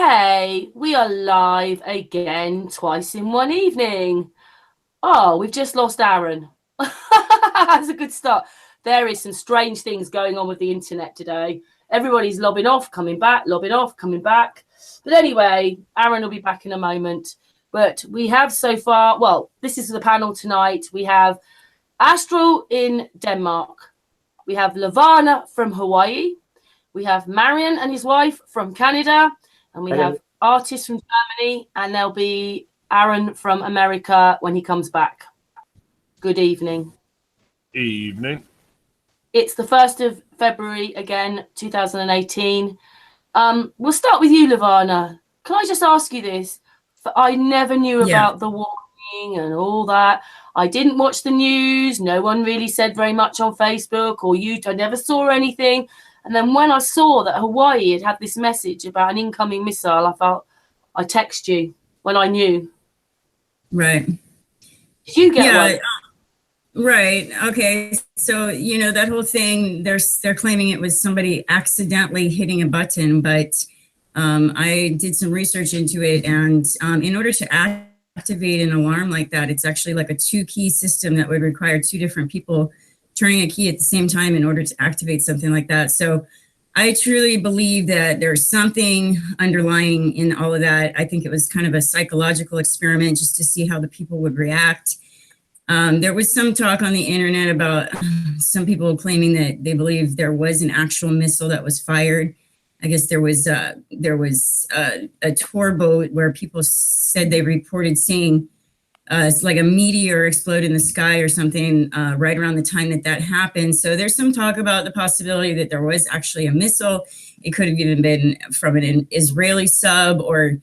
Hey, we are live again, twice in one evening. Oh, we've just lost Aaron. That's a good start. There is some strange things going on with the internet today. Everybody's lobbing off, coming back, lobbing off, coming back. But anyway, Aaron will be back in a moment. But we have so far, well, this is the panel tonight. We have Astral in Denmark. We have Levana from Hawaii. We have Marian and his wife from Canada. And we have artists from Germany. And there'll be Aaron from America when he comes back. Good evening. Evening. It's the 1st of February again, 2018. We'll start with you, Levana. Can I just ask you this? I never knew about the warning and all that. I didn't watch the news. No one really said very much on Facebook or YouTube. I never saw anything. And then when I saw that Hawaii had this message about an incoming missile, I thought I'd text you when I knew. Right. Did you get one? Right. Okay. So, you know, that whole thing, they're claiming it was somebody accidentally hitting a button, but I did some research into it. And in order to activate an alarm like that, it's actually like a 2-key system that would require 2 different people turning a key at the same time in order to activate something like that. So I truly believe that there's something underlying in all of that. I think it was kind of a psychological experiment just to see how the people would react. There was some talk on the internet about some people claiming that they believe there was an actual missile that was fired. I guess there was a tour boat where people said they reported seeing it's like a meteor explode in the sky or something right around the time that happened. So there's some talk about the possibility that there was actually a missile. It could have even been from an Israeli sub, or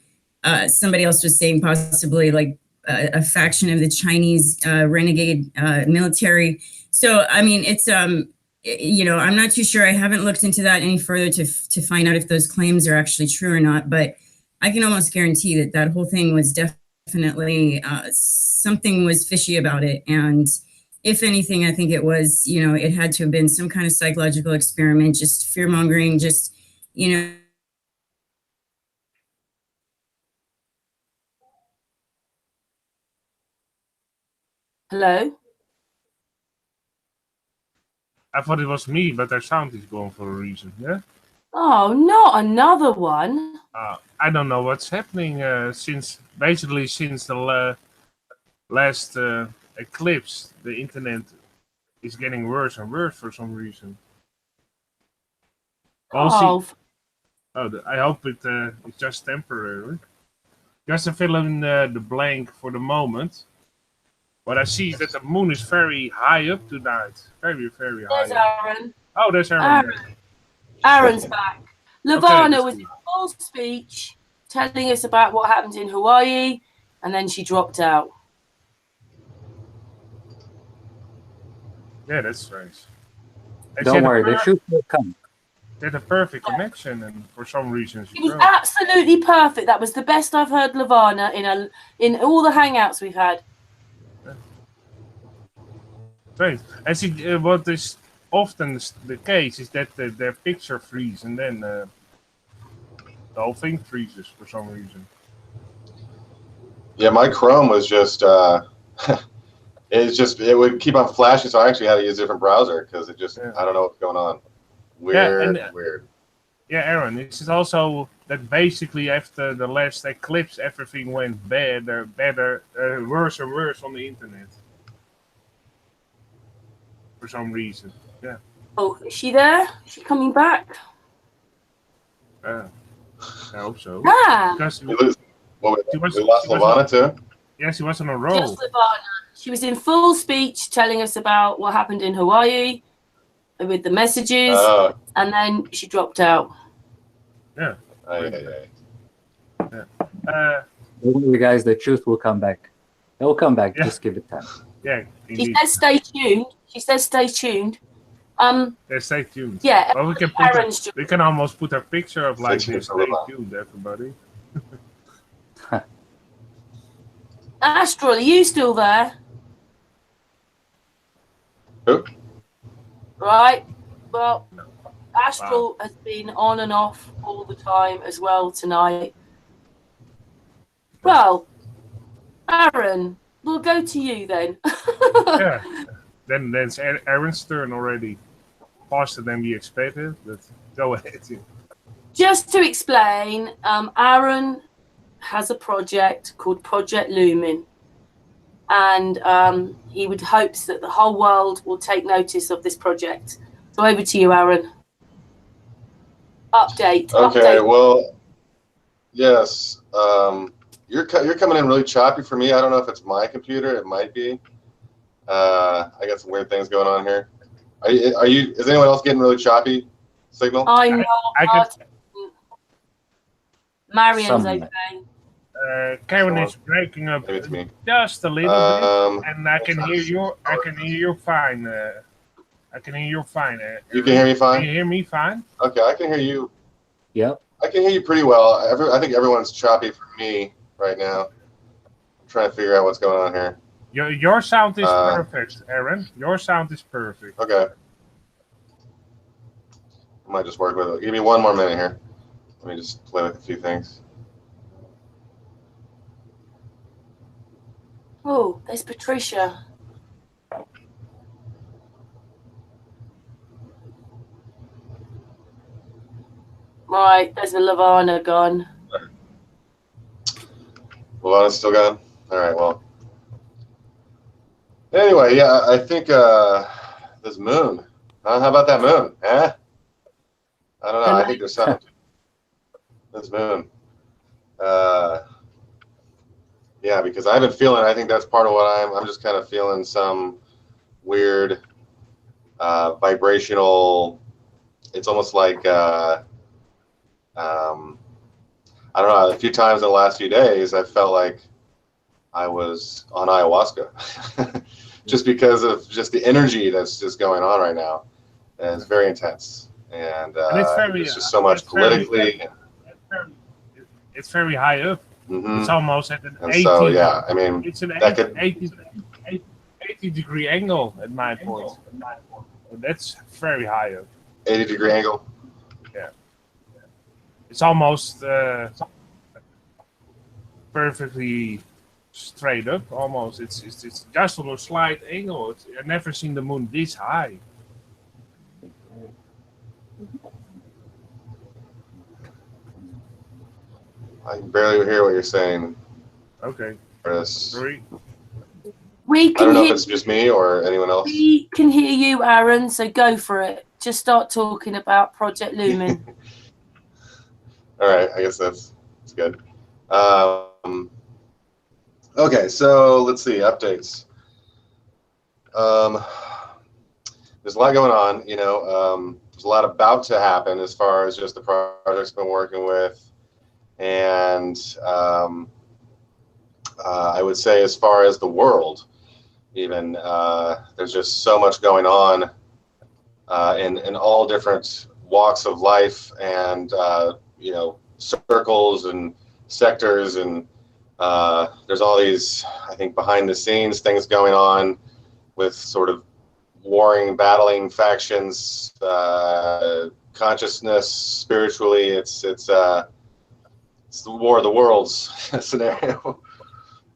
somebody else was saying possibly like a faction of the Chinese renegade military. So, I mean, it's, you know, I'm not too sure. I haven't looked into that any further to find out if those claims are actually true or not, but I can almost guarantee that that whole thing was definitely something was fishy about it. And if anything, I think it was, you know, it had to have been some kind of psychological experiment, just fear mongering, just, you know. Hello? I thought it was me, but their sound is gone for a reason, yeah? Oh, not another one. I don't know what's happening since the last eclipse. The internet is getting worse and worse for some reason. We'll see. Oh, I hope it's just temporary. Just to fill in the blank for the moment. What I see is that the moon is very high up tonight. Very, very high. There's Aaron. Oh, there's Aaron. Aaron's back. Levana was in full speech telling us about what happened in Hawaii, and then she dropped out. Yeah, that's strange. Don't worry, the shoot will come. They had a perfect connection, and for some reason It was absolutely perfect. That was the best I've heard Levana in all the hangouts we've had. Right. I see what is often the case is that their picture freezes and then the whole thing freezes for some reason. Yeah, my Chrome was just it would keep on flashing, so I actually had to use a different browser because it just I don't know what's going on. Weird. Yeah, Aaron, this is also that basically after the last eclipse everything went better, worse and worse on the internet. For some reason, yeah. Oh, is she there? Is she coming back? I hope so. Because we lost Levana too? Yeah, she was on a roll. Just Levana. She was in full speech telling us about what happened in Hawaii with the messages, and then she dropped out. Yeah. Don't worry, guys, the truth will come back. It will come back. Yeah. Just give it time. Yeah. Indeed. She says stay tuned. She says stay tuned. Yeah, stay tuned. Yeah. Well, we can almost put a picture of like this. Stay tuned, everybody. Astral, are you still there? Who? Right. Well, Astral has been on and off all the time as well tonight. Well, Aaron, we'll go to you then. Yeah. Then it's Aaron's turn already. Faster than we expected, but go ahead. Just to explain, Aaron has a project called Project Lumen, and he would hopes that the whole world will take notice of this project. So over to you, Aaron. Update. Okay, Update. well, yes. You're coming in really choppy for me. I don't know if it's my computer. It might be. I got some weird things going on here. Are you? Is anyone else getting really choppy signal? I'm not. Marian's Some. okay. Karen is breaking up Maybe it's me. just a little bit, and I can hear you. I can hear you fine. I can hear you fine. You can hear me fine? Can you hear me fine? Okay, I can hear you. Yep. I can hear you pretty well. I think everyone's choppy for me right now. I'm trying to figure out what's going on here. Your sound is perfect, Aaron. Your sound is perfect. Okay. I might just work with it. Give me one more minute here. Let me just play with a few things. Oh, there's Patricia. Right, there's a Levana gone. Levana's still gone? All right, well. Anyway, yeah, I think this moon. How about that moon? Eh? I don't know. I think there's something. This moon. Yeah, because I've been feeling, I think that's part of what I'm just kind of feeling some weird vibrational, it's almost like, I don't know, a few times in the last few days, I felt like I was on ayahuasca just because of just the energy that's just going on right now. And it's very intense. And it's just so much politically. It's very high up. Mm-hmm. It's almost at an 80. So, yeah, I mean, it's an that 80 degree angle at my point. That's very high up. 80-degree angle. Yeah. It's almost perfectly straight up. Almost. It's just on a slight angle. I've never seen the moon this high. I can barely hear what you're saying, Okay. Chris. Three. We I can don't know if hear. it's just me or anyone else. We can hear you, Aaron. So go for it. Just start talking about Project Lumen. All right, I guess that's good. Okay, so let's see, updates. There's a lot going on, you know. There's a lot about to happen as far as just the projects I've been working with. And I would say as far as the world, even, there's just so much going on in all different walks of life and, you know, circles and sectors. And there's all these, I think, behind the scenes things going on with sort of warring, battling factions, consciousness, spiritually. It's the War of the Worlds scenario.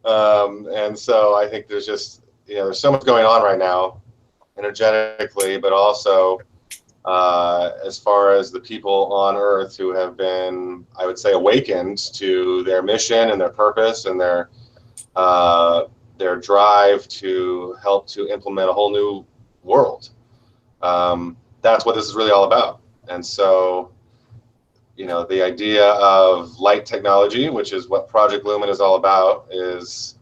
And so I think there's just, you know, there's so much going on right now, energetically, but also as far as the people on Earth who have been, I would say, awakened to their mission and their purpose and their drive to help to implement a whole new world. That's what this is really all about. And so, you know, the idea of light technology, which is what Project Lumen is all about, is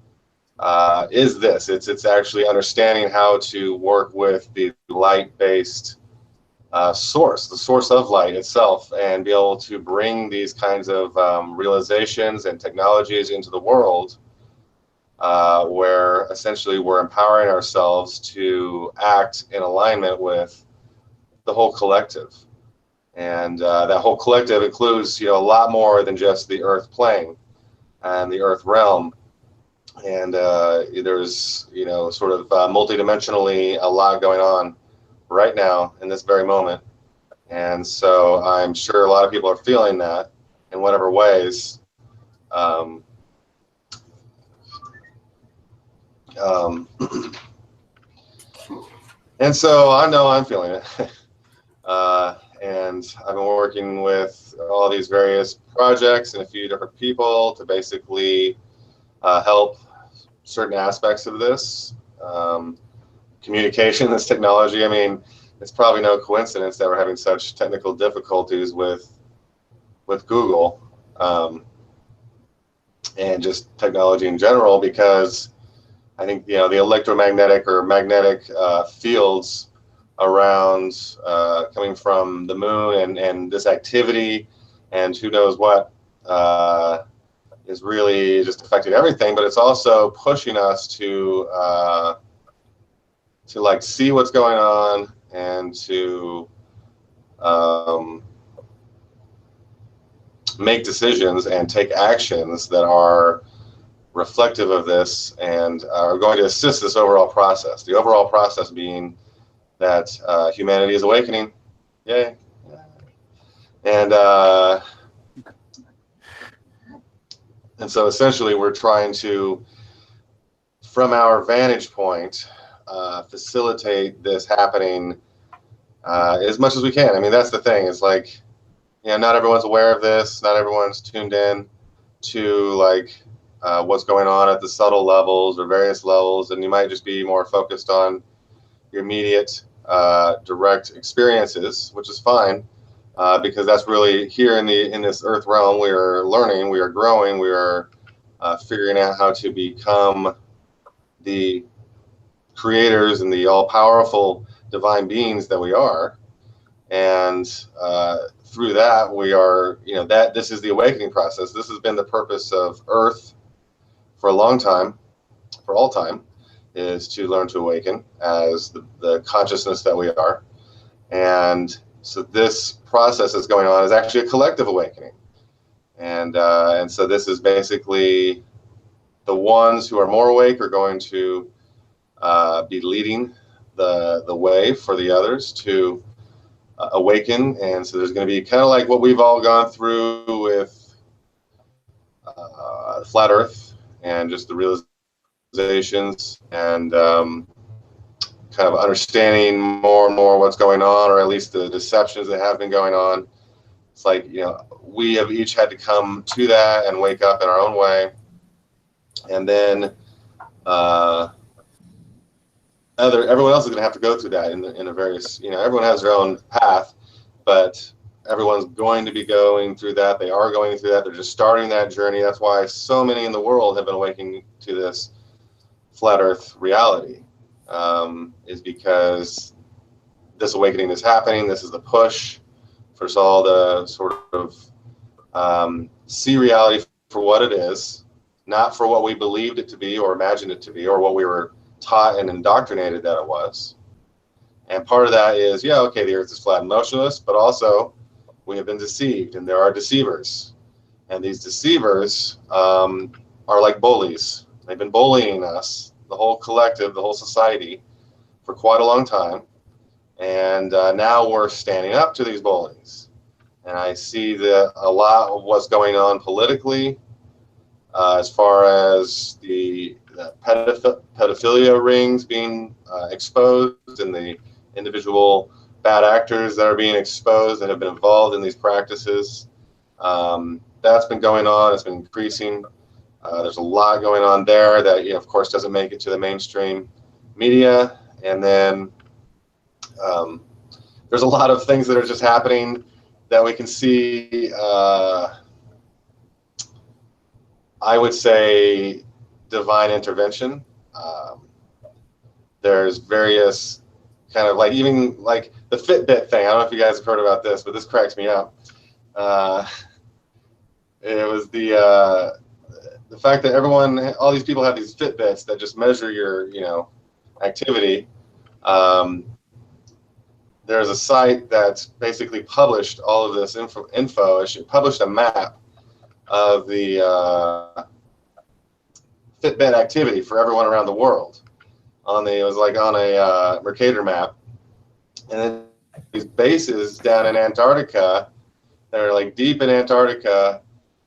this. It's actually understanding how to work with the light-based source, the source of light itself, and be able to bring these kinds of realizations and technologies into the world, where essentially we're empowering ourselves to act in alignment with the whole collective. And that whole collective includes, you know, a lot more than just the Earth plane and the Earth realm. And there's, you know, sort of multidimensionally a lot going on right now in this very moment. And so I'm sure a lot of people are feeling that in whatever ways. And so I know I'm feeling it. And I've been working with all these various projects and a few different people to basically help certain aspects of this. Communication, this technology. I mean, it's probably no coincidence that we're having such technical difficulties with Google and just technology in general, because I think, you know, the electromagnetic or magnetic fields around coming from the moon and this activity and who knows what is really just affecting everything, but it's also pushing us to like see what's going on and to make decisions and take actions that are reflective of this and are going to assist this overall process. The overall process being that humanity is awakening. Yay. And so essentially we're trying to, from our vantage point, facilitate this happening as much as we can. I mean, that's the thing. It's like, you know, not everyone's aware of this. Not everyone's tuned in to like what's going on at the subtle levels or various levels, and you might just be more focused on your immediate direct experiences, which is fine, because that's really here in this earth realm. We are learning, we are growing, we are figuring out how to become the creators and the all-powerful divine beings that we are, and through that we are, you know, that this is the awakening process. This has been the purpose of Earth for a long time, for all time, is to learn to awaken as the consciousness that we are. And so this process that's going on is actually a collective awakening. And so this is basically the ones who are more awake are going to be leading the way for the others to awaken. And so there's going to be kind of like what we've all gone through with Flat Earth and just the realizations and kind of understanding more and more what's going on, or at least the deceptions that have been going on. It's like, you know, we have each had to come to that and wake up in our own way. And then everyone else is going to have to go through that in a various, you know, everyone has their own path, but everyone's going to be going through that. They are going through that. They're just starting that journey. That's why so many in the world have been awakening to this flat earth reality, is because this awakening is happening. This is the push for us all to sort of see reality for what it is, not for what we believed it to be or imagined it to be, or what we were taught and indoctrinated that it was. And part of that is, yeah, okay, the earth is flat and motionless, but also we have been deceived, and there are deceivers. And these deceivers are like bullies. They've been bullying us, the whole collective, the whole society, for quite a long time. And now we're standing up to these bullies. And I see that a lot of what's going on politically, as far as the pedophilia rings being exposed, and the individual bad actors that are being exposed that have been involved in these practices. That's been going on. It's been increasing. There's a lot going on there that, you know, of course, doesn't make it to the mainstream media. And then there's a lot of things that are just happening that we can see. I would say divine intervention. There's various kind of like, even like the Fitbit thing. I don't know if you guys have heard about this, but this cracks me up. It was the fact that all these people have these Fitbits that just measure your, you know, activity. There's a site that's basically published all of this info. It published a map of the Fitbit activity for everyone around the world. It was like on a Mercator map, and then these bases down in Antarctica, they're like deep in Antarctica,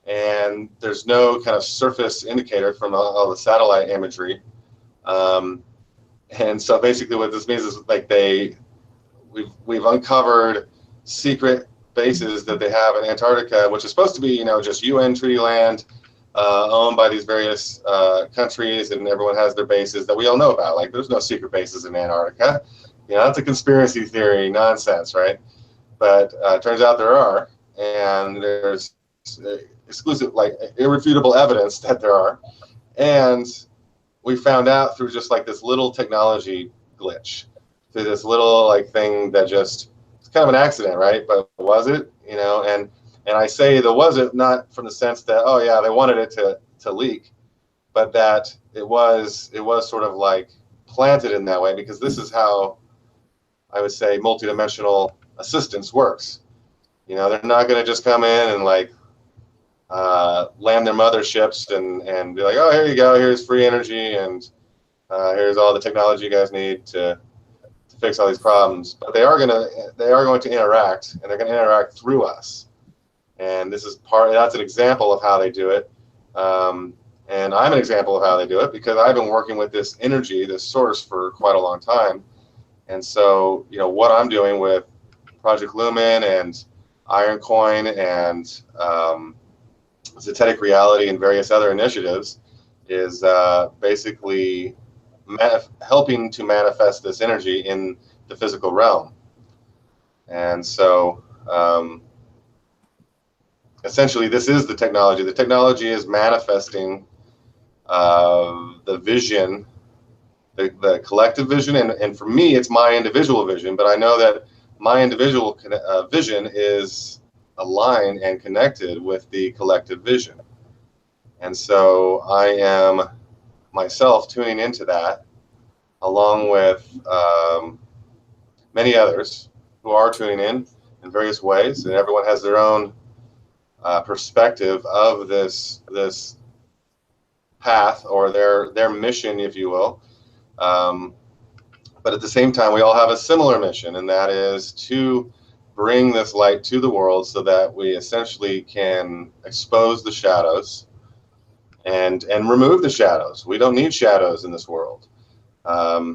and there's no kind of surface indicator from all the satellite imagery And so basically what this means is like we've uncovered secret bases that they have in Antarctica, which is supposed to be, you know, just UN treaty land, owned by these various countries, and everyone has their bases that we all know about. Like, there's no secret bases in Antarctica. You know, that's a conspiracy theory nonsense, right? But it turns out there are, and there's exclusive, like, irrefutable evidence that there are. And we found out through just like this little technology glitch, through this little like thing that just, it's kind of an accident, right? But was it? You know, and I say there was it not from the sense that, oh yeah, they wanted it to leak, but that it was sort of like planted in that way, because this is how I would say multidimensional assistance works. You know, they're not going to just come in and like land their motherships and be like, oh, here you go, here's free energy, and here's all the technology you guys need to fix all these problems. But they are going to interact, and they're going to interact through us. And this is that's an example of how they do it. And I'm an example of how they do it, because I've been working with this energy, this source, for quite a long time. And so, you know, what I'm doing with Project Lumen and Iron Coin and Zetetic Reality and various other initiatives is basically helping to manifest this energy in the physical realm. And so essentially this is the technology. The technology is manifesting the vision, the collective vision, and for me it's my individual vision, but I know that my individual vision is aligned and connected with the collective vision. And so I am myself tuning into that, along with many others who are tuning in various ways, and everyone has their own perspective of this path, or their mission, if you will. But at the same time, we all have a similar mission, and that is to bring this light to the world so that we essentially can expose the shadows and remove the shadows. We don't need shadows in this world.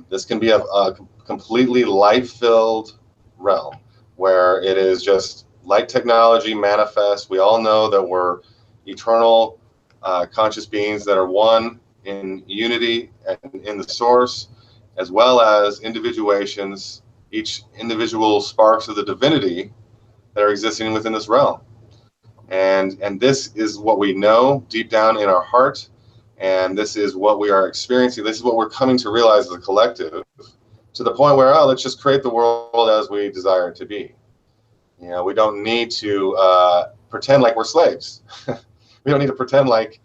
This can be a completely light-filled realm where it is just light technology manifest. We all know that we're eternal conscious beings that are one in unity and in the source, as well as individuations, each individual sparks of the divinity that are existing within this realm. And this is what we know deep down in our heart, and this is what we are experiencing. This is what we're coming to realize as a collective, to the point where, oh, let's just create the world as we desire it to be. You know, we don't need to pretend like we're slaves. We don't need to pretend like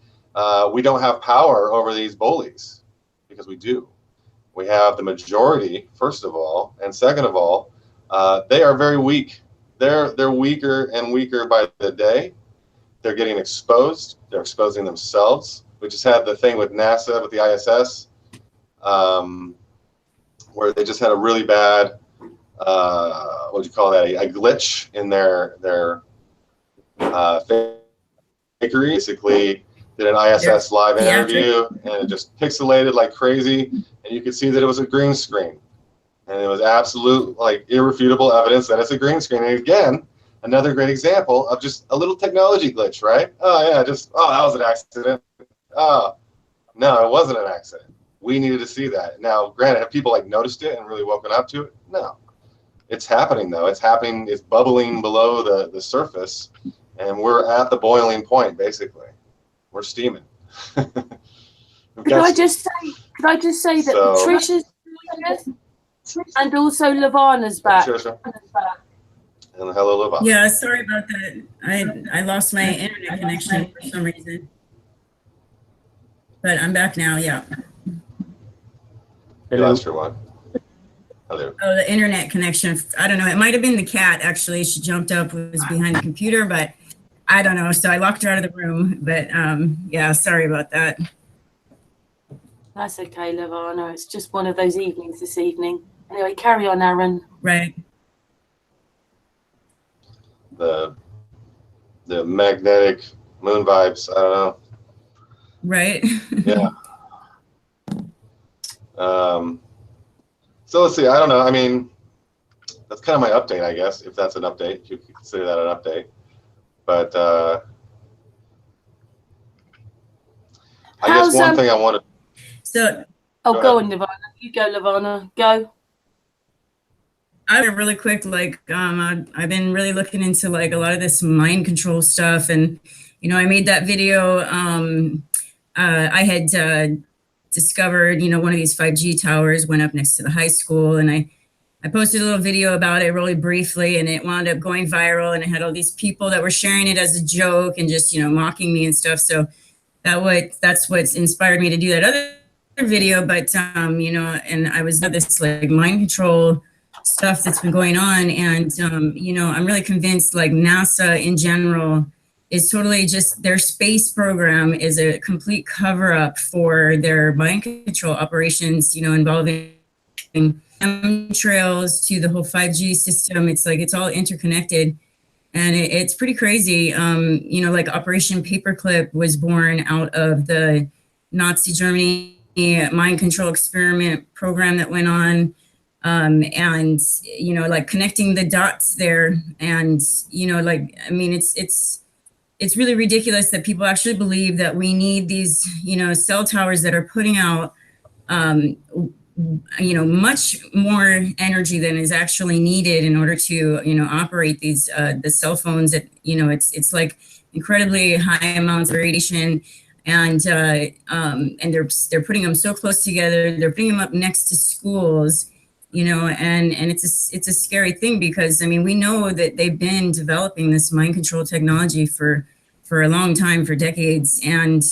we don't have power over these bullies, because we do. We have the majority, first of all, and second of all, they are very weak. They're weaker and weaker by the day. They're getting exposed. They're exposing themselves. We just had the thing with NASA, with the ISS, where they just had a really bad, what would you call that? A glitch in their fakery. Basically, did an ISS live interview, and it just pixelated like crazy, and you could see that it was a green screen, and it was absolute, like, irrefutable evidence that it's a green screen. And again, another great example of just a little technology glitch, right? Oh yeah, that was an accident. Oh no, it wasn't an accident. We needed to see that. Now, granted, have people like noticed it and really woken up to it? No. It's happening though. It's happening. It's bubbling below the surface, and we're at the boiling point. Basically, we're steaming. Could I just say that Patricia's and also Levana's back. Patricia. And hello, Levana. Yeah, sorry about that. I lost my internet connection for some reason, but I'm back now. Yeah. You lost your one. Hello. Oh, the internet connection. I don't know. It might have been the cat, actually. She jumped up, was behind the computer, but I don't know. So I locked her out of the room. But yeah, sorry about that. That's okay, Levana. It's just one of those evenings this evening. Anyway, carry on, Aaron. Right. The magnetic moon vibes. I don't know. Right. Yeah. So let's see. I don't know. I mean, that's kind of my update, I guess, if that's an update. You could consider that an update. But I guess one thing I wanted. So, go on, Levana. You go, Levana. Go. I really quick, like, I've been really looking into like a lot of this mind control stuff, and I made that video. I had discovered, one of these 5G towers went up next to the high school, and I posted a little video about it really briefly, and it wound up going viral, and it had all these people that were sharing it as a joke and just mocking me and stuff. So that's what's inspired me to do that other video. But and I was this like mind control stuff that's been going on, and I'm really convinced like NASA in general is totally just their space program is a complete cover up for their mind control operations, involving chemtrails to the whole 5G system. It's like it's all interconnected, and it's pretty crazy. Like Operation Paperclip was born out of the Nazi Germany mind control experiment program that went on. And like connecting the dots there, and it's really ridiculous that people actually believe that we need these cell towers that are putting out much more energy than is actually needed in order to operate these the cell phones that it's like incredibly high amounts of radiation, and they're putting them so close together. They're putting them up next to schools. And it's a scary thing, because we know that they've been developing this mind control technology for a long time, for decades, and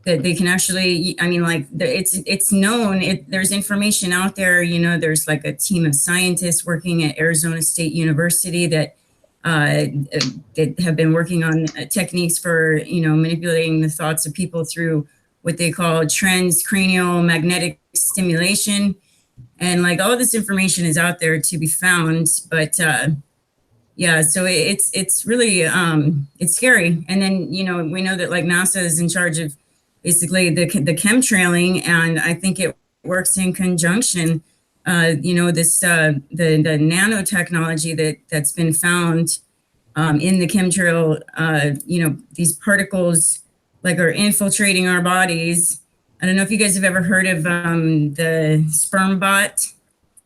that they can actually, it's known, there's information out there, there's like a team of scientists working at Arizona State University that have been working on techniques for, manipulating the thoughts of people through what they call transcranial magnetic stimulation. And like all this information is out there to be found, but so it's really it's scary. And then we know that like NASA is in charge of basically the chemtrailing, and I think it works in conjunction. This the nanotechnology that's been found in the chemtrail. These particles like are infiltrating our bodies. I don't know if you guys have ever heard of the sperm bot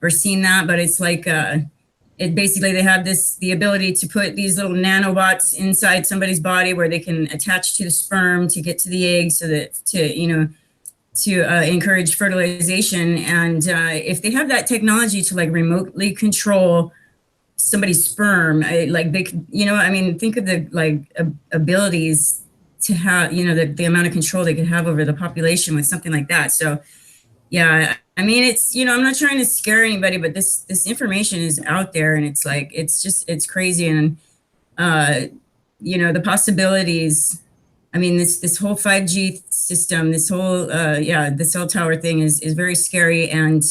or seen that, but it's like it basically they have the ability to put these little nanobots inside somebody's body where they can attach to the sperm to get to the egg, so that to encourage fertilization. And if they have that technology to like remotely control somebody's sperm, like they could, think of the like abilities to have, the amount of control they could have over the population with something like that. So, yeah, it's, I'm not trying to scare anybody, but this information is out there, and it's like, it's crazy. And, the possibilities, this whole 5G system, this whole, the cell tower thing is very scary. And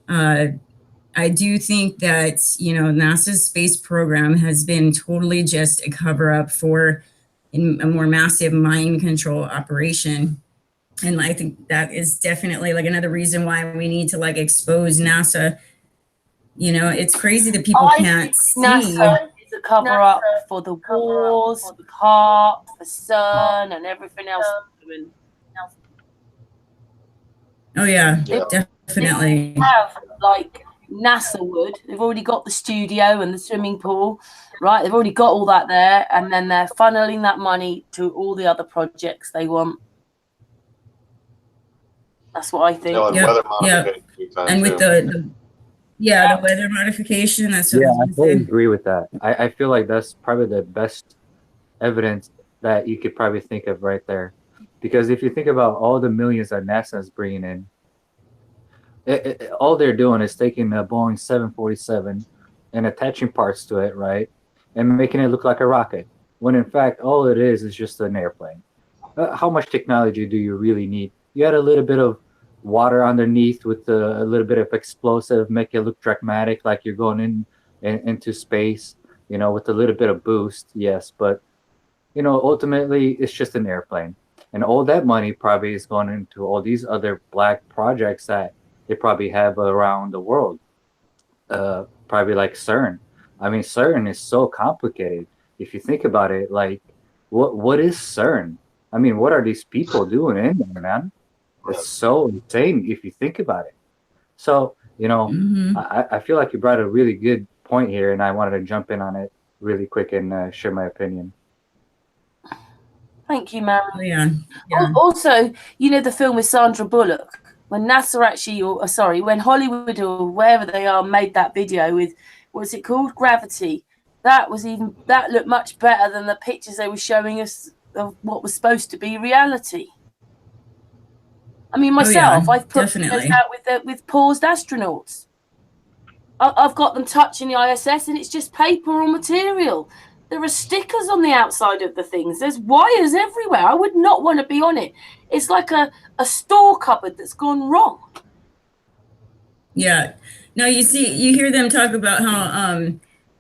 I do think that, NASA's space program has been totally just a cover up for in a more massive mind control operation. And I think that is definitely like another reason why we need to like expose NASA. It's crazy that people can't see. NASA is a cover up for the wars, the CARP, the CERN, and everything else. Oh yeah, definitely. They have like NASA would. They've already got the studio and the swimming pool, right? They've already got all that there, and then they're funneling that money to all the other projects they want. That's what I think. Weather modification. And with the weather modification. That's what I totally agree with that. I feel like that's probably the best evidence that you could probably think of right there, because if you think about all the millions that NASA is bringing in, all they're doing is taking a Boeing 747 and attaching parts to it, right, and making it look like a rocket, when in fact all it is just an airplane. How much technology do you really need? You add a little bit of water underneath with a little bit of explosive, make it look dramatic, like you're going into space, with a little bit of boost, yes, but ultimately it's just an airplane. And all that money probably is going into all these other black projects that they probably have around the world. Probably like CERN. I mean, CERN is so complicated. If you think about it, like, what is CERN? I mean, what are these people doing in there, man? It's so insane if you think about it. So, I feel like you brought a really good point here, and I wanted to jump in on it really quick and share my opinion. Thank you, Marian. Oh, yeah. Also, the film with Sandra Bullock, when NASA actually, when Hollywood or wherever they are made that video with, what's it called? Gravity. That looked much better than the pictures they were showing us of what was supposed to be reality. I mean, myself, I've put videos out with paused astronauts. I've got them touching the ISS, and it's just paper or material. There are stickers on the outside of the things. There's wires everywhere. I would not want to be on it. It's like a store cupboard that's gone wrong. Yeah. No, you hear them talk about how,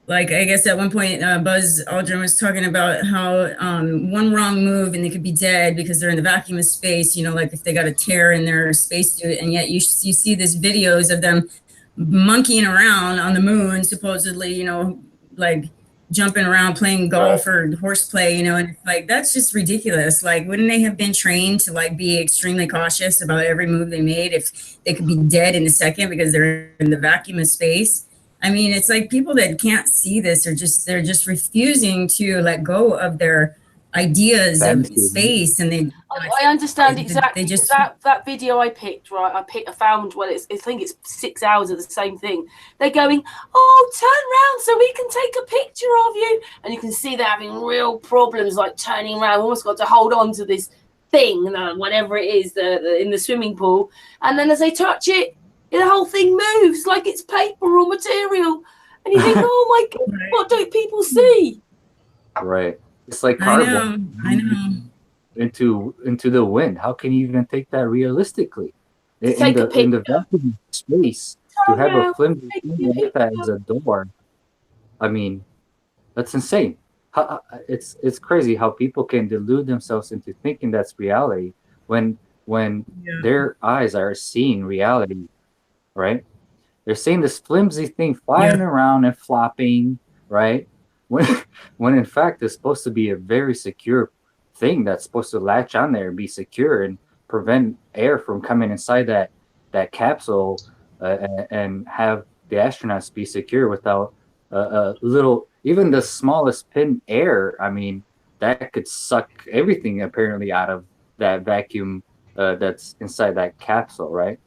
like, I guess at one point, Buzz Aldrin was talking about how one wrong move and they could be dead because they're in the vacuum of space, like if they got a tear in their spacesuit. And yet you see these videos of them monkeying around on the moon, supposedly, like jumping around playing golf or horseplay, and it's like, that's just ridiculous. Like, wouldn't they have been trained to like be extremely cautious about every move they made if they could be dead in a second because they're in the vacuum of space? I mean, it's like people that can't see this they're just refusing to let go of their ideas of space, and they. I understand exactly. They just that video I picked, right? I found. Well, I think it's 6 hours of the same thing. They're going, "Oh, turn around so we can take a picture of you," and you can see they're having real problems, like turning around. Almost got to hold on to this thing, whatever it is, in the swimming pool, and then as they touch it, the whole thing moves like it's paper or material, and you think, "Oh my God, what don't people see?" Right. It's like cardboard. I know. Into the wind. How can you even take that realistically? In the vacuum space, to have a flimsy thing like that as a door. I mean, that's insane. It's crazy how people can delude themselves into thinking that's reality when their eyes are seeing reality, right? They're seeing this flimsy thing flying around and flopping, right? When in fact it's supposed to be a very secure thing that's supposed to latch on there and be secure and prevent air from coming inside that capsule and have the astronauts be secure without a little, even the smallest pin air. I mean, that could suck everything apparently out of that vacuum that's inside that capsule, right?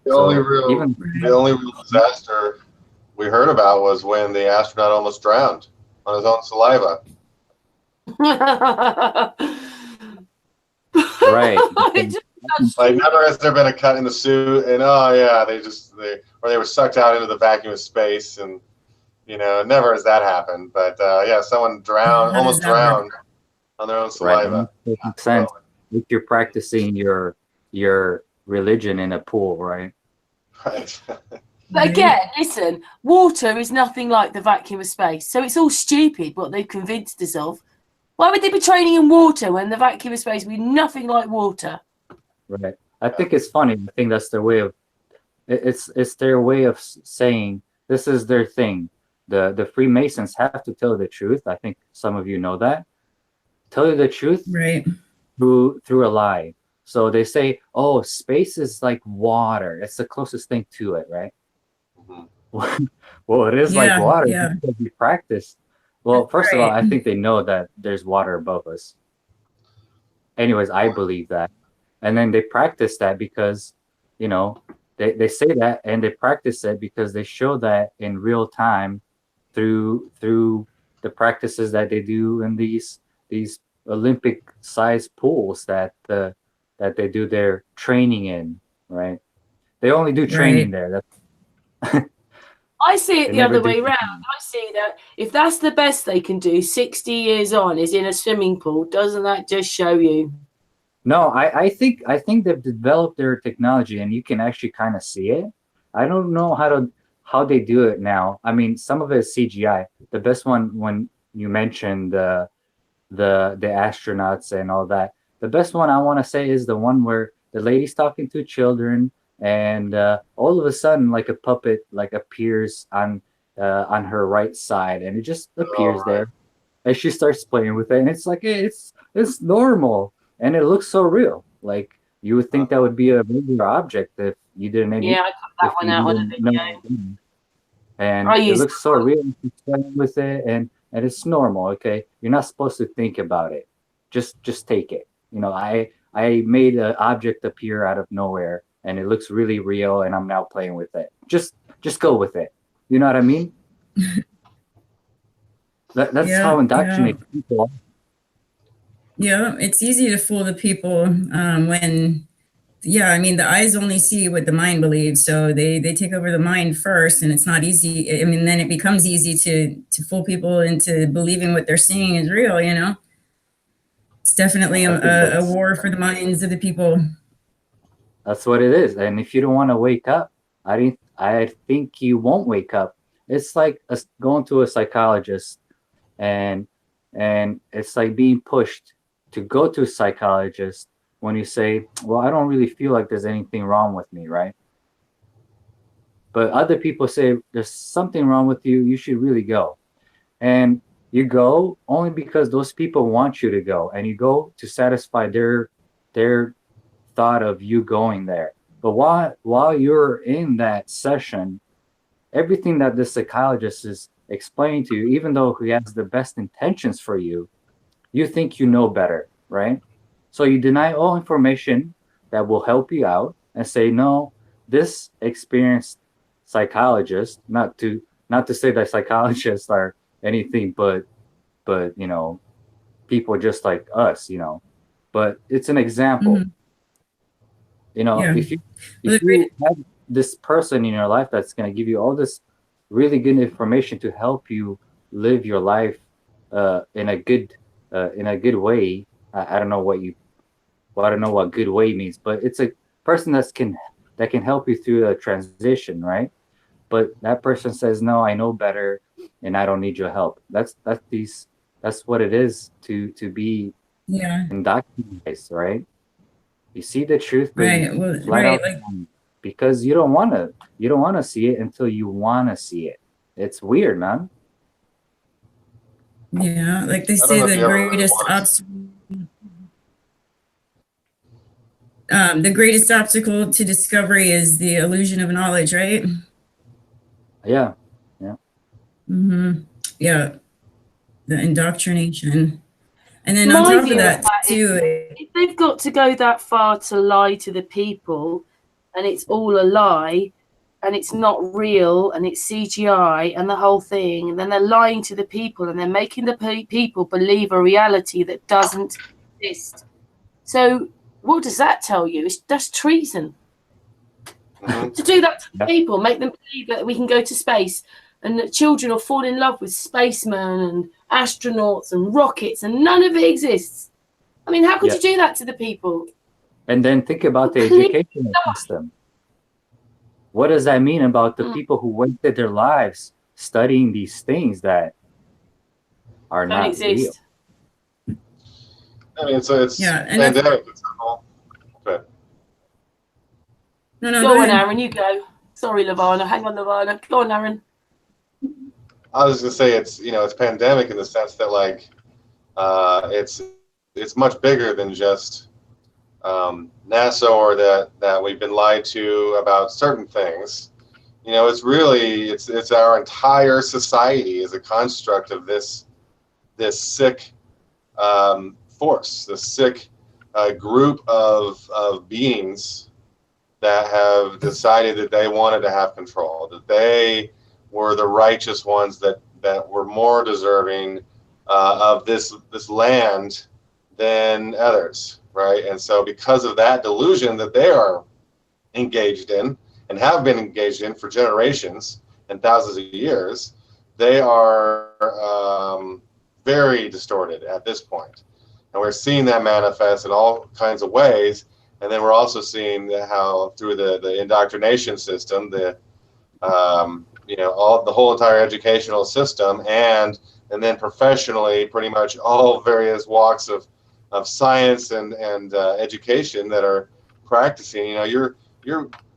The only real disaster we heard about was when the astronaut almost drowned on his own saliva. Right. Like, never has there been a cut in the suit, and they were sucked out into the vacuum of space, and never has that happened. But someone almost drowned on their own saliva. Right. Makes sense if you're practicing your religion in a pool, right? Right. But again, listen, water is nothing like the vacuum of space. So it's all stupid what they've convinced us of. Why would they be training in water when the vacuum of space would be nothing like water? Right. I think it's funny. I think that's their way of it's their way of saying this is their thing. The Freemasons have to tell the truth. I think some of you know that. Tell you the truth through a lie. So they say, oh, space is like water. It's the closest thing to it, right? Well, it is like water because we practice. Well, first of all, I think they know that there's water above us. Anyways, I believe that. And then they practice that because, they say that and they practice it because they show that in real time through the practices that they do in these Olympic-sized pools that they do their training in, right? They only do training there. I see it the other way around. I see that if that's the best they can do 60 years on is in a swimming pool, doesn't that just show you? No, I think they've developed their technology and you can actually kind of see it. I don't know how they do it now. I mean, some of it is CGI. The best one when you mentioned the astronauts and all that. The best one I want to say is the one where the lady's talking to children and all of a sudden, like a puppet, like appears on her right side, and it just appears right. there, and she starts playing with it, and it's like it's normal, and it looks so real. Like you would think that would be a regular object if you didn't Yeah, I cut that if one you out on a didn't know. video. And I it use looks so real. She's playing with it, and it's normal. Okay, you're not supposed to think about it. Just take it. You know, I made an object appear out of nowhere, and it looks really real, and I'm now playing with it. Just go with it. You know what I mean? That's Yeah, how indoctrinated people are. Yeah, it's easy to fool the people when, yeah, I mean, the eyes only see what the mind believes. So they take over the mind first, and it's not easy. I mean, then it becomes easy to fool people into believing what they're seeing is real, you know? It's definitely I think a war for the minds of the people. that's what it is. And if you don't want to wake up, I think you won't wake up. It's like going to a psychologist, and it's like being pushed to go to a psychologist when you say, well, I don't really feel like there's anything wrong with me, right? But other people say there's something wrong with you, you should really go. And you go only because those people want you to go, and you go to satisfy their thought of you going there. But while you're in that session, everything that the psychologist is explaining to you, even though he has the best intentions for you, you think you know better, right? So you deny all information that will help you out and say, no, this experienced psychologist, not to say that psychologists are anything but you know, people just like us, you know, but it's an example. Mhm. You know, Yeah. if you have this person in your life that's going to give you all this really good information to help you live your life in a good way. I don't know I don't know what good way means, but it's a person that can help you through a transition, right? But that person says, no, I know better, and I don't need your help. That's what it is to be Yeah. indoctrinated, right? You see the truth, but Right. you Well, flat right. out Like, because you don't want to see it until you want to see it. It's weird, man. yeah, like they I don't say, know if the you ever really greatest want to. the greatest obstacle to discovery is the illusion of knowledge, right? Yeah. Mm-hmm. Yeah, the indoctrination. And then on My top of view of that, that is, too, if they've got to go that far to lie to the people, and it's all a lie, and it's not real, and it's CGI and the whole thing, and then they're lying to the people, and they're making the people believe a reality that doesn't exist. So what does that tell you? That's treason. Mhm. To do that to the Yeah. people, make them believe that we can go to space, and that children will fall in love with spacemen and astronauts and rockets, and none of it exists. I mean, how could Yeah. you do that to the people? And then think about the Complete educational system. What does that mean about the people who wasted their lives studying these things that are Don't not exist. real? I mean, so it's yeah, and that's, pandemic. It's all, but no, go Go on, ahead. Aaron, you go. Sorry, Levana. Hang on, Levana. Go on, Aaron. I was gonna say it's pandemic in the sense that like it's much bigger than just NASA or that we've been lied to about certain things. You know, it's really it's our entire society is a construct of this sick force, this sick group of beings that have decided that they wanted to have control, that they were the righteous ones that were more deserving of this land than others, right? And so because of that delusion that they are engaged in and have been engaged in for generations and thousands of years, they are very distorted at this point. And we're seeing that manifest in all kinds of ways. And then we're also seeing how through the indoctrination system, all the whole entire educational system, and then professionally, pretty much all various walks of science and education that are practicing. You know, you're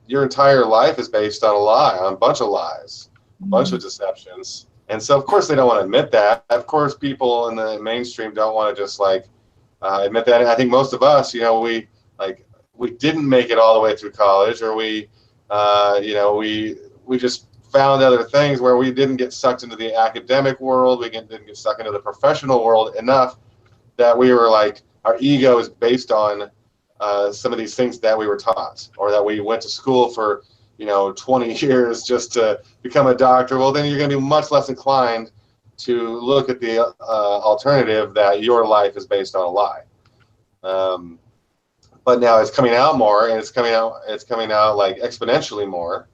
your entire life is based on a lie, on a bunch of lies, a bunch of deceptions. And so, of course, they don't want to admit that. Of course, people in the mainstream don't want to just like admit that. And I think most of us, you know, we didn't make it all the way through college, or we just found other things where we didn't get sucked into the academic world. We didn't get sucked into the professional world enough that we were like, our ego is based on some of these things that we were taught, or that we went to school for, 20 years just to become a doctor. Well, then you're going to be much less inclined to look at the alternative, that your life is based on a lie. But now it's coming out more, and it's coming out like exponentially more.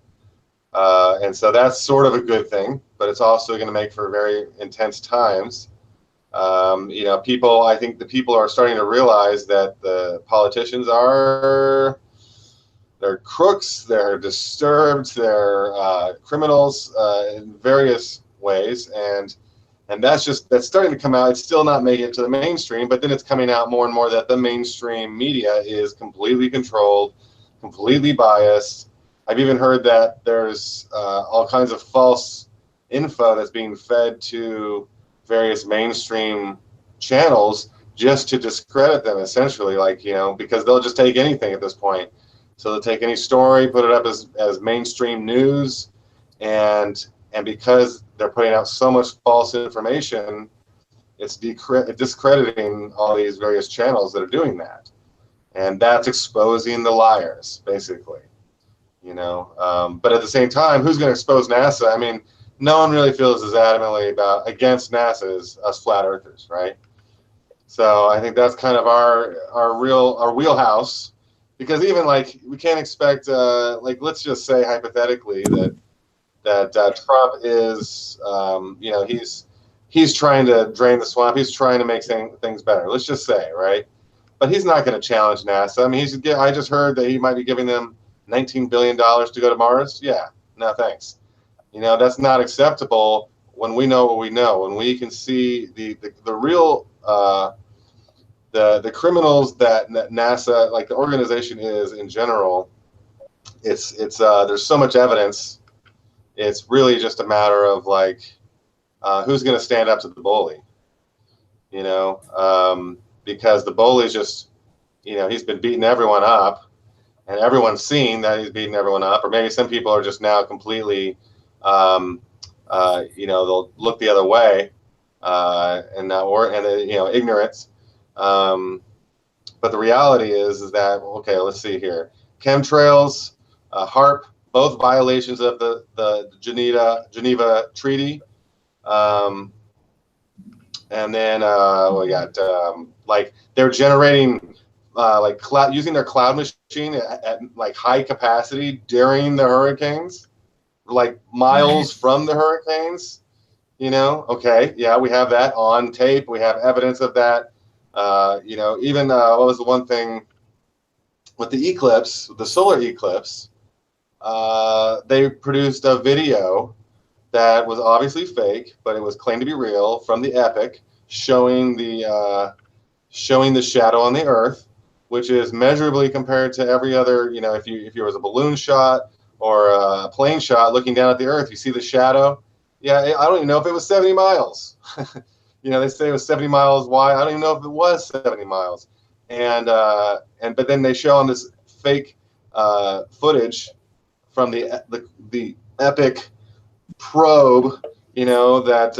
And so that's sort of a good thing, but it's also going to make for very intense times. I think the people are starting to realize that the politicians they're crooks, they're disturbed, they're criminals in various ways, and that's starting to come out. It's still not making it to the mainstream, but then it's coming out more and more that the mainstream media is completely controlled, completely biased. I've even heard that there's all kinds of false info that's being fed to various mainstream channels just to discredit them, essentially, because they'll just take anything at this point. So they'll take any story, put it up as mainstream news, and because they're putting out so much false information, it's discrediting all these various channels that are doing that, and that's exposing the liars, basically. But at the same time, who's going to expose NASA? I mean, no one really feels as adamantly against NASA as us flat earthers, right? So I think that's kind of our wheelhouse, because even we can't expect let's just say hypothetically that Trump is he's trying to drain the swamp, he's trying to make things better. Let's just say, right? But he's not going to challenge NASA. I mean, I just heard that he might be giving them $19 billion to go to Mars. Yeah, no thanks. That's not acceptable when we know what we know, when we can see the real the criminals that NASA, like the organization, is in general. It's there's so much evidence. It's really just a matter of who's going to stand up to the bully, because the bully's just, he's been beating everyone up, and everyone's seen that he's beating everyone up. Or maybe some people are just now completely, they'll look the other way, ignorance. But the reality is that, okay, let's see here. Chemtrails, HARP, both violations of the Geneva Treaty. And then we got they're generating using their cloud machine at high capacity during the hurricanes, miles from the hurricanes. Okay, yeah, we have that on tape. We have evidence of that. Even what was the one thing with the eclipse, the solar eclipse? They produced a video that was obviously fake, but it was claimed to be real, from the Epic, showing the shadow on the Earth, which is measurably compared to every other. If you was a balloon shot or a plane shot looking down at the Earth, you see the shadow. Yeah, I don't even know if it was 70 miles. They say it was 70 miles wide. I don't even know if it was 70 miles. But then they show on this fake footage from the Epic probe, that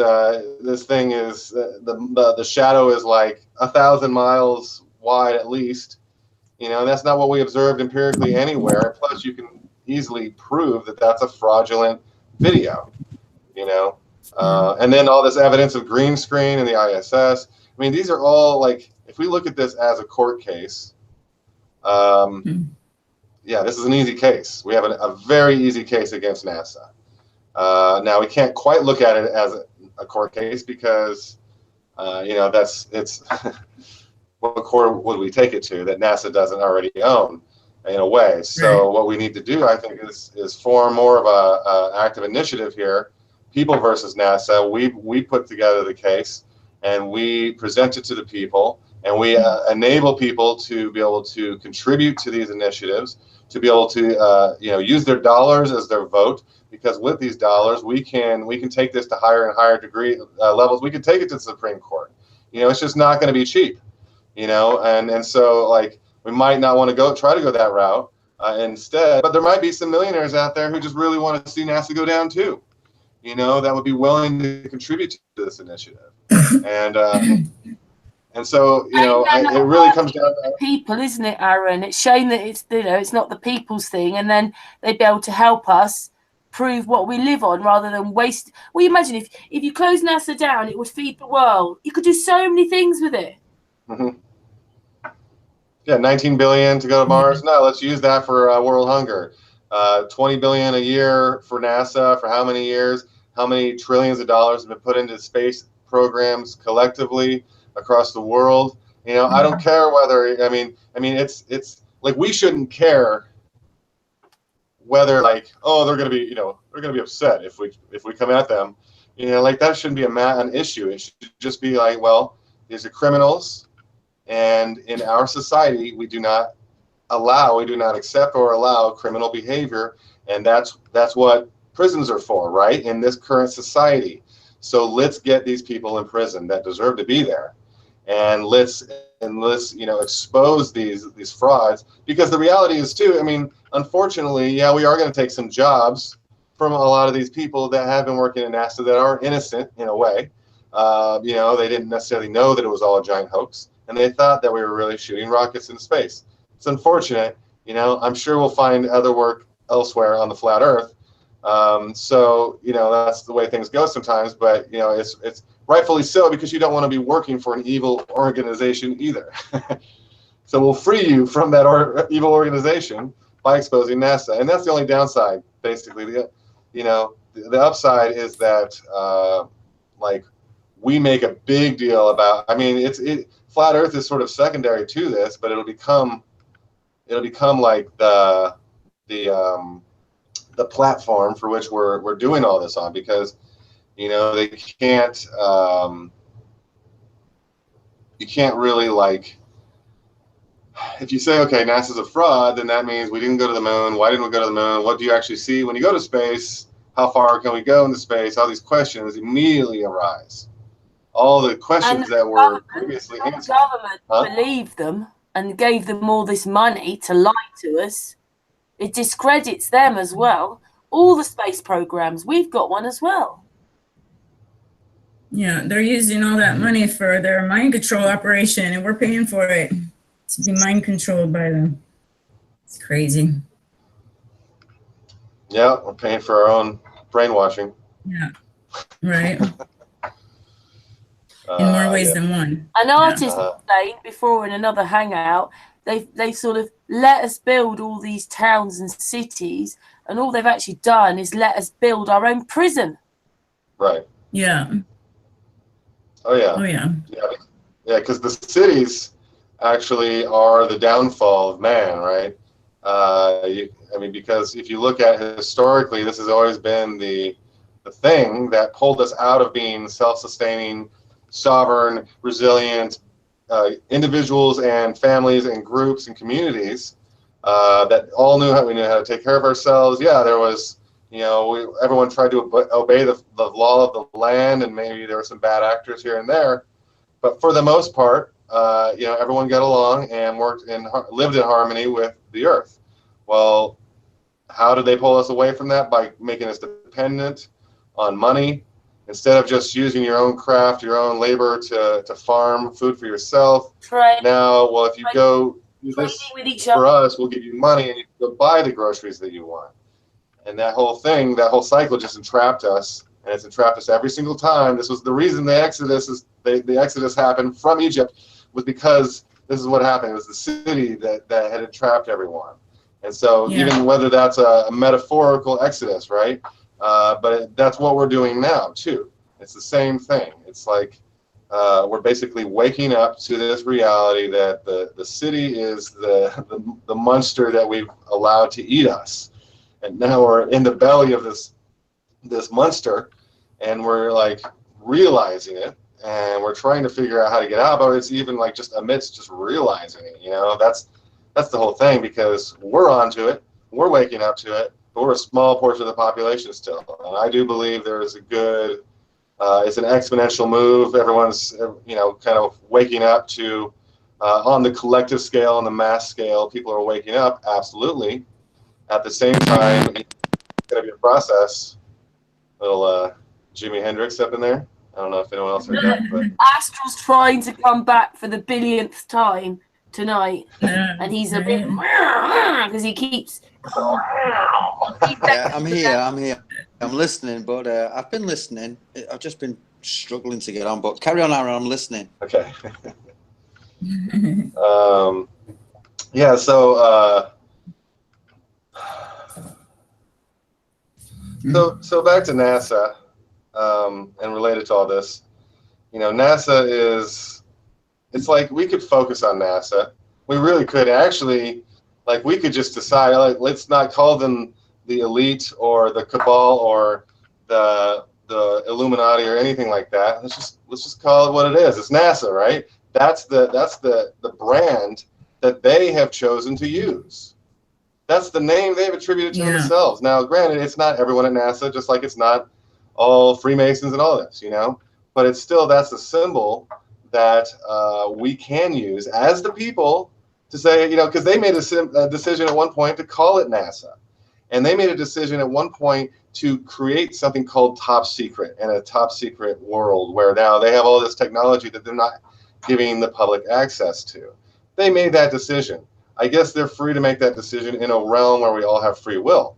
this thing is the shadow is 1,000 miles wide at least. That's not what we observed empirically anywhere. Plus, you can easily prove that that's a fraudulent video. And then all this evidence of green screen and the ISS. I mean, these are all if we look at this as a court case, yeah, this is an easy case. We have a very easy case against NASA. Now we can't quite look at it as a court case because, it's what court would we take it to that NASA doesn't already own, in a way. So what we need to do, I think, is form more of a active initiative here. People versus NASA. We put together the case and we present it to the people, and we enable people to be able to contribute to these initiatives, to be able to use their dollars as their vote, because with these dollars we can take this to higher and higher levels. We can take it to the Supreme Court. It's just not going to be cheap. And so like we might not want to try to go that route instead, but there might be some millionaires out there who just really want to see NASA go down too. That would be willing to contribute to this initiative. And so, it really comes down to people, isn't it, Aaron? It's shame that it's not the people's thing, and then they'd be able to help us prove what we live on rather than waste. Well, you imagine if you close NASA down, it would feed the world. You could do so many things with it. Mm-hmm. Yeah, 19 billion to go to Mars. No, let's use that for world hunger. 20 billion a year for NASA for how many years? How many trillions of dollars have been put into space programs collectively across the world? I don't care whether, I mean, it's like we shouldn't care whether like, oh, they're going to be upset if we come at them. Like that shouldn't be an issue. It should just be like, well, these are criminals, and in our society we do not accept or allow criminal behavior, and that's what prisons are for, right? In this current society. So let's get these people in prison that deserve to be there, and let's expose these frauds, because the reality is too, I mean, unfortunately, yeah, we are going to take some jobs from a lot of these people that have been working in NASA that are innocent in a way. They didn't necessarily know that it was all a giant hoax, and they thought that we were really shooting rockets into space. It's unfortunate. I'm sure we'll find other work elsewhere on the flat Earth. So that's the way things go sometimes, but it's rightfully so, because you don't want to be working for an evil organization either. So we'll free you from that evil organization by exposing NASA, and that's the only downside. Basically, the upside is that like we make a big deal about. I mean, flat Earth is sort of secondary to this, but it'll become like the platform for which we're doing all this on, because they can't you can't really, like, if you say, okay, NASA's a fraud, then that means we didn't go to the moon. Why didn't we go to the moon? What do you actually see when you go to space? How far can we go into space? All these questions immediately arise. All the questions that were previously answered. The government believed them and gave them all this money to lie to us. It discredits them as well. All the space programs, we've got one as well. Yeah, they're using all that money for their mind control operation, and we're paying for it to be mind controlled by them. It's crazy. Yeah, we're paying for our own brainwashing. Yeah, right. In more ways than one. An artist saying before in another hangout, they sort of let us build all these towns and cities, and all they've actually done is let us build our own prison. Right. Yeah. Oh yeah. Oh yeah. Yeah, because the cities actually are the downfall of man, right? I mean, because if you look at historically, this has always been the thing that pulled us out of being self-sustaining, sovereign, resilient individuals and families and groups and communities that all knew how to take care of ourselves. Yeah, there was, everyone tried to obey the law of the land, and maybe there were some bad actors here and there, but for the most part, everyone got along and lived in harmony with the earth. Well, how did they pull us away from that? By making us dependent on money. Instead of just using your own craft, your own labor to farm food for yourself. Right. Now, well, if you go do this for us, we'll give you money and you can go buy the groceries that you want. And that whole cycle just entrapped us, and it's entrapped us every single time. This was the reason the Exodus happened from Egypt, was because this is what happened. It was the city that had entrapped everyone. And so even whether that's a metaphorical Exodus, right? But that's what we're doing now too. It's the same thing. It's like we're basically waking up to this reality that the city is the monster that we've allowed to eat us, and now we're in the belly of this monster, and we're like realizing it, and we're trying to figure out how to get out. But it's even like just amidst just realizing it. That's the whole thing, because we're onto it, we're waking up to it, but we're a small portion of the population still. And I do believe there is a good, it's an exponential move. Everyone's, kind of waking up to, on the collective scale, on the mass scale, people are waking up, absolutely. At the same time, it's going to be a process. Little Jimi Hendrix up in there. I don't know if anyone else heard that, but Astral's trying to come back for the billionth time tonight, and he's a bit because he keeps. Yeah, I'm here. I'm listening, but I've been listening. I've just been struggling to get on, but carry on, Aaron. I'm listening. okay. Yeah. So. So back to NASA, and related to all this, NASA is, it's like we could focus on NASA. We really could actually, like we could just decide, like, let's not call them the elite or the cabal or the Illuminati or anything like that. Let's just call it what it is. It's NASA, right? That's the brand that they have chosen to use. That's the name they've attributed to themselves. Now, granted, it's not everyone at NASA, just like it's not all Freemasons and all this, but it's still, that's a symbol that we can use as the people to say, because they made a decision at one point to call it NASA. And they made a decision at one point to create something called top secret, and a top secret world where now they have all this technology that they're not giving the public access to. They made that decision. I guess they're free to make that decision in a realm where we all have free will.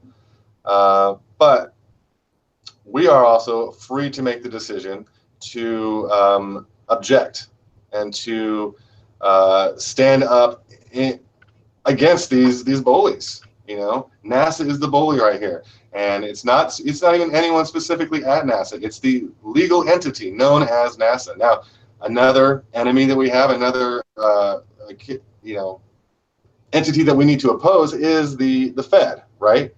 But we are also free to make the decision to object and to stand up against these bullies. NASA is the bully right here. And it's not even anyone specifically at NASA. It's the legal entity known as NASA. Now, another enemy that we have, another entity that we need to oppose is the Fed, right?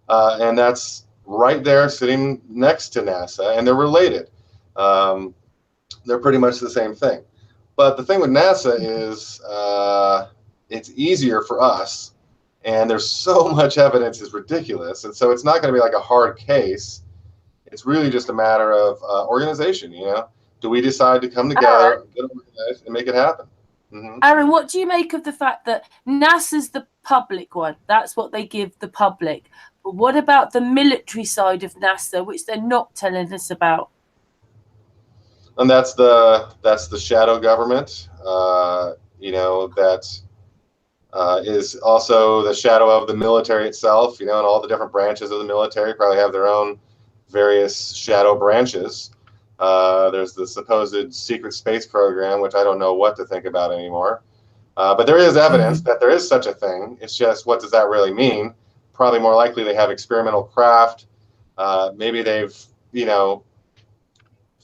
And that's right there sitting next to NASA, and they're related. They're pretty much the same thing. But the thing with NASA is it's easier for us, and there's so much evidence, it's ridiculous. And so it's not going to be like a hard case. It's really just a matter of organization, Do we decide to come together, get organized, and make it happen? Mm-hmm. Aaron, what do you make of the fact that NASA's the public one? That's what they give the public. But what about the military side of NASA, which they're not telling us about? And that's the shadow government, that is also the shadow of the military itself, and all the different branches of the military probably have their own various shadow branches. There's the supposed secret space program, which I don't know what to think about anymore. But there is evidence that there is such a thing. It's just, what does that really mean? Probably more likely they have experimental craft. Maybe they've,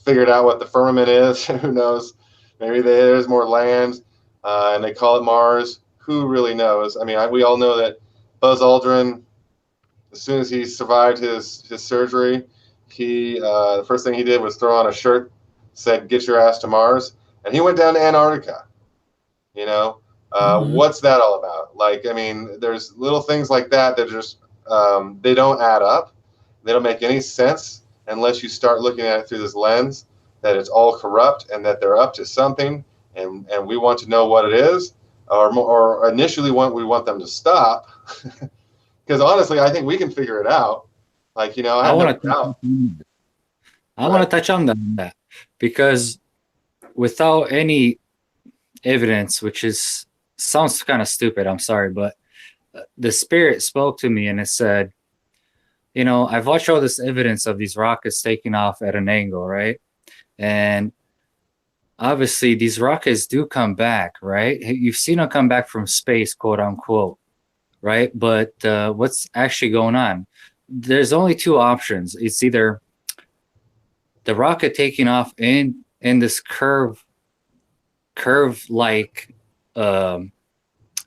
figured out what the firmament is. Who knows? Maybe there's more land, and they call it Mars. Who really knows? I mean, we all know that Buzz Aldrin, as soon as he survived his surgery, the first thing he did was throw on a shirt, said, "Get your ass to Mars," and he went down to Antarctica. What's that all about? Like, I mean, there's little things like that just they don't add up. They don't make any sense unless you start looking at it through this lens that it's all corrupt and that they're up to something, and we want to know what it is, or initially we want them to stop. Because honestly, I think we can figure it out. Like, I want to touch on that because without any evidence, which sounds kind of stupid, I'm sorry, but the spirit spoke to me and it said, I've watched all this evidence of these rockets taking off at an angle, right? And obviously these rockets do come back, right? You've seen them come back from space, quote unquote, right? But what's actually going on? There's only two options. It's either the rocket taking off in this curve-like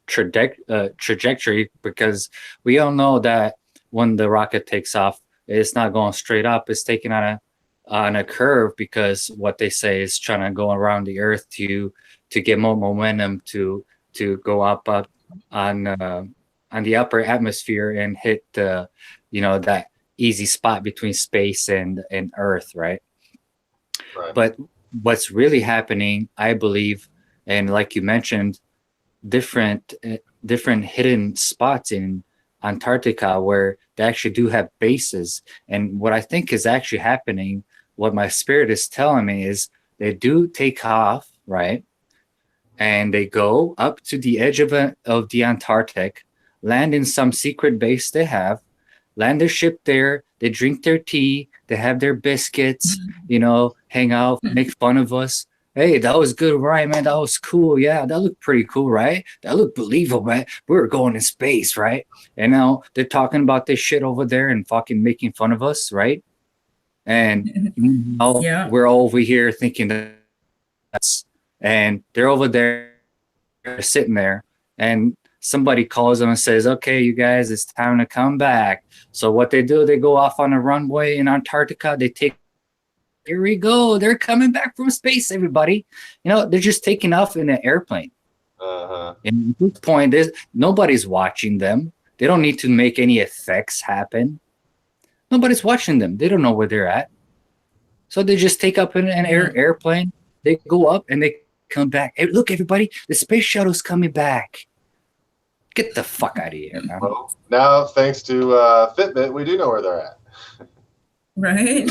trajectory, because we all know that when the rocket takes off, it's not going straight up. It's taking on a curve, because what they say is trying to go around the Earth to get more momentum to go up on the upper atmosphere and hit that easy spot between space and Earth, right? Right. But what's really happening, I believe, and like you mentioned, different hidden spots in Antarctica where they actually do have bases. And what I think is actually happening, what my spirit is telling me is they do take off, right? And they go up to the edge of the Antarctic, land in some secret base they have, land their ship there, they drink their tea, they have their biscuits, hang out, make fun of us. Hey, that was good, right, man? That was cool. Yeah, that looked pretty cool, right? That looked believable, man. We were going in space, right? And now they're talking about this shit over there and fucking making fun of us, right? And Yeah. we're all over here thinking that's, and they're over there sitting there, and somebody calls them and says, okay, you guys, it's time to come back. So what they do, they go off on a runway in Antarctica. They take, here we go. They're coming back from space, everybody. They're just taking off in an airplane. Uh-huh. And at this point, nobody's watching them. They don't need to make any effects happen. Nobody's watching them. They don't know where they're at. So they just take up in an airplane. They go up and they come back. Hey, look, everybody, the space shuttle's coming back. Get the fuck out of here, man. Well, now, thanks to Fitbit, we do know where they're at. Right.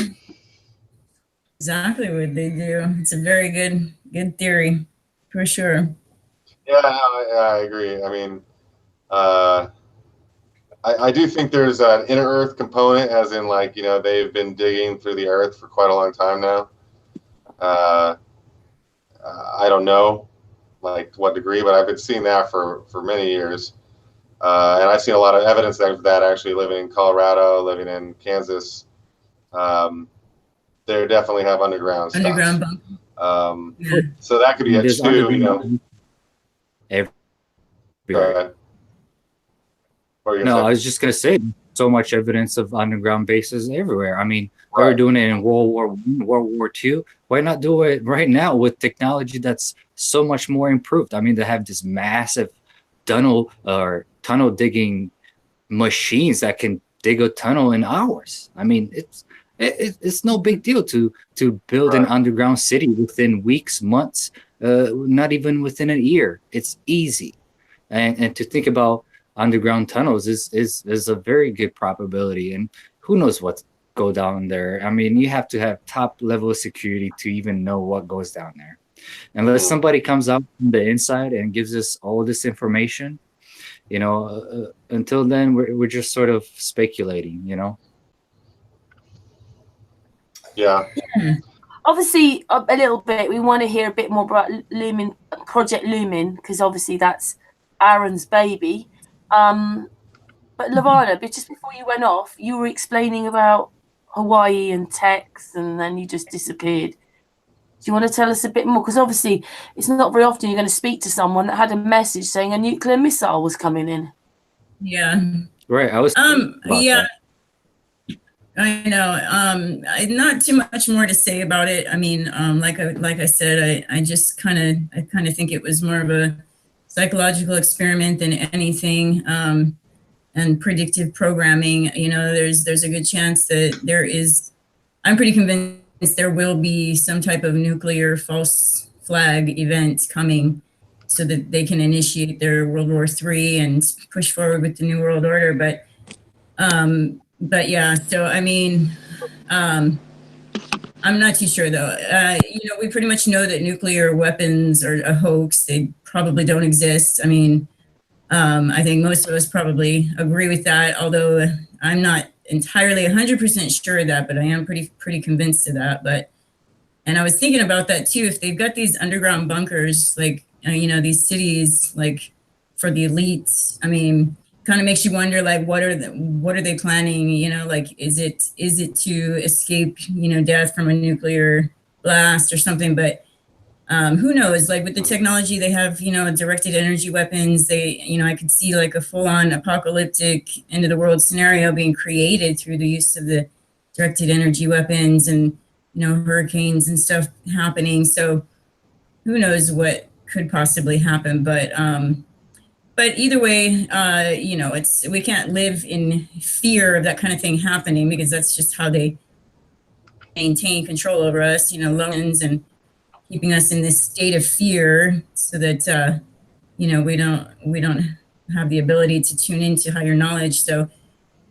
Exactly what they do. It's a very good theory, for sure. Yeah, I agree. I mean, I do think there's an inner Earth component, as in, like, they've been digging through the Earth for quite a long time now. I don't know, like, what degree, but I've been seeing that for many years. And I've seen a lot of evidence of that actually living in Colorado, living in Kansas. They definitely have underground stuff. So that could be it too, Everywhere. I was just going to say, so much evidence of underground bases everywhere. I mean, they were doing it in World War I, World War II. Why not do it right now with technology that's so much more improved? I mean, they have this massive tunnel digging machines that can dig a tunnel in hours. I mean, it's no big deal to build an underground city within weeks, months, not even within a year. It's easy. And to think about underground tunnels is a very good probability, and who knows what go down there. I mean, you have to have top level of security to even know what goes down there. Unless somebody comes out from the inside and gives us all this information, until then we're just sort of speculating, Yeah. Obviously, a little bit. We want to hear a bit more about Lumen, Project Lumen, because obviously that's Aaron's baby. But Levana, but just before you went off, you were explaining about Hawaii and Tex, and then you just disappeared. Do you want to tell us a bit more? Because obviously, it's not very often you're going to speak to someone that had a message saying a nuclear missile was coming in. Yeah. Right. I was. Yeah. I know. Not too much more to say about it. I mean, like I said, I just kind of think it was more of a psychological experiment than anything. And predictive programming. There's a good chance that I'm pretty convinced there will be some type of nuclear false flag event coming, so that they can initiate their World War III and push forward with the New World Order. But yeah, so I mean, I'm not too sure though. We pretty much know that nuclear weapons are a hoax. They probably don't exist. I mean, I think most of us probably agree with that, although I'm not entirely 100% sure of that, but I am pretty convinced of that. And I was thinking about that too. If they've got these underground bunkers, like, these cities, like, for the elites, I mean, kind of makes you wonder, like, what are they planning? Like, is it to escape, death from a nuclear blast or something? But who knows? Like, with the technology they have, directed energy weapons, I could see like a full-on apocalyptic end of the world scenario being created through the use of the directed energy weapons, and hurricanes and stuff happening. So who knows what could possibly happen? But but either way, you know, we can't live in fear of that kind of thing happening, because that's just how they maintain control over us, you know, loans, and keeping us in this state of fear, so that you know, we don't have the ability to tune into higher knowledge. So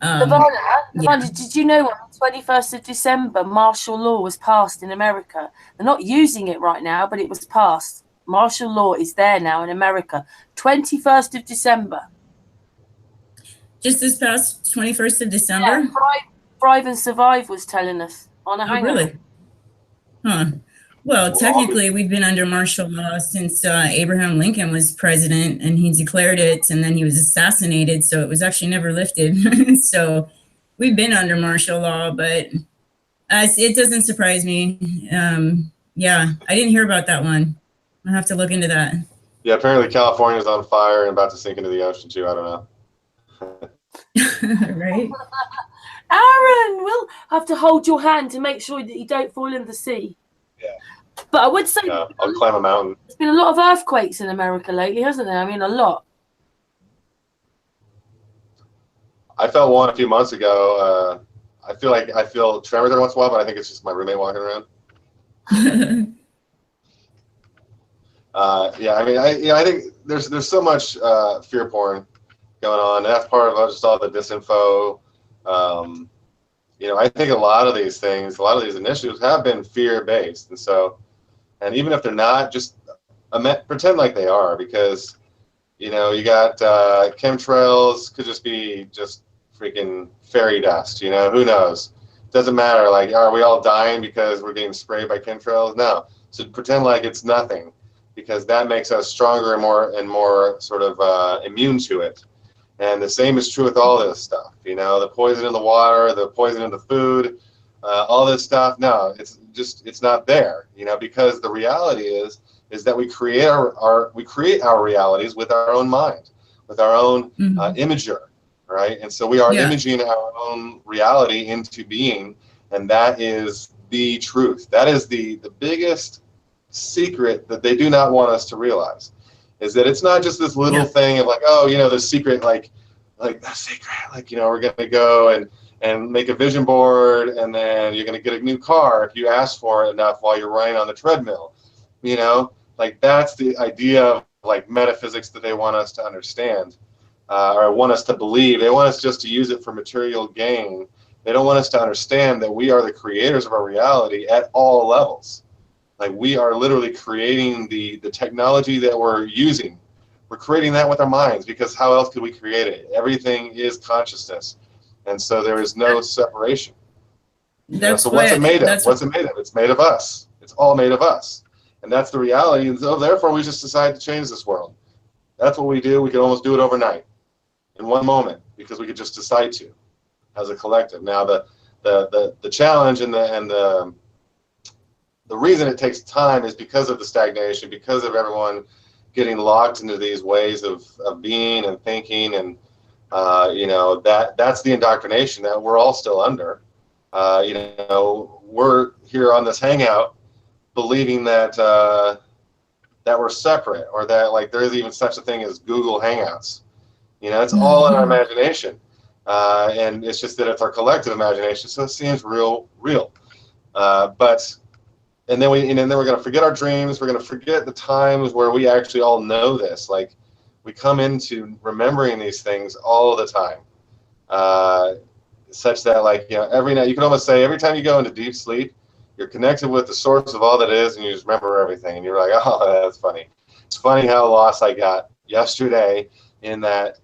Levana, did you know on the 21st of December, martial law was passed in America? They're not using it right now, but it was passed. Martial law is there now in America. 21st of December. Just this past 21st of December? Yeah, Thrive and Survive was telling us on a hangout. Really? Huh. Well, technically, we've been under martial law since Abraham Lincoln was president, and he declared it, and then he was assassinated, so it was actually never lifted. So we've been under martial law, but it doesn't surprise me. Yeah, I didn't hear about that one. I'll have to look into that. Yeah, apparently California's on fire and about to sink into the ocean too. I don't know. Right? Aaron, we'll have to hold your hand to make sure that you don't fall in the sea. Yeah. But I would say I'll climb a mountain. there's been a lot of earthquakes in America lately, hasn't there? I mean, a lot. I felt one a few months ago. I feel tremors every once in a while, but I think it's just my roommate walking around. Yeah, I mean, I think there's so much fear porn going on. That's part of just all the disinfo. You know, I think a lot of these things, a lot of these initiatives have been fear-based, and even if they're not, just pretend like they are, because you know, you got chemtrails, could just be just freaking fairy dust. You know, who knows? Doesn't matter. Like, are we all dying because we're getting sprayed by chemtrails? No. So pretend like it's nothing, because that makes us stronger and more sort of immune to it. And the same is true with all this stuff. You know, the poison in the water, the poison in the food, all this stuff. No, it's not there. You know, because the reality is that we create our realities with our own mind, with our own imager, right? And so we are imaging our own reality into being, and that is the truth. That is the biggest secret that they do not want us to realize, is that it's not just this little thing of like, oh, you know, the secret, like the secret, like, you know, we're going to go and make a vision board, and then you're going to get a new car if you ask for it enough while you're running on the treadmill. You know, like that's the idea of like metaphysics that they want us to understand, or want us to believe. They want us just to use it for material gain. They don't want us to understand that we are the creators of our reality at all levels. Like, we are literally creating the technology that we're using. We're creating that with our minds, because how else could we create it? Everything is consciousness. And so there is no separation. So what's it made of? What's it made of? It's made of us. It's all made of us. And that's the reality. And so therefore we just decide to change this world. That's what we do. We can almost do it overnight, in one moment, because we could just decide to, as a collective. Now the challenge and the reason it takes time is because of the stagnation, because of everyone getting locked into these ways of being and thinking, and you know, that's the indoctrination that we're all still under. You know, we're here on this hangout believing that that we're separate, or that like there is even such a thing as Google Hangouts. You know, it's all in our imagination, and it's just that it's our collective imagination, so it seems real. And then we're going to forget our dreams. We're going to forget the times where we actually all know this. Like, we come into remembering these things all the time, such that, like, you know, every night, you can almost say every time you go into deep sleep, you're connected with the source of all that is, and you just remember everything. And you're like, oh, that's funny. It's funny how lost I got yesterday in that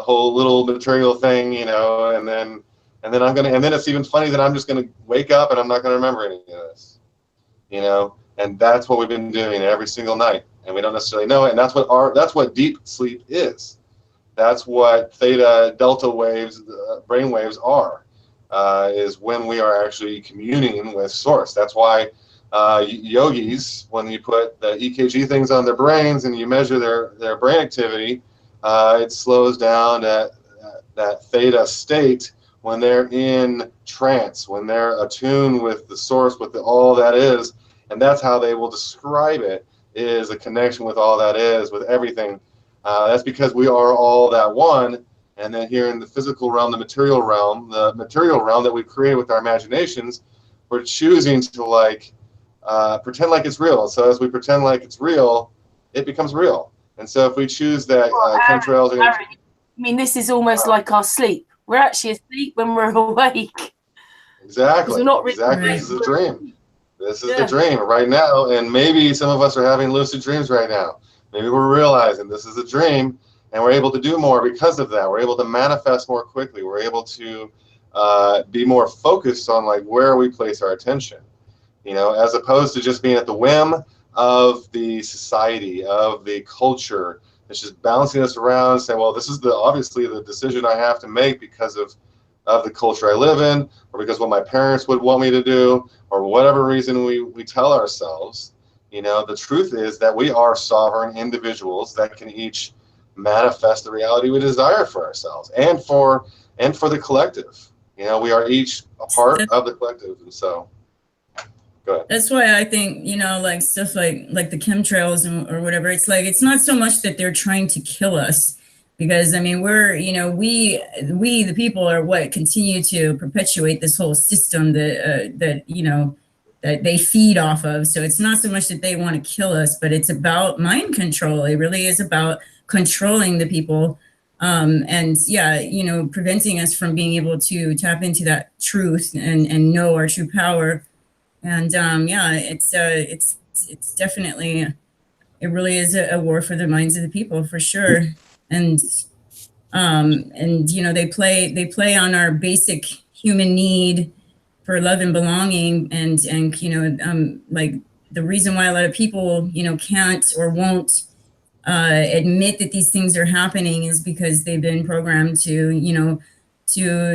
whole little material thing, you know. And then it's even funny that I'm just gonna wake up and I'm not gonna remember any of this. You know, and that's what we've been doing every single night, and we don't necessarily know it. And that's what deep sleep is. That's what theta delta waves, brain waves are, is when we are actually communing with source. That's why yogis, when you put the EKG things on their brains and you measure their brain activity, it slows down that theta state when they're in trance, when they're attuned with the source, with all that is. And that's how they will describe it, is a connection with all that is, with everything. That's because we are all that one. And then here in the physical realm, the material realm that we create with our imaginations, we're choosing to like pretend like it's real. So as we pretend like it's real, it becomes real. And so if we choose that chemtrails are I mean, this is almost like our sleep. We're actually asleep when we're awake. Exactly. We're not really Exactly. Right. This is a dream. This is the dream right now. And maybe some of us are having lucid dreams right now. Maybe we're realizing this is a dream, and we're able to do more because of that. We're able to manifest more quickly. We're able to be more focused on like where we place our attention, as opposed to just being at the whim of the society, of the culture. It's just bouncing us around and saying, well, this is obviously the decision I have to make because of the culture I live in, or because what my parents would want me to do, or whatever reason we tell ourselves. The truth is that we are sovereign individuals that can each manifest the reality we desire for ourselves and for the collective. We are each a part of the collective. And so go ahead. That's why I think, like stuff like the chemtrails or whatever, it's like, it's not so much that they're trying to kill us, because I mean, we're, we the people are what continue to perpetuate this whole system that they feed off of. So it's not so much that they want to kill us, but it's about mind control. It really is about controlling the people. And yeah, preventing us from being able to tap into that truth and know our true power. And yeah, it's definitely, it really is a war for the minds of the people, for sure. And they play on our basic human need for love and belonging, and like the reason why a lot of people can't or won't admit that these things are happening is because they've been programmed to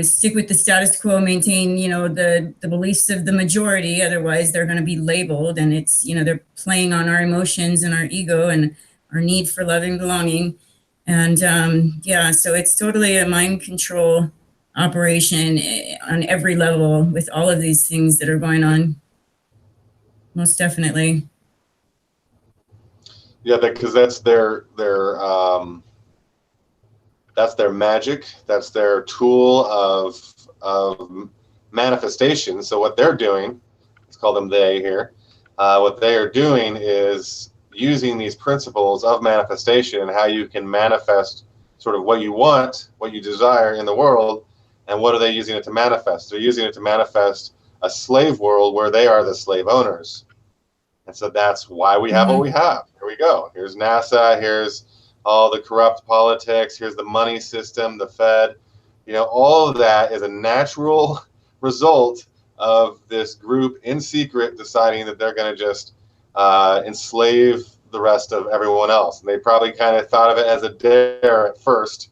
stick with the status quo, maintain the beliefs of the majority. Otherwise they're going to be labeled, and it's they're playing on our emotions and our ego and our need for love and belonging. And yeah, so it's totally a mind control operation on every level with all of these things that are going on. Most definitely. Yeah, because that's their magic. That's their tool of manifestation. So what they're doing, let's call them they here. What they are doing is using these principles of manifestation and how you can manifest sort of what you want, what you desire in the world. And what are they using it to manifest? They're using it to manifest a slave world where they are the slave owners. And so that's why we have what we have. Here we go. Here's NASA. Here's all the corrupt politics. Here's the money system, the Fed. All of that is a natural result of this group in secret deciding that they're going to just enslave the rest of everyone else. And they probably kind of thought of it as a dare at first,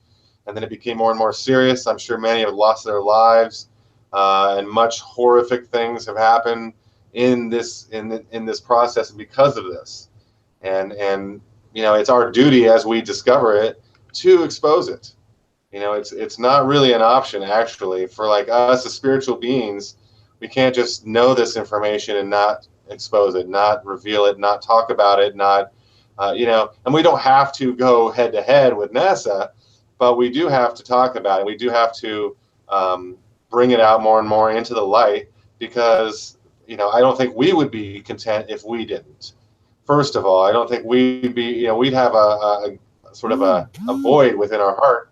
and then it became more and more serious. I'm sure many have lost their lives, and much horrific things have happened in this process because of this. And it's our duty as we discover it to expose it. It's not really an option, actually, for like us as spiritual beings. We can't just know this information and not expose it, not reveal it, not talk about it, not and we don't have to go head to head with NASA, but we do have to talk about it. We do have to bring it out more and more into the light, because I don't think we would be content if we didn't. First of all, I don't think we'd be, we'd have a sort of a void within our heart,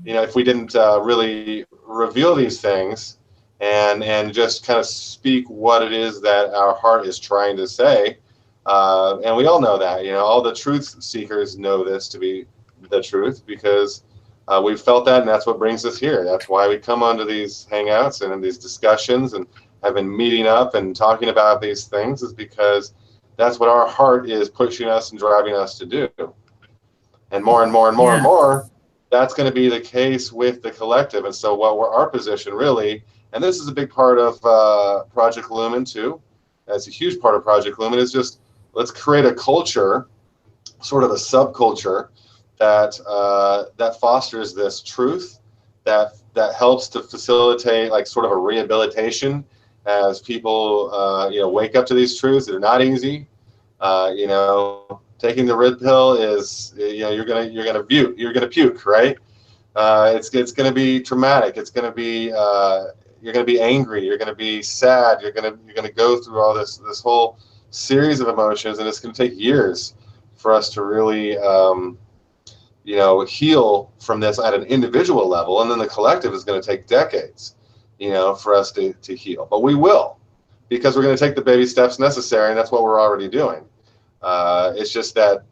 if we didn't really reveal these things and just kind of speak what it is that our heart is trying to say. And we all know that, all the truth seekers know this to be the truth, because we've felt that, and that's what brings us here. That's why we come onto these hangouts and in these discussions and have been meeting up and talking about these things, is because that's what our heart is pushing us and driving us to do. And more and more and more and more, that's going to be the case with the collective. And so our position really, and this is a big part of Project Lumen too, that's a huge part of Project Lumen, is just let's create a culture, sort of a subculture, that fosters this truth, that helps to facilitate like sort of a rehabilitation as people wake up to these truths that are not easy. Taking the red pill is, you're gonna puke, right? It's going to be traumatic. It's going to be you're going to be angry. You're going to be sad. You're going to go through all this whole series of emotions, and it's going to take years for us to really heal from this at an individual level, and then the collective is going to take decades, for us to heal. But we will, because we're going to take the baby steps necessary, and that's what we're already doing. It's just that,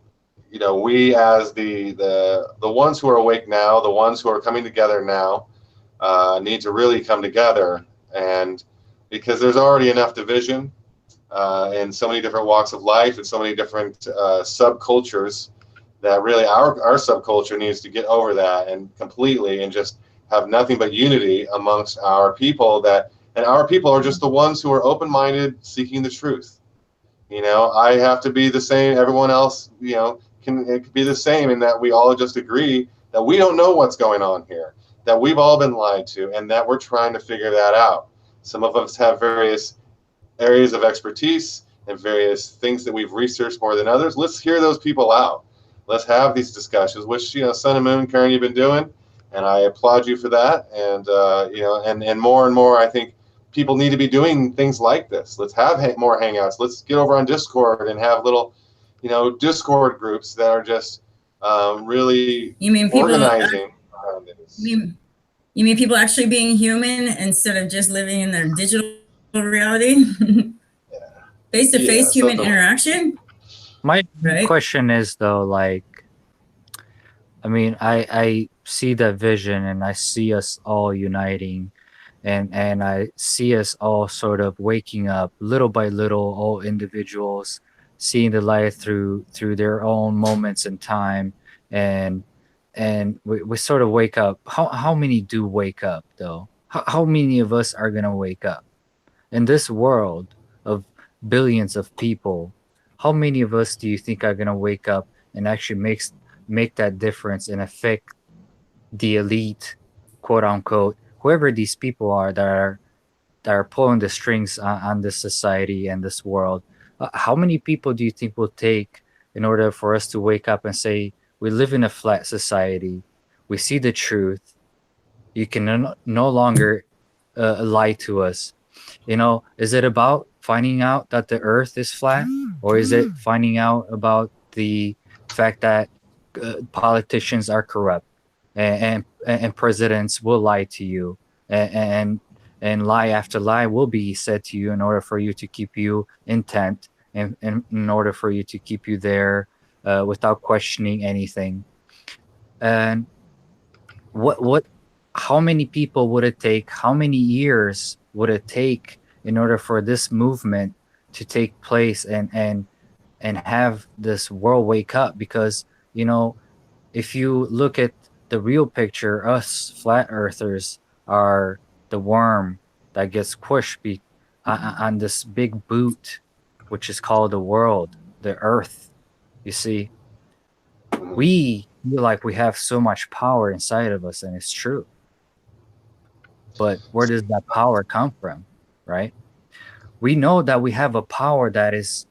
we as the ones who are awake now, the ones who are coming together now, need to really come together, and because there's already enough division in so many different walks of life and so many different subcultures, that really our subculture needs to get over that and completely, and just have nothing but unity amongst our people. And our people are just the ones who are open-minded, seeking the truth. I have to be the same. Everyone else, can be the same, in that we all just agree that we don't know what's going on here, that we've all been lied to, and that we're trying to figure that out. Some of us have various areas of expertise and various things that we've researched more than others. Let's hear those people out. Let's have these discussions, which, Sun and Moon, Karen, you've been doing, and I applaud you for that. And, and more, I think people need to be doing things like this. Let's have more hangouts. Let's get over on Discord and have little, Discord groups that are just really organizing around this. You mean people actually being human instead of just living in their digital reality? Face-to-face human interaction? My question is, though, like, I see that vision, and I see us all uniting, and I see us all sort of waking up little by little, all individuals seeing the light through their own moments in time, and we sort of wake up. How many do wake up, though? How many of us are gonna wake up in this world of billions of people? How many of us do you think are gonna wake up and actually make that difference and affect the elite, quote unquote, whoever these people are that are pulling the strings on this society and this world? How many people do you think will take in order for us to wake up and say, we live in a flat society, we see the truth, you can no longer lie to us? Is it about finding out that the earth is flat, or is it finding out about the fact that politicians are corrupt and presidents will lie to you, and lie after lie will be said to you in order for you to keep you intent, and in order for you to keep you there without questioning anything? And how many people would it take, how many years would it take in order for this movement to take place and have this world wake up? Because, if you look at the real picture, us flat earthers are the worm that gets pushed on this big boot, which is called the world, the earth. You see, we feel like we have so much power inside of us, and it's true. But where does that power come from, right? We know that we have a power that is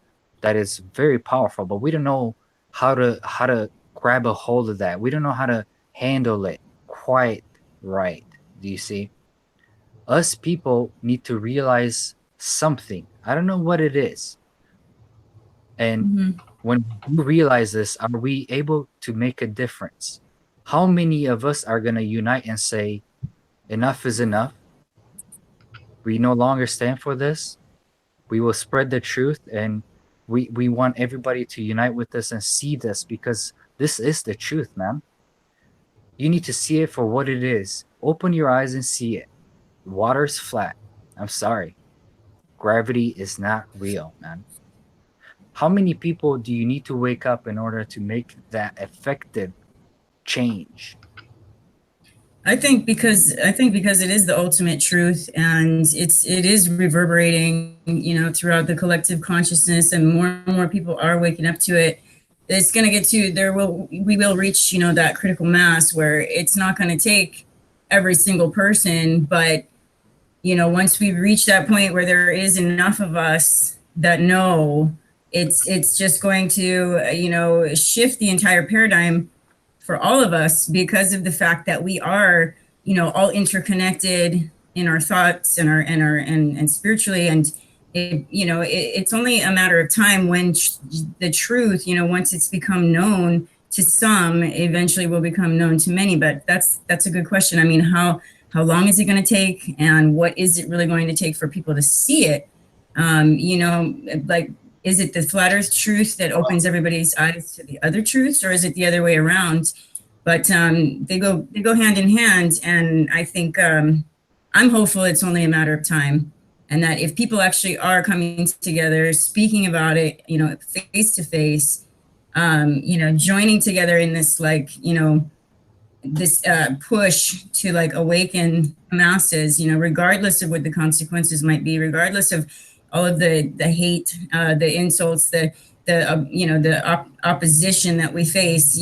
very powerful, but we don't know how to grab a hold of that. We don't know how to handle it quite right. Do you see? Us people need to realize something. I don't know what it is. And when we realize this, are we able to make a difference? How many of us are going to unite and say, enough is enough? We no longer stand for this. We will spread the truth, and we want everybody to unite with us and see this, because this is the truth, man. You need to see it for what it is. Open your eyes and see it. Water's flat. I'm sorry. Gravity is not real, man. How many people do you need to wake up in order to make that effective change? I think because it is the ultimate truth, and it is reverberating, throughout the collective consciousness, and more people are waking up to it. It's going to get to we will reach, that critical mass where it's not going to take every single person, but once we reach that point where there is enough of us that know it's just going to, shift the entire paradigm for all of us because of the fact that we are, all interconnected in our thoughts and spiritually. And it's only a matter of time when the truth, once it's become known to some, eventually will become known to many. But that's a good question. I mean, how long is it going to take, and what is it really going to take for people to see it? Is it the flat Earth truth that opens everybody's eyes to the other truths, or is it the other way around? But they go hand in hand, and I think I'm hopeful it's only a matter of time, and that if people actually are coming together, speaking about it, face to face, joining together in this this push to awaken masses, regardless of what the consequences might be, regardless of all of the hate, the insults, the opposition that we face,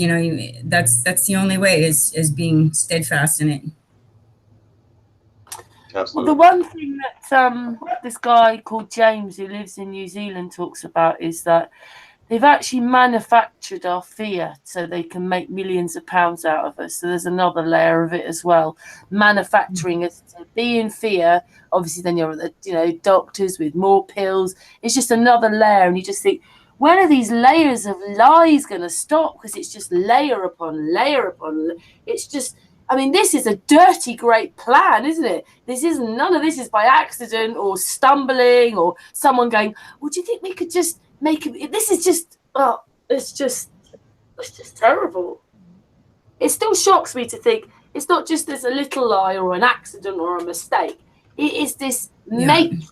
that's the only way is being steadfast in it. Absolutely. Well, the one thing that this guy called James, who lives in New Zealand, talks about is that they've actually manufactured our fear so they can make millions of pounds out of us. So there's another layer of it as well. Manufacturing us to be in fear. Obviously, then you're the doctors with more pills. It's just another layer, and you just think, when are these layers of lies going to stop? Because it's just layer upon layer upon. It's just. I mean, this is a dirty, great plan, isn't it? None of this is by accident or stumbling or someone going, well, do you think we could just make it? This is just, it's just terrible. It still shocks me to think it's not just there's a little lie or an accident or a mistake. It is this matrix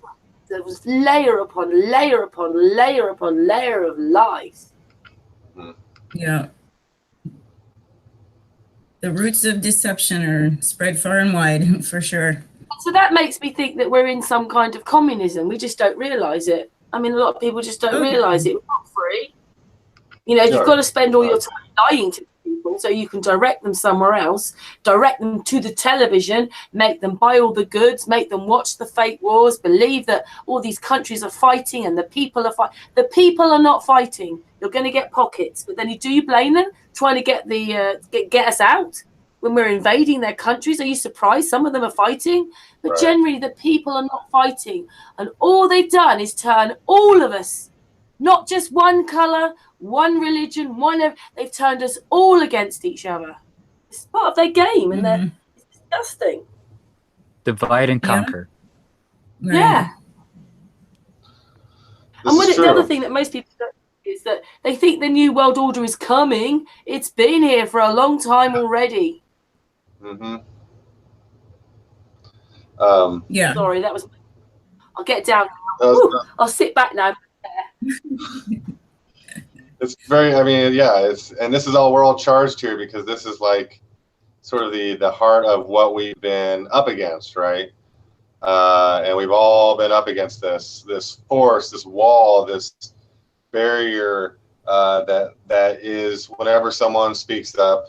that was layer upon layer upon layer upon layer of lies. Yeah. The roots of deception are spread far and wide, for sure. So that makes me think that we're in some kind of communism. We just don't realize it. I mean, a lot of people just don't realize it. We're not free. You've got to spend all your time lying to people so you can direct them somewhere else, direct them to the television, make them buy all the goods, make them watch the fake wars, believe that all these countries are fighting and the people are fighting. The people are not fighting. You're going to get pockets, but then do you blame them trying to get us out when we're invading their countries? Are you surprised some of them are fighting? But generally, the people are not fighting, and all they've done is turn all of us, not just one color, one religion, they've turned us all against each other. It's part of their game, and it's disgusting. Divide and conquer. Yeah. And the other thing that most people don't is that they think the new world order is coming. It's been here for a long time already. Sorry, that was. I'll get down. I'll sit back now. It's very. I mean, and this is all we're all charged here because this is like sort of the heart of what we've been up against, right? And we've all been up against this force, this wall, this barrier that is whenever someone speaks up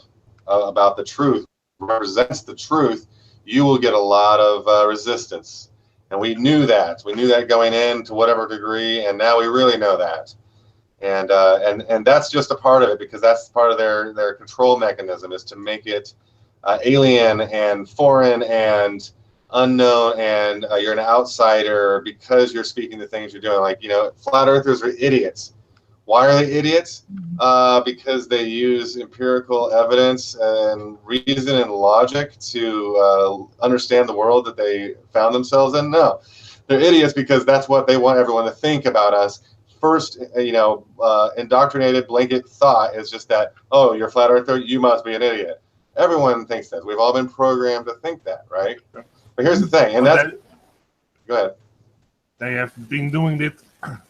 about the truth, represents the truth, you will get a lot of resistance. And we knew that. We knew that going in to whatever degree, and now we really know that. And that's just a part of it because that's part of their control mechanism is to make it alien and foreign and unknown, and you're an outsider because you're speaking the things you're doing. Like, flat earthers are idiots. Why are they idiots? Because they use empirical evidence and reason and logic to understand the world that they found themselves in. No, they're idiots because that's what they want everyone to think about us. First, indoctrinated blanket thought is just that, oh, you're a flat earther, you must be an idiot. Everyone thinks that. We've all been programmed to think that, right? But here's the thing, and that's... Go ahead. They have been doing it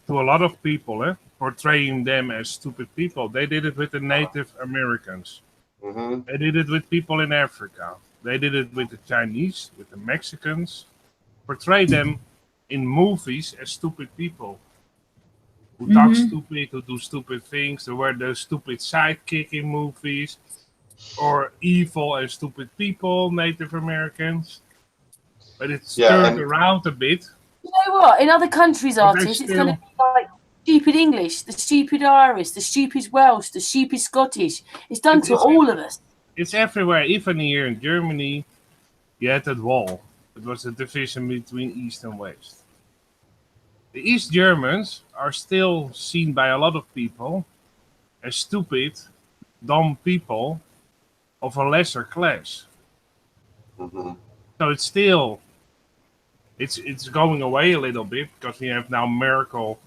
to a lot of people, portraying them as stupid people. They did it with the Native Americans. They did it with people in Africa. They did it with the Chinese, with the Mexicans. Portray them in movies as stupid people. Who talk stupid, who do stupid things, who wear the stupid sidekick in movies, or evil and stupid people, Native Americans. But it's turned around a bit. You know what? In other countries, artists, it's going to be like stupid English, the stupid Irish, the stupid Welsh, the stupid Scottish. It's done to all of us. It's everywhere. Even here in Germany, you had that wall. It was a division between East and West. The East Germans are still seen by a lot of people as stupid, dumb people of a lesser class. Mm-hmm. So it's still, it's going away a little bit because we have now Merkel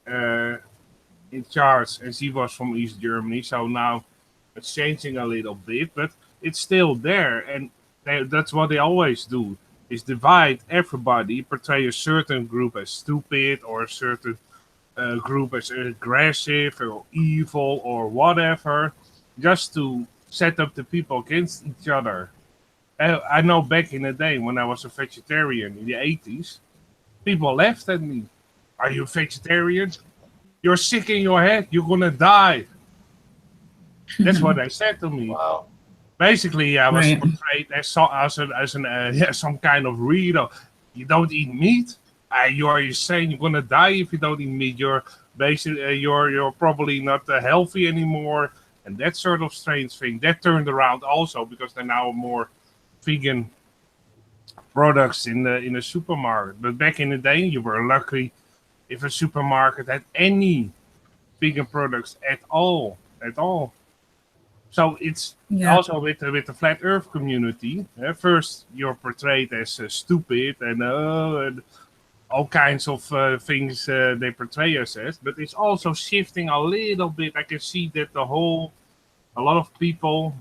in charge, and she was from East Germany. So now it's changing a little bit, but it's still there, and that's what they always do: is divide everybody, portray a certain group as stupid or a certain group as aggressive or evil or whatever, just to set up the people against each other. I know back in the day when I was a vegetarian in the 80s, people laughed at me. Are you a vegetarian? You're sick in your head. You're going to die. That's what they said to me. Wow. Basically, I was portrayed as some kind of weirdo. You don't eat meat? You're saying you're going to die if you don't eat meat. You're probably not healthy anymore. And that sort of strange thing. That turned around also because there are now more vegan products in the supermarket. But back in the day, you were lucky if a supermarket had any vegan products at all. So it's also with the Flat Earth community. First, you're portrayed as stupid and all kinds of things they portray us as. But it's also shifting a little bit. I can see that a lot of people,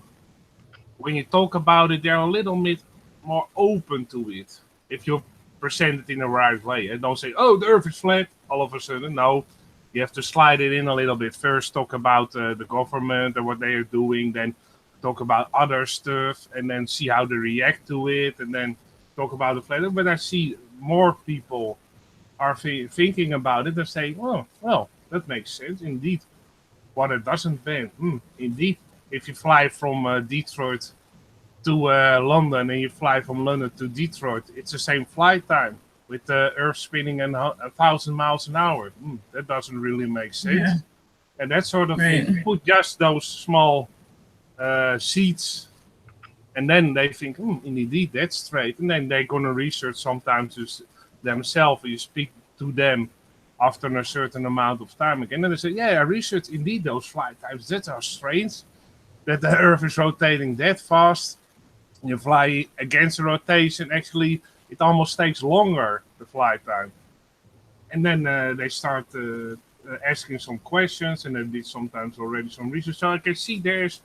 when you talk about it, they're a little bit more open to it. If you present it in the right way. And don't say, oh, the Earth is flat, all of a sudden. No. You have to slide it in a little bit. First, talk about the government and what they are doing. Then talk about other stuff. And then see how they react to it. And then talk about the flat. But I see more people are thinking about it and say, oh, well, that makes sense. Indeed. What it doesn't ban. Indeed. If you fly from Detroit to London and you fly from London to Detroit, it's the same flight time. With the Earth spinning at 1,000 miles an hour. That doesn't really make sense. Yeah. And that sort of thing. Put just those small seeds, and then they think, indeed, that's straight. And then they're going to research sometimes themselves. You speak to them after a certain amount of time again. And they say, yeah, I researched indeed those flight times. That's how strange that the Earth is rotating that fast. You fly against the rotation, actually, it almost takes longer, the flight time. And then they start asking some questions, and they did sometimes already some research. So I can see there's,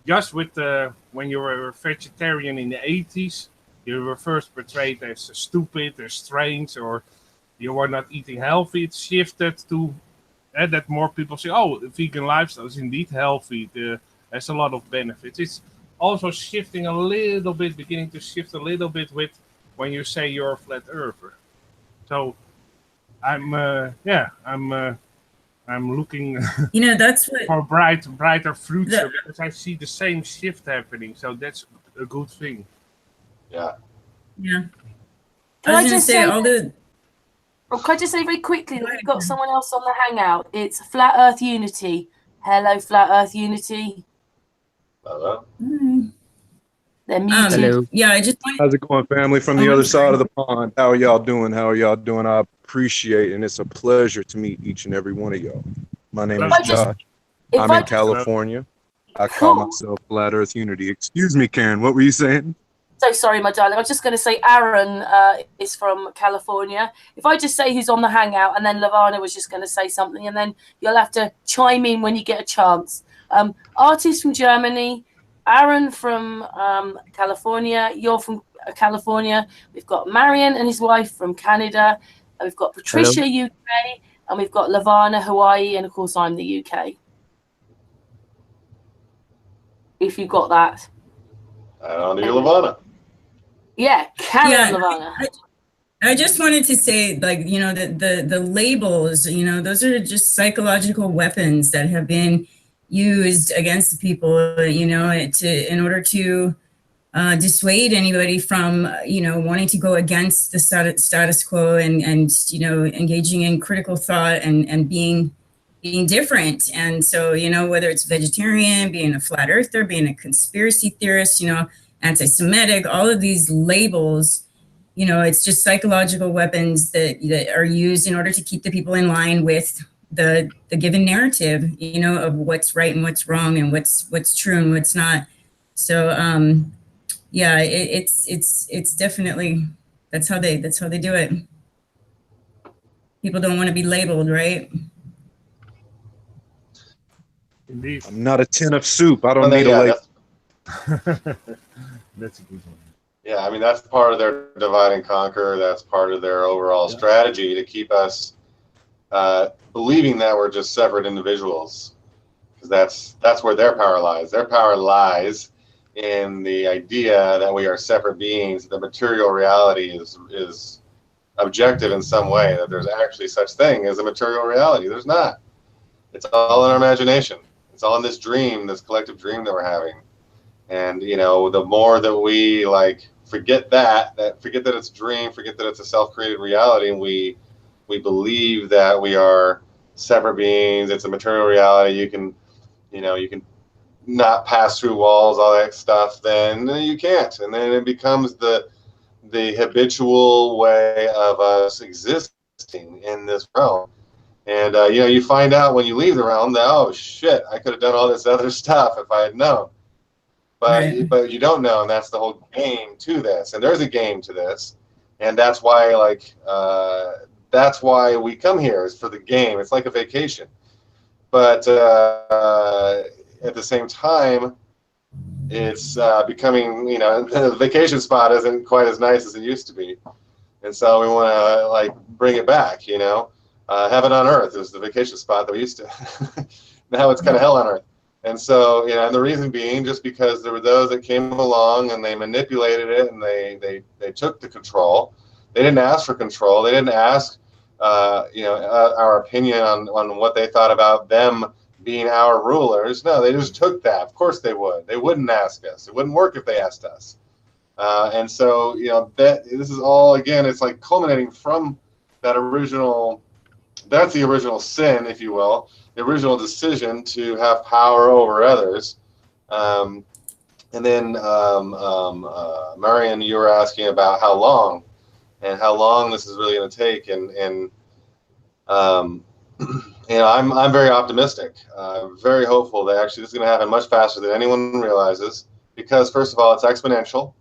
just with when you were a vegetarian in the 80s, you were first portrayed as stupid, as strange, or you were not eating healthy. It shifted to that more people say, oh, the vegan lifestyle is indeed healthy. There's a lot of benefits. It's also shifting a little bit, beginning to shift a little bit with when you say you're a flat earther. So I'm looking that's what, for brighter future because I see the same shift happening. So that's a good thing. Yeah. Can I just say can I just say very quickly that we've got someone else on the Hangout? It's Flat Earth Unity. Hello, Flat Earth Unity. Hello. They're muted. Hello. Yeah, How's it going, family from the other side of the pond? How are y'all doing? I appreciate it, and it's a pleasure to meet each and every one of y'all. My name is Josh. I'm in California. I call myself Flat Earth Unity. Excuse me, Karen, what were you saying? So sorry, my darling. I was just going to say Aaron is from California. If I just say who's on the Hangout, and then Levana was just going to say something, and then you'll have to chime in when you get a chance. Artist from Germany, Aaron from California, you're from California. We've got Marian and his wife from Canada. And we've got Patricia, hello. UK, and we've got Levana, Hawaii, and of course I'm the UK. If you got that. On to you, Levana. Yeah, Levana. I just wanted to say, like, the labels, those are just psychological weapons that have been used against the people, in order to dissuade anybody from, wanting to go against the status quo and engaging in critical thought and being different. And so, whether it's vegetarian, being a flat earther, being a conspiracy theorist, anti-Semitic, all of these labels, it's just psychological weapons that are used in order to keep the people in line with the given narrative, of what's right and what's wrong and what's true and what's not. So, yeah, it's definitely, that's how they do it. People don't want to be labeled, right? Indeed. I'm not a tin of soup. I don't need a label. That's a good one. Yeah, I mean, that's part of their divide and conquer. That's part of their overall strategy to keep us believing that we're just separate individuals, because that's where their power lies. Their power lies in the idea that we are separate beings. The material reality is objective in some way, that there's actually such thing as a material reality. There's not. It's all in our imagination. It's all in this dream, this collective dream that we're having. And the more that we forget that it's a dream, forget that it's a self-created reality, and we believe that we are separate beings, it's a material reality, you can not pass through walls, all that stuff, then you can't. And then it becomes the habitual way of us existing in this realm. And you find out when you leave the realm that, oh shit, I could have done all this other stuff if I had known. But you don't know, and that's the whole game to this. And there's a game to this, and that's why we come here, is for the game. It's like a vacation. But at the same time, it's becoming, the vacation spot isn't quite as nice as it used to be, and so we want to bring it back. Heaven on earth is the vacation spot that we used to. Now it's kind of hell on earth. And so, and the reason being just because there were those that came along and they manipulated it, and they took the control. They didn't ask for control. They didn't ask, our opinion on what they thought about them being our rulers. No, they just took that. Of course they would. They wouldn't ask us. It wouldn't work if they asked us. And so, that this is all, again, it's like culminating from that original, that's the original sin, if you will, the original decision to have power over others. And then, Marian, you were asking about how long this is really going to take. And I'm very optimistic, very hopeful that actually this is going to happen much faster than anyone realizes, because first of all, it's exponential.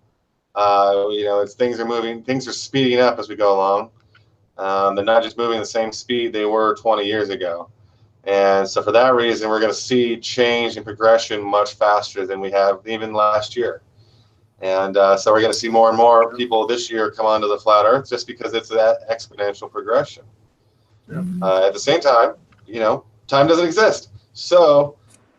It's things are moving, things are speeding up as we go along. They're not just moving the same speed they were 20 years ago. And so for that reason, we're going to see change and progression much faster than we have even last year. And so we're going to see more and more people this year come onto the flat earth, just because it's that exponential progression. Yeah. At the same time, time doesn't exist. So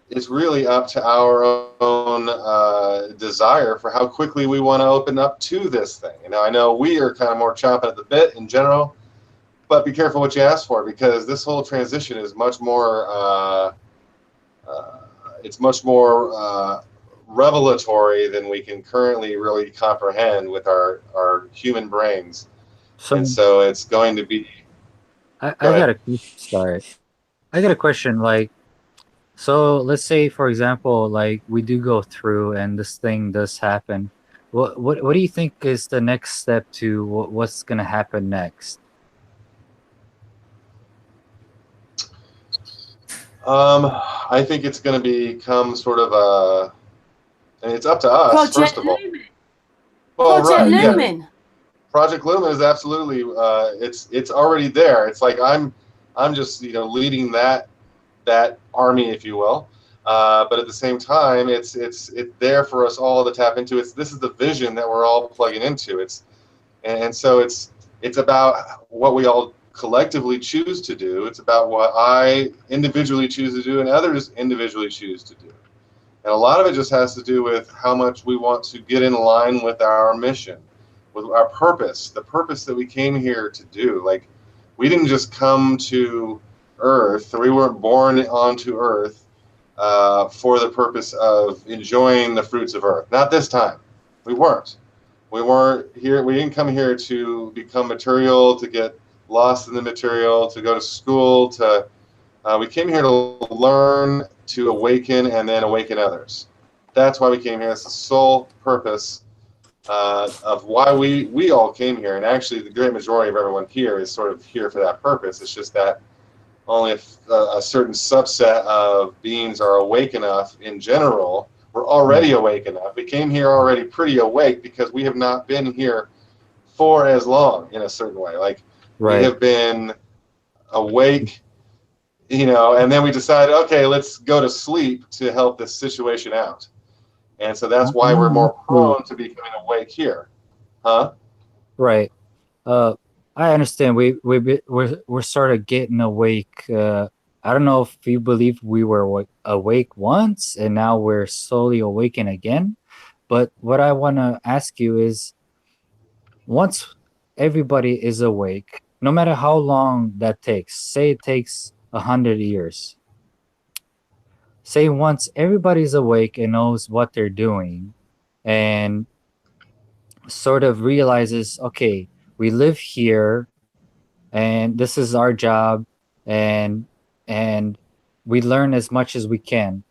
it's really up to our own desire for how quickly we want to open up to this thing. I know we are kind of more chomping at the bit in general, but be careful what you ask for, because this whole transition is much more, it's much more revelatory than we can currently really comprehend with our human brains. And so it's going to be. I got a question. So let's say, for example, we do go through and this thing does happen. What do you think is the next step to what's going to happen next? I think it's going to become sort of and it's up to us, Project first of all. Lumen. Well, Project right, Lumen. Yeah. Project Lumen is absolutely it's already there. It's like I'm just leading that army, if you will. But at the same time, it's there for us all to tap into. This is the vision that we're all plugging into. So it's about what we all collectively choose to do. It's about what I individually choose to do and others individually choose to do. And a lot of it just has to do with how much we want to get in line with our mission, with our purpose, the purpose that we came here to do. We didn't just come to Earth, we weren't born onto Earth for the purpose of enjoying the fruits of Earth. Not this time. We weren't. We weren't here. We didn't come here to become material, to get lost in the material, to go to school. We came here to learn, to awaken, and then awaken others. That's why we came here. That's the sole purpose of why we all came here. And actually, the great majority of everyone here is sort of here for that purpose. It's just that only a certain subset of beings are awake enough in general. We're already awake enough. We came here already pretty awake because we have not been here for as long in a certain way. Like we have been awake, you know, and then we decided, okay, let's go to sleep to help this situation out. And so that's why we're more prone to becoming awake here. Huh? Right. I understand. We're sort of getting awake. I don't know if you believe we were awake once and now we're slowly awaken again. But what I want to ask you is, once everybody is awake, no matter how long that takes, say it takes 100 years. Say once everybody's awake and knows what they're doing and sort of realizes, okay, we live here and this is our job, and we learn as much as we can.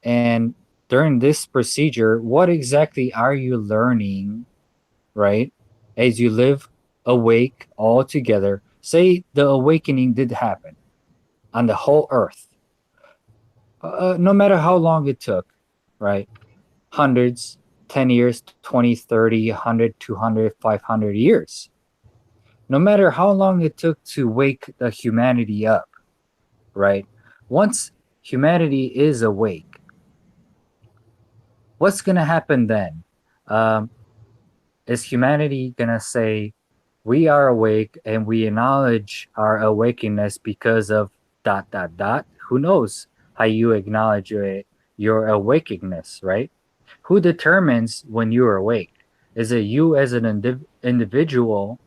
And during this procedure, what exactly are you learning, right? As you live awake all together, say the awakening did happen on the whole earth. No matter how long it took, right? Hundreds, 10 years, 20, 30, 100, 200, 500 years. No matter how long it took to wake the humanity up, right? Once humanity is awake, what's going to happen then? Is humanity going to say, we are awake and we acknowledge our awakeness because of ... Who knows how you acknowledge your awakeness, right? Who determines when you're awake? Is it you as an individual,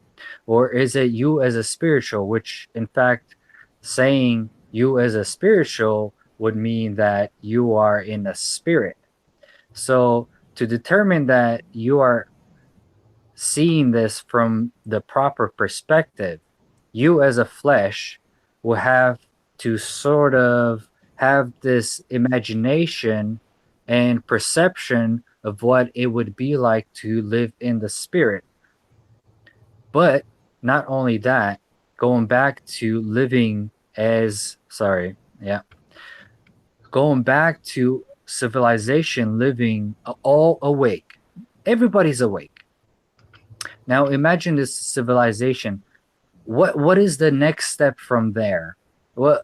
or is it you as a spiritual? Which, in fact, saying you as a spiritual would mean that you are in a spirit. So to determine that you are seeing this from the proper perspective, you as a flesh will have to sort of have this imagination and perception of what it would be like to live in the spirit. But not only that, going back to living as, going back to civilization, living all awake. Everybody's awake. Now imagine this civilization. What is the next step from there? Well,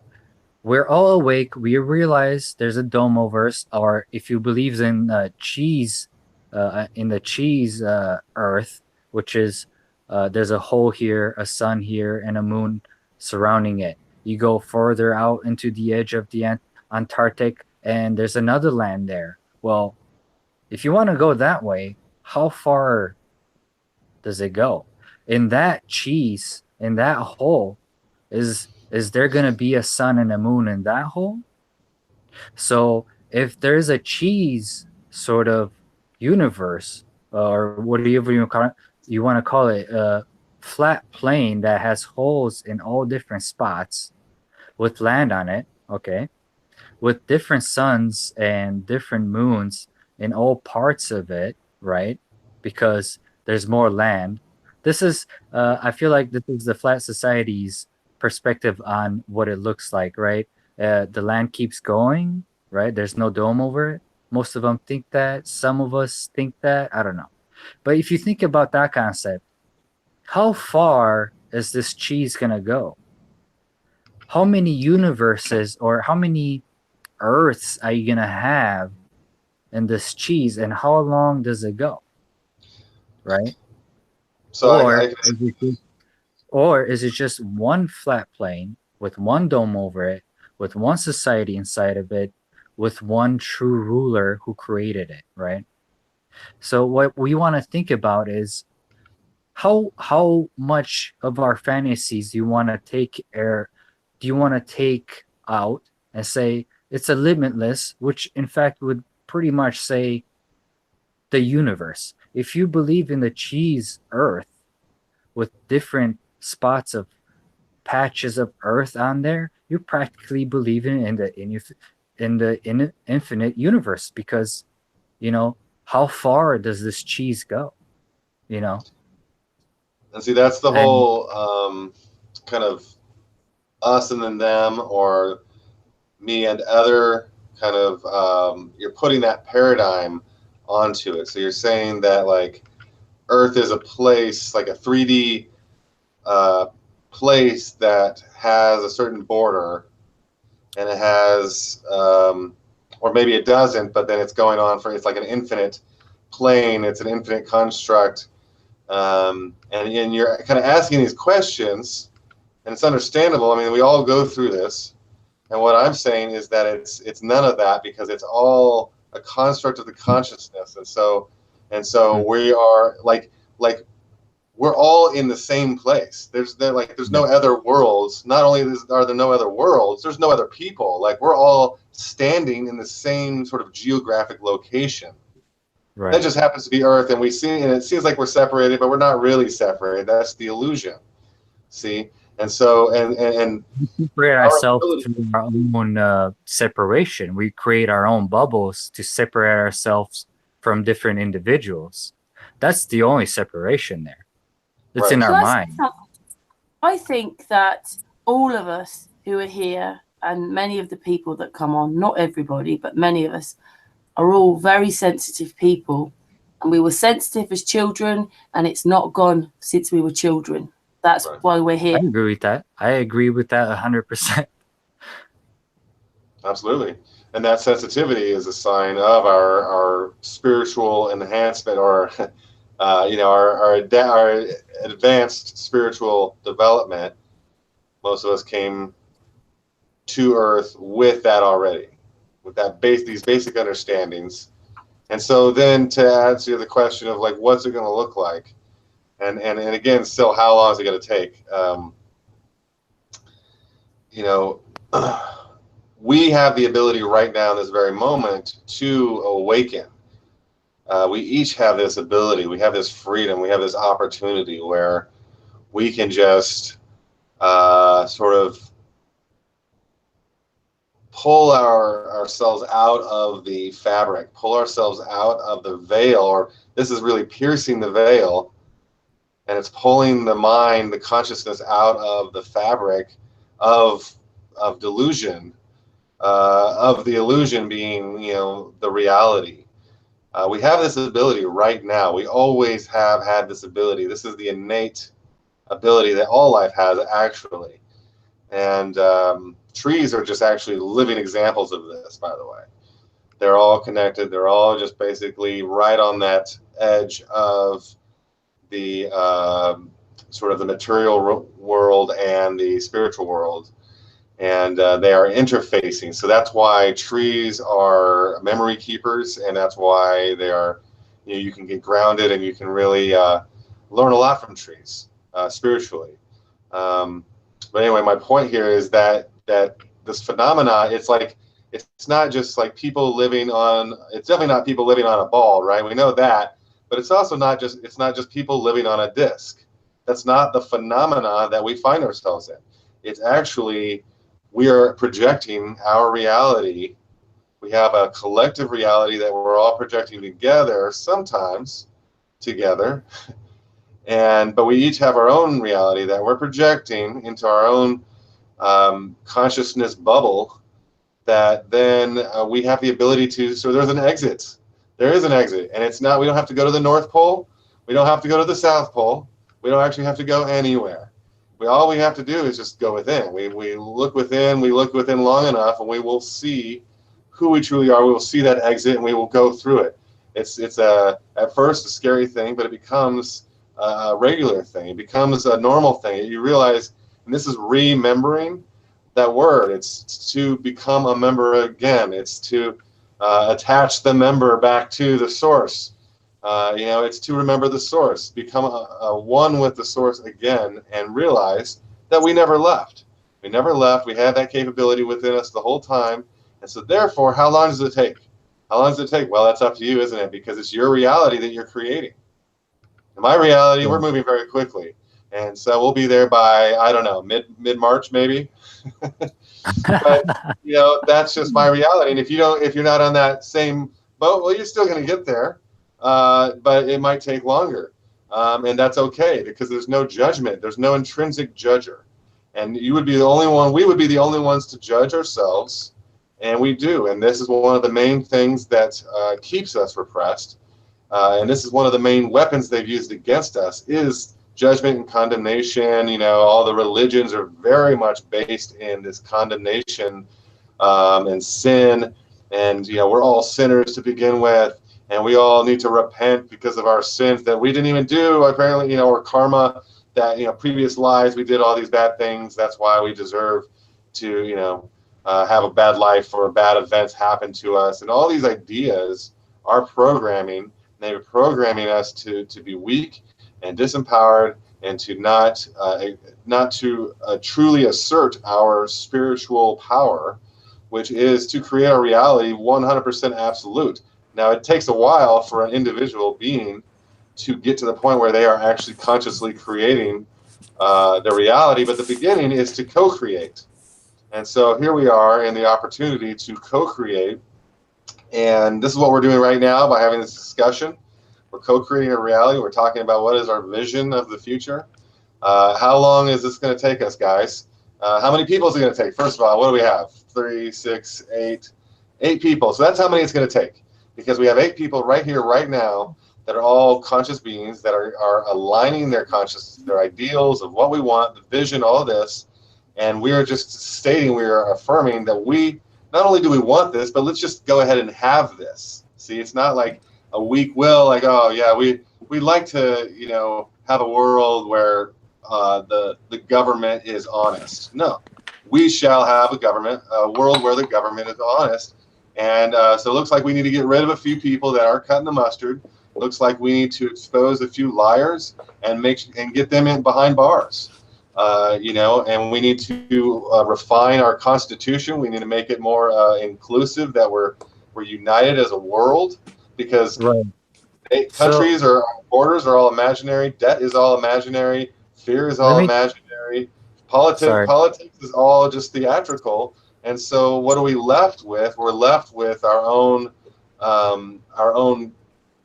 we're all awake. We realize there's a dome over us, or if you believe in cheese, in the cheese Earth, which is there's a hole here, a sun here, and a moon surrounding it. You go further out into the edge of the Antarctic, and there's another land there. Well, if you want to go that way, how far does it go? In that cheese, in that hole, is there going to be a sun and a moon in that hole? So if there's a cheese sort of universe, or whatever you want to call it, a flat plane that has holes in all different spots with land on it, okay, with different suns and different moons in all parts of it, right? Because there's more land. This is, I feel like this is the Flat Society's perspective on what it looks like, right? The land keeps going, right? There's no dome over it. Most of them think that. Some of us think that. I don't know. But if you think about that concept, how far is this cheese going to go? How many universes or how many Earths are you going to have in this cheese, and how long does it go? Right? So or is it just one flat plane with one dome over it, with one society inside of it, with one true ruler who created it, right? So what we want to think about is how much of our fantasies do you want to take out and say it's a limitless, which in fact would pretty much say the universe. if you believe in the cheese Earth with different spots of patches of Earth on there, you're practically believing in the infinite universe, because how far does this cheese go? And see, that's the And whole kind of us and then them, or me and other kind of, you're putting that paradigm onto it. So you're saying that like Earth is a place, like a 3D place that has a certain border, and it has, or maybe it doesn't, but then it's going on for, it's like an infinite plane, it's an infinite construct. And you're kind of asking these questions, and it's understandable. I mean, we all go through this, and what I'm saying is that it's none of that, because it's all a construct of the consciousness, and so we are like we're all in the same place. There's no other worlds. Not only are there no other worlds, there's no other people. Like, we're all standing in the same sort of geographic location. right. That just happens to be Earth, and it seems like we're separated, but we're not really separated. That's the illusion. See? And so, and separate ourselves through our own separation. We create our own bubbles to separate ourselves from different individuals. That's the only separation there. It's in our mind. I think that all of us who are here, and many of the people that come on, not everybody, but many of us, are all very sensitive people. And we were sensitive as children, and it's not gone since we were children. That's why we're here. I agree with that. I agree with that 100%. Absolutely. And that sensitivity is a sign of our spiritual enhancement, or our advanced spiritual development. Most of us came to Earth with that already, with that these basic understandings. And so then to answer the question of like, what's it going to look like? And again, still, how long is it going to take? We have the ability right now in this very moment to awaken. We each have this ability. We have this freedom. We have this opportunity where we can just sort of pull ourselves out of the fabric, pull ourselves out of the veil, or this is really piercing the veil, and it's pulling the mind, the consciousness out of the fabric of delusion, of the illusion being, the reality. We have this ability right now. We always have had this ability. This is the innate ability that all life has, actually. And trees are just actually living examples of this, by the way. They're all connected. They're all just basically right on that edge of the sort of the material world and the spiritual world. And they are interfacing. So that's why trees are memory keepers, and that's why they are, you can get grounded, and you can really learn a lot from trees spiritually. But anyway, my point here is that this phenomena, it's not just like people living on, it's definitely not people living on a ball, right? We know that, but it's also not just people living on a disc. That's not the phenomena that we find ourselves in. It's actually, we are projecting our reality. We have a collective reality that we're all projecting together, sometimes together. But we each have our own reality that we're projecting into our own consciousness bubble, that then we have the ability to, so there's an exit. There is an exit, and it's not, we don't have to go to the North Pole. We don't have to go to the South Pole. We don't actually have to go anywhere. All we have to do is just go within. We look within, long enough, and we will see who we truly are. We will see that exit, and we will go through it. It's at first a scary thing, but it becomes a regular thing. It becomes a normal thing. You realize, and this is remembering that word. It's to become a member again. It's to attach the member back to the source. It's to remember the source, become a one with the source again, and realize that we never left. We never left. We had that capability within us the whole time. And so therefore, how long does it take? How long does it take? Well, that's up to you, isn't it? Because it's your reality that you're creating. In my reality, we're moving very quickly. And so we'll be there by, I don't know, mid-March maybe. But that's just my reality. And if you're not on that same boat, well, you're still going to get there, but it might take longer, and that's okay because there's no judgment. There's no intrinsic judger, and you would be the only one. We would be the only ones to judge ourselves, and we do. And this is one of the main things that keeps us repressed, and this is one of the main weapons they've used against us is judgment and condemnation. All the religions are very much based in this condemnation and sin, and we're all sinners to begin with, and we all need to repent because of our sins that we didn't even do, apparently, or karma, that previous lives we did all these bad things. That's why we deserve to have a bad life or bad events happen to us. And all these ideas are programming. They're programming us to be weak and disempowered, and to not truly assert our spiritual power, which is to create a reality 100% absolute. Now, it takes a while for an individual being to get to the point where they are actually consciously creating their reality, but the beginning is to co-create. And so here we are in the opportunity to co-create, and this is what we're doing right now by having this discussion. We're co-creating a reality. We're talking about what is our vision of the future. How long is this going to take us, guys? How many people is it going to take? First of all, what do we have? 3, 6, 8 people. So that's how many it's going to take, because we have 8 people right here, right now, that are all conscious beings that are aligning their consciousness, their ideals of what we want, the vision, all of this. And we are just stating, we are affirming that we, not only do we want this, but let's just go ahead and have this. See, it's not like a weak will, like, oh yeah, we'd like to, have a world where the government is honest. No, we shall have a world where the government is honest. And so it looks like we need to get rid of a few people that are cutting the mustard. It looks like we need to expose a few liars and get them in behind bars. And we need to refine our constitution. We need to make it more inclusive, that we're united as a world, because countries or borders are all imaginary. Debt is all imaginary. Fear is all imaginary. Politics is all just theatrical. And so what are we left with? We're left with our own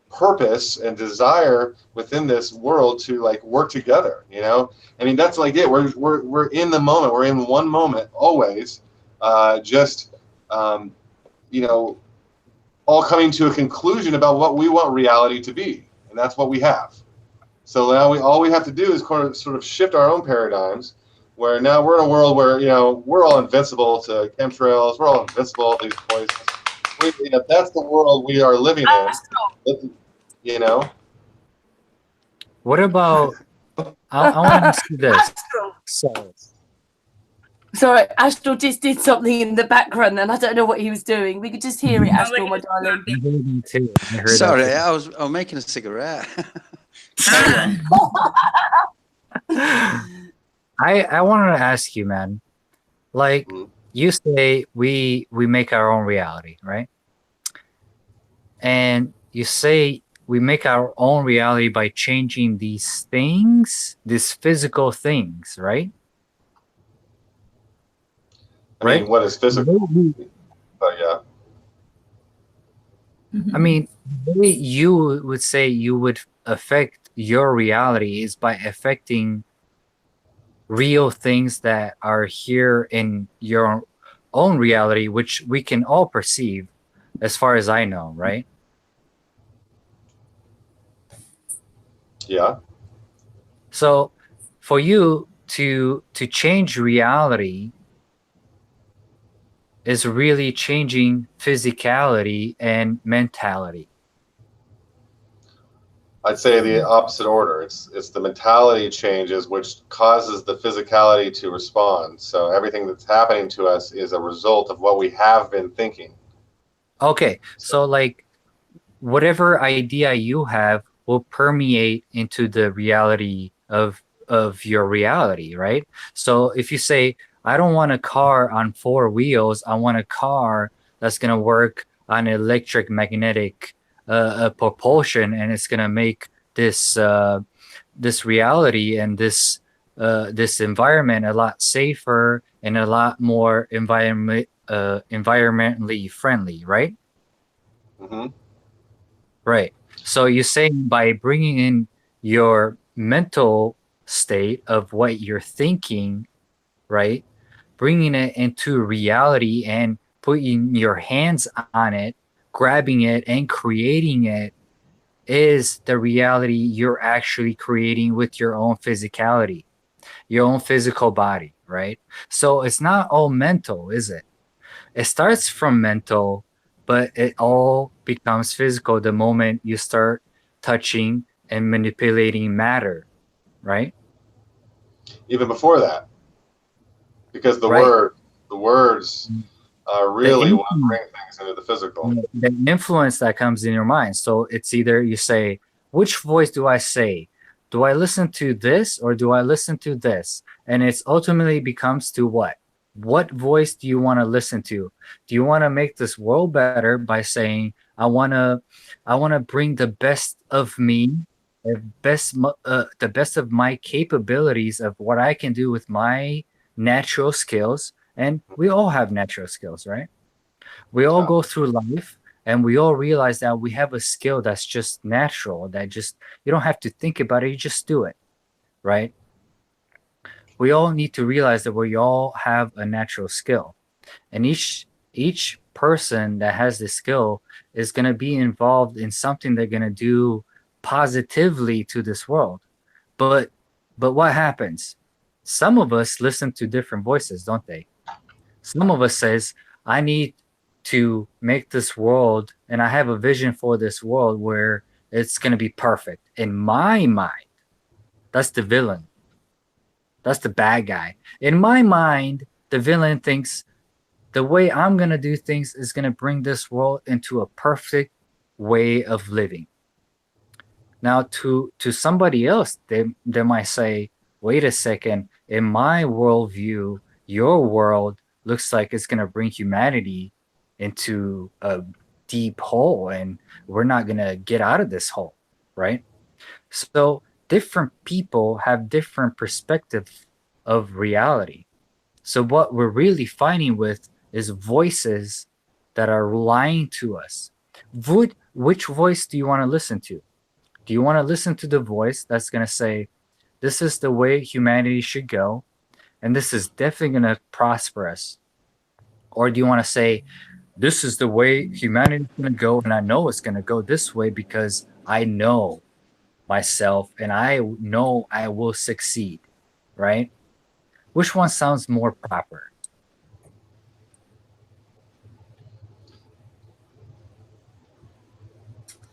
purpose and desire within this world to work together. I mean, that's like it. We're in the moment. We're in one moment always, all coming to a conclusion about what we want reality to be, and that's what we have. So now all we have to do is sort of shift our own paradigms, where now we're in a world where we're all invincible to chemtrails, we're all invincible to these poisons. That's the world we are living in. What about? I want to see this. Sorry, Astral just did something in the background, and I don't know what he was doing. We could just hear it, Astral, my darling. Sorry, I was making a cigarette. I wanted to ask you, man. Like, you say we make our own reality, right? And you say we make our own reality by changing these things, these physical things, right? I mean, what is physical? But yeah. I mean, the way you would say you would affect your reality is by affecting real things that are here in your own reality, which we can all perceive, as far as I know, right? Yeah. So for you to change reality is really changing physicality and mentality. I'd say the opposite order. It's the mentality changes which causes the physicality to respond. So everything that's happening to us is a result of what we have been thinking. Okay, so like whatever idea you have will permeate into the reality of your reality, right? So if you say, I don't want a car on 4 wheels, I want a car that's going to work on electric magnetic propulsion, and it's going to make this this reality and this environment a lot safer and a lot more environmentally friendly, right? Hmm. Right. So you're saying by bringing in your mental state of what you're thinking, right? Bringing it into reality and putting your hands on it, grabbing it and creating it is the reality you're actually creating with your own physicality, your own physical body, right? So it's not all mental, is it? It starts from mental, but it all becomes physical the moment you start touching and manipulating matter, right? Even before that, because Right. the words The really want to bring things into the physical. the influence that comes in your mind. So it's either you say, which voice do I say? Do I listen to this or do I listen to this? And it's ultimately becomes to what? What voice do you want to listen to? Do you want to make this world better by saying, I want to bring the best of me, the best of my capabilities of what I can do with my natural skills. And we all have natural skills, right? We all go through life and we all realize that we have a skill that's just natural, that just you don't have to think about it, you just do it, right? We all need to realize that we all have a natural skill. And each person that has this skill is going to be involved in something they're going to do positively to this world. But what happens? Some of us listen to different voices, don't they? Some of us says, I need to make this world and I have a vision for this world where it's going to be perfect. In my mind, that's the villain. That's the bad guy. In my mind, the villain thinks the way I'm going to do things is going to bring this world into a perfect way of living. Now, to somebody else, they might say, wait a second, in my worldview, your world looks like it's going to bring humanity into a deep hole and we're not going to get out of this hole, right? So different people have different perspectives of reality. So what we're really fighting with is voices that are lying to us. Which voice do you want to listen to? Do you want to listen to the voice that's going to say, this is the way humanity should go, and this is definitely going to prosper us? Or do you want to say, this is the way humanity is going to go, and I know it's going to go this way because I know myself and I know I will succeed, right? Which one sounds more proper?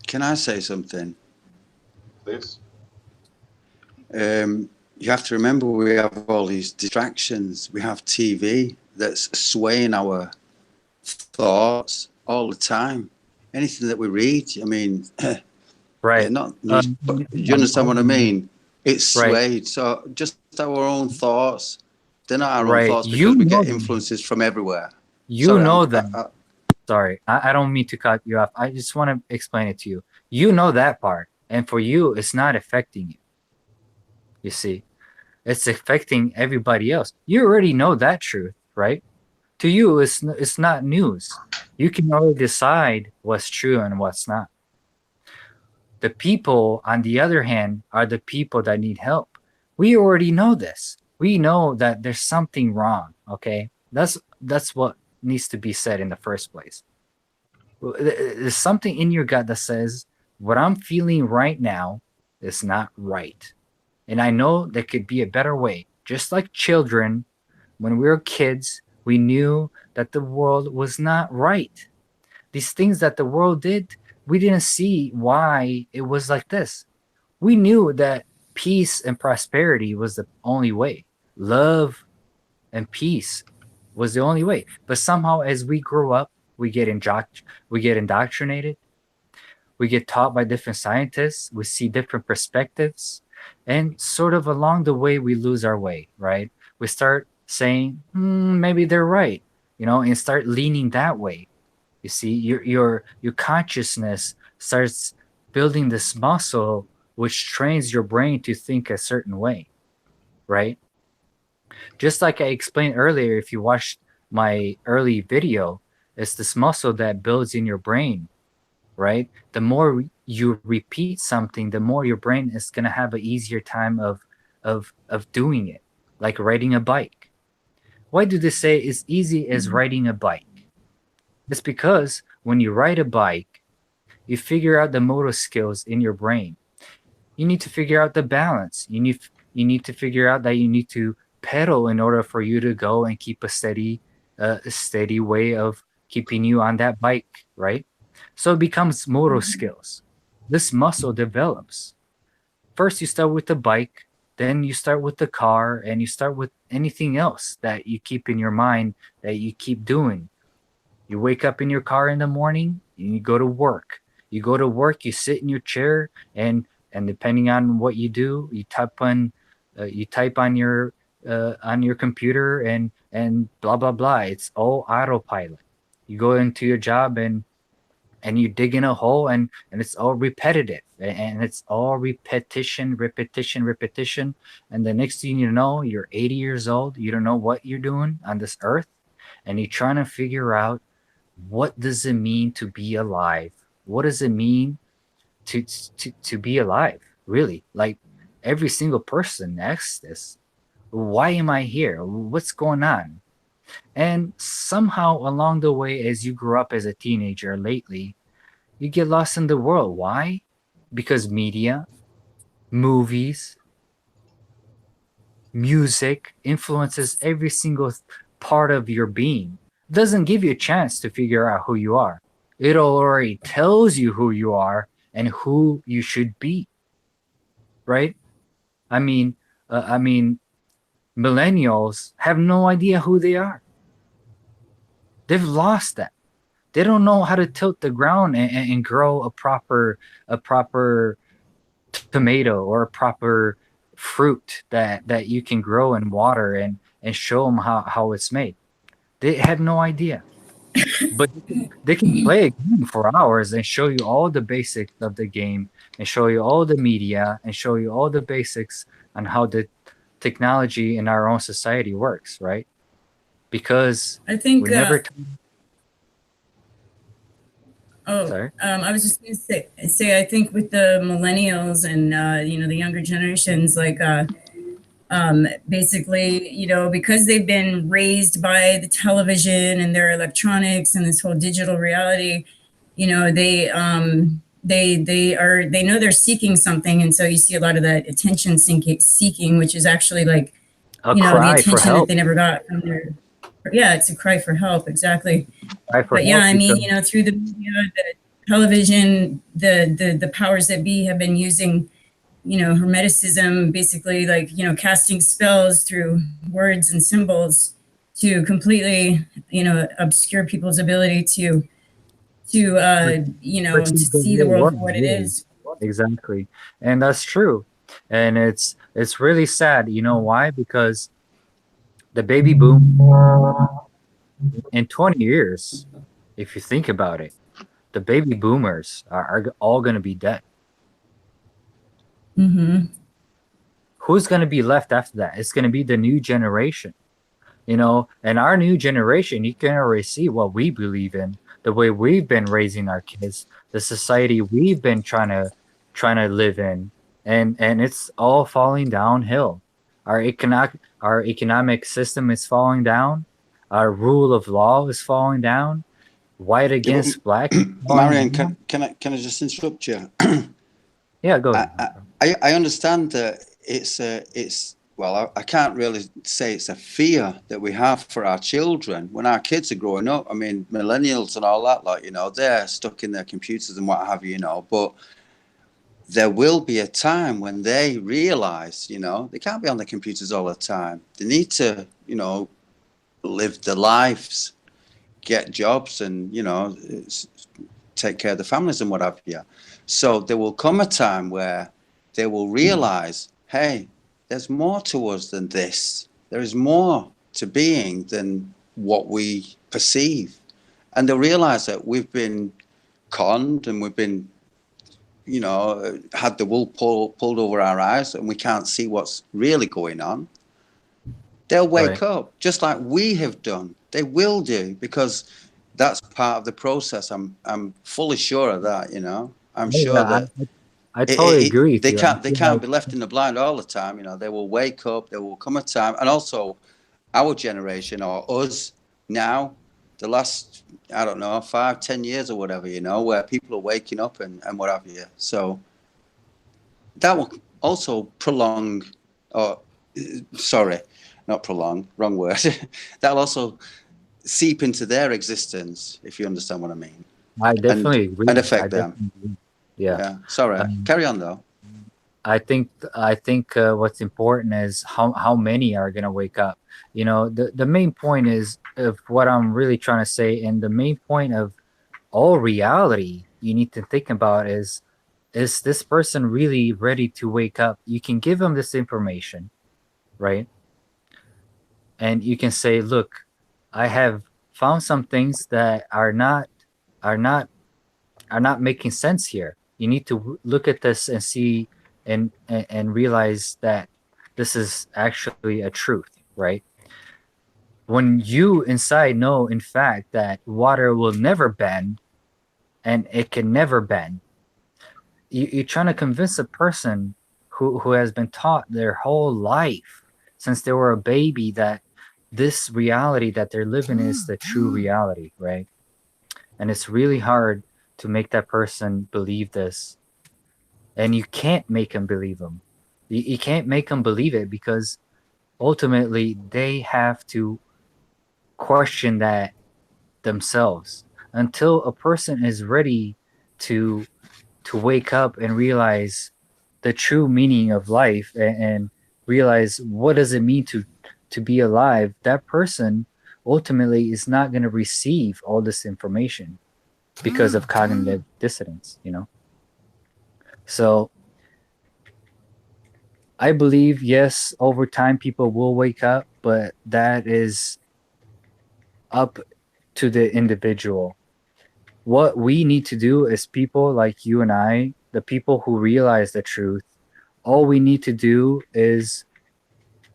Can I say something? Please. You have to remember we have all these distractions. We have TV that's swaying our thoughts all the time. Anything that we read, I mean, right? Not news, but you understand what I mean? It's swayed. So just our own thoughts. They're not our own thoughts because we get influences from everywhere. You know that. Sorry, I don't mean to cut you off. I just want to explain it to you. You know that part. And for you, it's not affecting you. You see, it's affecting everybody else. You already know that truth, right? To you, it's not news. You can already decide what's true and what's not. The people, on the other hand, are the people that need help. We already know this. We know that there's something wrong, okay? That's what needs to be said in the first place. There's something in your gut that says, what I'm feeling right now is not right. And I know there could be a better way. Just like children, when we were kids, we knew that the world was not right. These things that the world did, we didn't see why it was like this. We knew that peace and prosperity was the only way. Love and peace was the only way. But somehow as we grow up, we get indoctrinated. We get taught by different scientists. We see different perspectives. And sort of along the way, we lose our way, right? We start saying, maybe they're right, and start leaning that way. You see, your consciousness starts building this muscle which trains your brain to think a certain way, right? Just like I explained earlier, if you watched my early video, it's this muscle that builds in your brain, right? The more you repeat something, the more your brain is going to have an easier time of doing it, like riding a bike. Why do they say it's easy as riding a bike? It's because when you ride a bike, you figure out the motor skills in your brain. You need to figure out the balance. You need to figure out that you need to pedal in order for you to go and keep a steady way of keeping you on that bike, right? So it becomes motor skills. This muscle develops. First, you start with the bike, then you start with the car, and you start with anything else that you keep in your mind that you keep doing. You wake up in your car in the morning, and you go to work. You go to work, you sit in your chair, and depending on what you do, you type on your computer and blah blah blah. It's all autopilot. You go into your job and you dig in a hole and it's all repetitive and it's all repetition. And the next thing you know, you're 80 years old. You don't know what you're doing on this earth, and you're trying to figure out what does it mean to be alive. What does it mean to be alive? Really, like every single person asks this. Why am I here? What's going on? And somehow along the way, as you grow up as a teenager lately, you get lost in the world. Why? Because media, movies, music influences every single part of your being. It doesn't give you a chance to figure out who you are. It already tells you who you are and who you should be. Right? I mean, millennials have no idea who they are. They've lost that. They don't know how to tilt the ground and grow a proper tomato or a proper fruit that you can grow and water and show them how it's made. They have no idea. But they can play a game for hours and show you all the basics of the game and show you all the media and show you all the basics on how the technology in our own society works, right? Because I think sorry? I was just going to say I think with the millennials and the younger generations, like basically, because they've been raised by the television and their electronics and this whole digital reality, they know they're seeking something, and so you see a lot of that attention seeking, which is actually like The attention that they never got from their. Yeah, it's a cry for help, exactly. But yeah, I mean, through the media, the television, the powers that be have been using, hermeticism, basically like, casting spells through words and symbols to completely, obscure people's ability to see the world for what it is. Exactly. And that's true. And it's really sad. You know why? Because the baby boom in 20 years, if you think about it, the baby boomers are all going to be dead. Mm-hmm. Who's going to be left after that? It's going to be the new generation, and our new generation, you can already see what we believe in, the way we've been raising our kids, the society we've been trying to live in, and it's all falling downhill. Our economic system is falling down. Our rule of law is falling down. White against black. Marian, can I just interrupt you? Yeah, go ahead. I understand that I can't really say it's a fear that we have for our children when our kids are growing up. I mean, millennials and all that, they're stuck in their computers and what have you, but there will be a time when they realize, they can't be on the computers all the time. They need to, live their lives, get jobs and, take care of the families and what have you. So there will come a time where they will realize, hey, there's more to us than this. There is more to being than what we perceive. And they'll realize that we've been conned and we've been you know, had the wool pulled over our eyes and we can't see what's really going on, they'll wake up just like we have done. They will do, because that's part of the process. I'm fully sure of that, you know. I'm sure that I totally agree with they you. can't be left in the blind all the time, you know. They will wake up, there will come a time, and also our generation, or us now, the last, I don't know, 5-10 years or whatever, you know, where people are waking up and what have you. So that will also prolong, or sorry, not prolong, wrong word. That'll also seep into their existence, if you understand what I mean. I definitely agree. And affect them. Yeah. Sorry. Carry on though. I think what's important is how many are gonna wake up. You know, the main point is of what I'm really trying to say, and the main point of all reality you need to think about is this person really ready to wake up? You can give them this information, right? And you can say, look, I have found some things that are not making sense here. You need to look at this and see and realize that this is actually a truth, right? When you inside know, in fact, that water will never bend and it can never bend, you're trying to convince a person who has been taught their whole life since they were a baby that this reality that they're living is the true reality, right? And it's really hard to make that person believe this. And you can't make them believe them. You can't make them believe it, because ultimately they have to question that themselves. Until a person is ready to wake up and realize the true meaning of life and realize what does it mean to be alive, that person ultimately is not going to receive all this information because of cognitive dissonance, you know? So I believe, yes, over time people will wake up, but that is up to the individual. What we need to do as people like you and I, the people who realize the truth, all we need to do is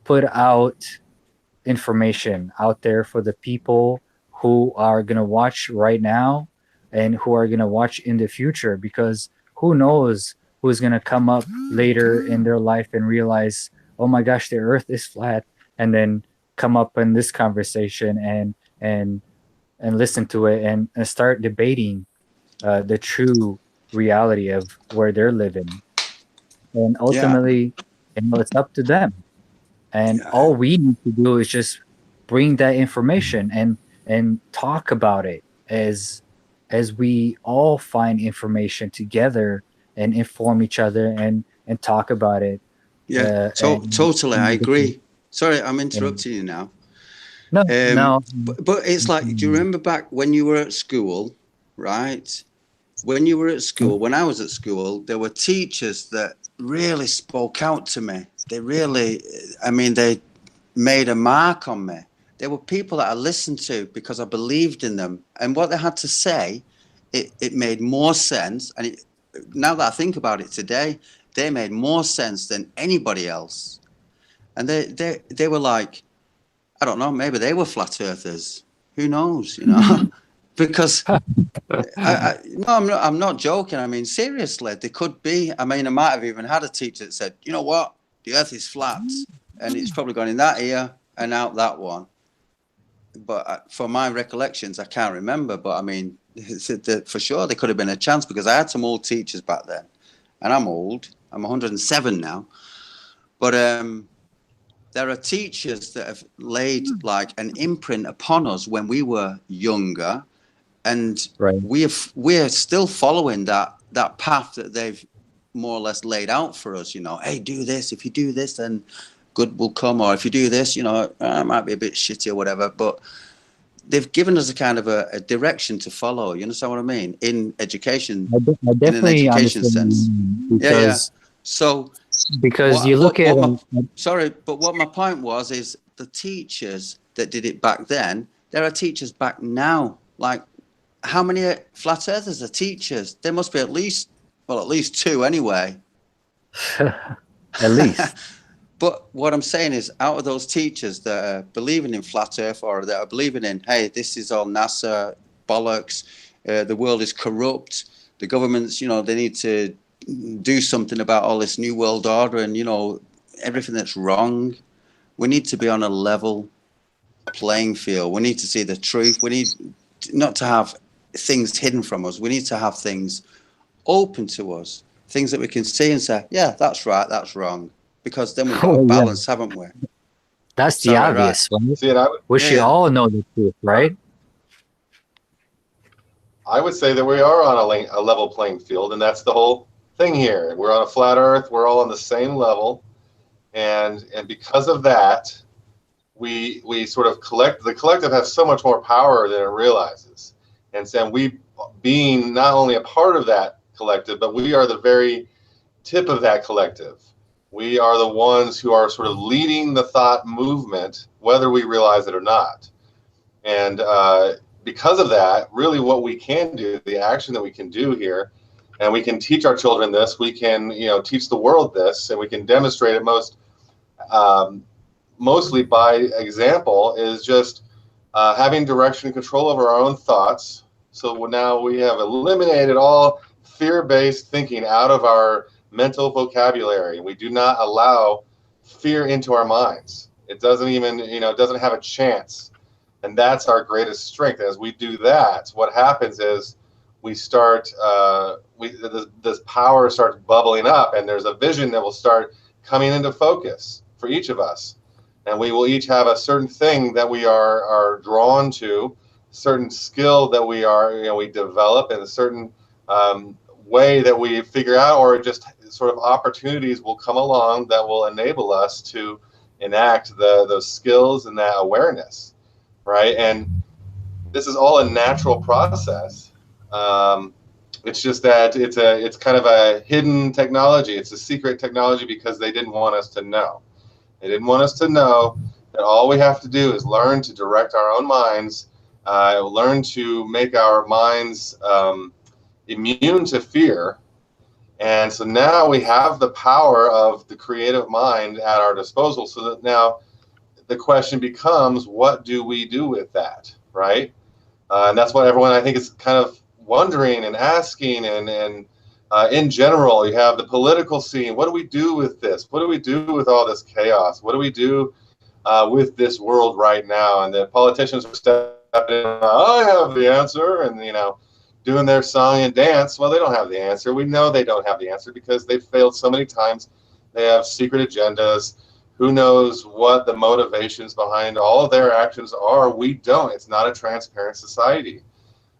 put out information out there for the people who are going to watch right now and who are going to watch in the future, because who knows who's going to come up later in their life and realize, oh my gosh, the earth is flat, and then come up in this conversation and listen to it and start debating the true reality of where they're living. And ultimately, you know, it's up to them. And all we need to do is just bring that information and talk about it as we all find information together and inform each other and talk about it. Totally, I agree. Sorry, I'm interrupting you now. No, no. But it's like, do you remember back when you were at school, right? When you were at school, when I was at school, there were teachers that really spoke out to me. They really, I mean, they made a mark on me. There were people that I listened to because I believed in them. And what they had to say, it made more sense. And now that I think about it today, they made more sense than anybody else. And they were like, I don't know, maybe they were flat earthers. Who knows, you know? Because I'm not joking. I mean, seriously, they could be. I mean, I might have even had a teacher that said, you know what, the earth is flat, and it's probably gone in that ear and out that one. But for my recollections, I can't remember. But I mean, for sure, there could have been a chance, because I had some old teachers back then, and I'm old. I'm 107 now. But there are teachers that have laid like an imprint upon us when we were younger. And we're still following that path that they've more or less laid out for us. You know, hey, do this. If you do this, then good will come. Or if you do this, you know, it might be a bit shitty or whatever. But they've given us a kind of a direction to follow. You understand what I mean? In education, I definitely in an education sense. Because, So because you look at but what my point was is the teachers that did it back then, there are teachers back now. Like, how many flat earthers are teachers? There must be at least Well, at least 2 anyway. At least. But what I'm saying is, out of those teachers that are believing in flat Earth, or that are believing in, hey, this is all NASA bollocks, the world is corrupt, the governments, they need to do something about all this new world order and, everything that's wrong. We need to be on a level playing field. We need to see the truth. We need not to have things hidden from us. We need to have things open to us, things that we can see and say, yeah, that's right, that's wrong. Because then we've got a balance, haven't we? That's the obvious one. See, and We should all know the truth, right? I would say that we are on a level playing field, and that's the whole thing here. We're on a flat Earth. We're all on the same level, and because of that, we sort of the collective has so much more power than it realizes, and so we, being not only a part of that collective, but we are the very tip of that collective. We are the ones who are sort of leading the thought movement, whether we realize it or not. And because of that, really what we can do, the action that we can do here, and we can teach our children this, we can teach the world this, and we can demonstrate it mostly by example, is just having direction and control over our own thoughts. So now we have eliminated all fear-based thinking out of our mental vocabulary. We do not allow fear into our minds. It doesn't even, it doesn't have a chance. And that's our greatest strength. As we do that, what happens is we start, this power starts bubbling up, and there's a vision that will start coming into focus for each of us. And we will each have a certain thing that we are drawn to, certain skill that we we develop, in a certain way that we figure out, or just sort of opportunities will come along that will enable us to enact those skills and that awareness, right? And this is all a natural process. It's just that it's kind of a hidden technology. It's a secret technology because they didn't want us to know. They didn't want us to know that all we have to do is learn to direct our own minds, learn to make our minds immune to fear. And so now we have the power of the creative mind at our disposal, so that now the question becomes, what do we do with that, right? And that's what everyone, I think, is kind of wondering and asking. And in general, you have the political scene. What do we do with this? What do we do with all this chaos? What do we do with this world right now? And the politicians are stepping in, I have the answer, and doing their song and dance. Well, they don't have the answer. We know they don't have the answer because they've failed so many times. They have secret agendas. Who knows what the motivations behind all of their actions are? We don't. It's not a transparent society.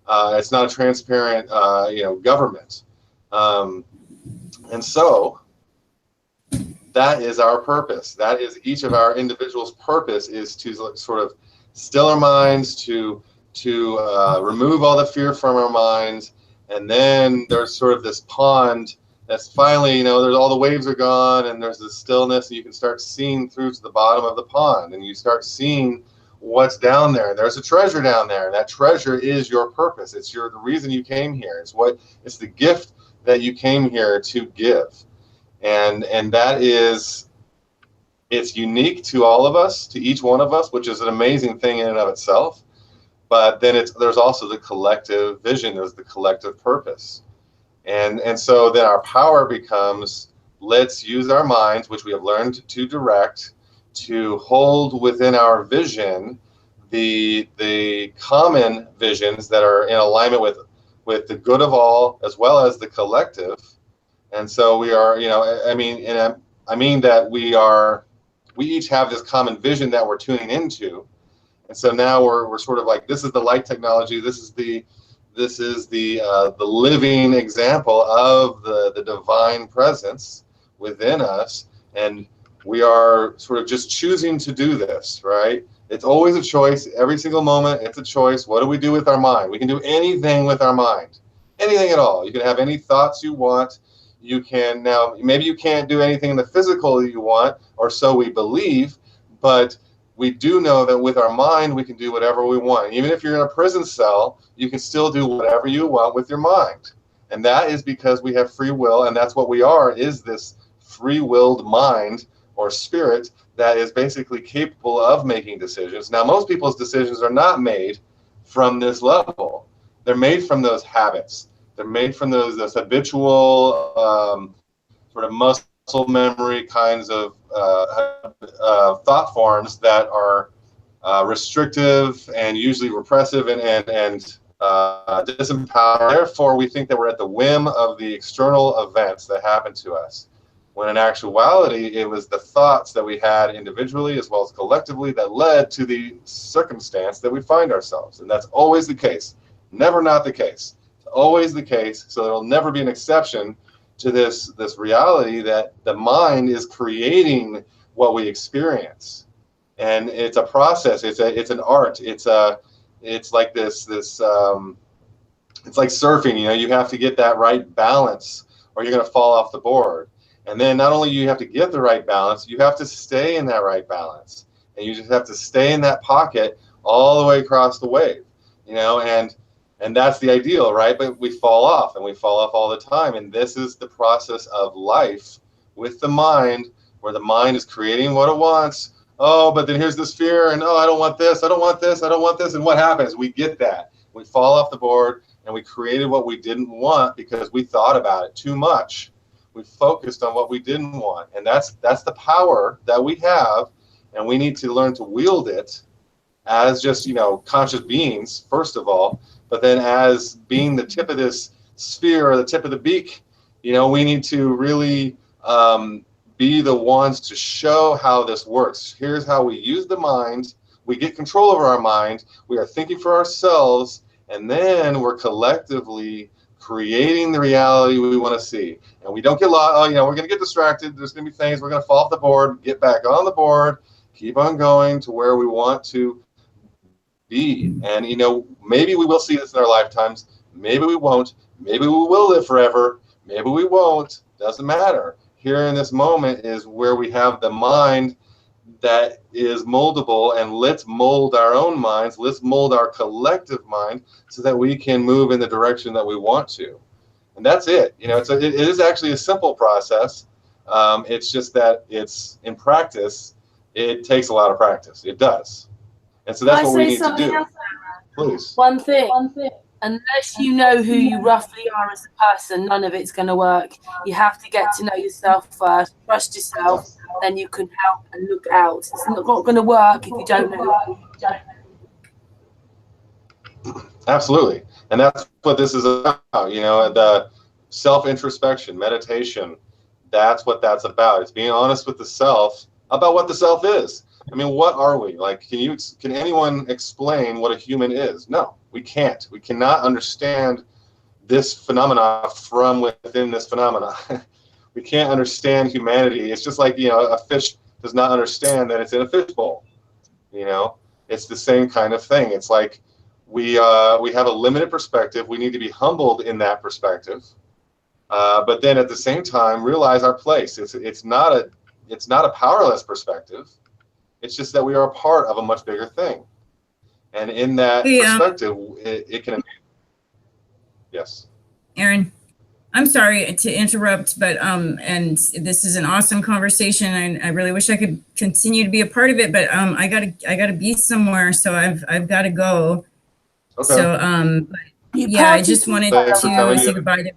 It's not a transparent, government. And so that is our purpose. That is each of our individuals' purpose, is to sort of still our minds, to remove all the fear from our minds. And then there's sort of this pond that's finally, there's all the waves are gone, and there's this stillness, and you can start seeing through to the bottom of the pond, and you start seeing what's down there. There's a treasure down there, and that treasure is your purpose. It's the reason you came here. It's the gift that you came here to give. And that is, it's unique to all of us, to each one of us, which is an amazing thing in and of itself. But then there's also the collective vision, there's the collective purpose. And so then our power becomes, let's use our minds, which we have learned to direct, to hold within our vision the common visions that are in alignment with the good of all, as well as the collective. And so we are, I mean that we each have this common vision that we're tuning into. And so now we're sort of like, this is the light technology. This is the living example of the divine presence within us, and we are sort of just choosing to do this, right? It's always a choice. Every single moment, it's a choice. What do we do with our mind? We can do anything with our mind, anything at all. You can have any thoughts you want. You can now, maybe you can't do anything in the physical you want, or so we believe, but we do know that with our mind, we can do whatever we want. Even if you're in a prison cell, you can still do whatever you want with your mind. And that is because we have free will, and that's what we are, is this free-willed mind or spirit that is basically capable of making decisions. Now, most people's decisions are not made from this level. They're made from those habits. They're made from those habitual sort of muscle memory kinds of thought forms that are restrictive and usually repressive and disempowering. Therefore, we think that we're at the whim of the external events that happen to us, when in actuality, it was the thoughts that we had individually as well as collectively that led to the circumstance that we find ourselves. And that's always the case. Never not the case. It's always the case. So there'll never be an exception to this reality that the mind is creating what we experience. And it's a process. It's an art. It's like this it's like surfing. You know, you have to get that right balance or you're going to fall off the board. And then not only you have to get the right balance, you have to stay in that right balance. And you just have to stay in that pocket all the way across the wave, you know, and that's the ideal, right? But we fall off, and we fall off all the time. And this is the process of life with the mind, where the mind is creating what it wants. Oh, but then here's this fear, and oh, I don't want this, I don't want this, I don't want this. And what happens? We get that. We fall off the board, and we created what we didn't want because we thought about it too much. We focused on what we didn't want. And that's the power that we have, and we need to learn to wield it as just, you know, conscious beings, first of all, but then as being the tip of this sphere or the tip of the beak, you know, we need to really be the ones to show how this works. Here's how we use the mind. We get control over our mind. We are thinking for ourselves, and then we're collectively creating the reality we want to see. And we don't get lost. Oh, you know, we're going to get distracted. There's going to be things. We're going to fall off the board, get back on the board, keep on going to where we want to be. And, you know, maybe we will see this in our lifetimes. Maybe we won't. Maybe we will live forever. Maybe we won't. Doesn't matter. Here in this moment is where we have the mind that is moldable, and let's mold our own minds. Let's mold our collective mind so that we can move in the direction that we want to. And that's it. You know, it is actually a simple process. It's just that it's in practice. It takes a lot of practice. It does. And so that's what we need to do. Please. One thing. Unless you know who you roughly are as a person, none of it's going to work. You have to get to know yourself first, trust yourself, then you can help and look out. It's not going to work if you don't know. Absolutely. And that's what this is about. You know, the self-introspection, meditation, that's what that's about. It's being honest with the self about what the self is. I mean, what are we? Like, can anyone explain what a human is? No, we can't. We cannot understand this phenomena from within this phenomena. We can't understand humanity. It's just like, you know, a fish does not understand that it's in a fishbowl. You know, it's the same kind of thing. It's like we have a limited perspective. We need to be humbled in that perspective, but then at the same time realize our place. It's not a powerless perspective. It's just that we are a part of a much bigger thing. And in that perspective, it can... Yes. Aaron, I'm sorry to interrupt, but and this is an awesome conversation, and I really wish I could continue to be a part of it, but I gotta be somewhere, so I've got to go. Okay. So yeah, I just wanted to say goodbye to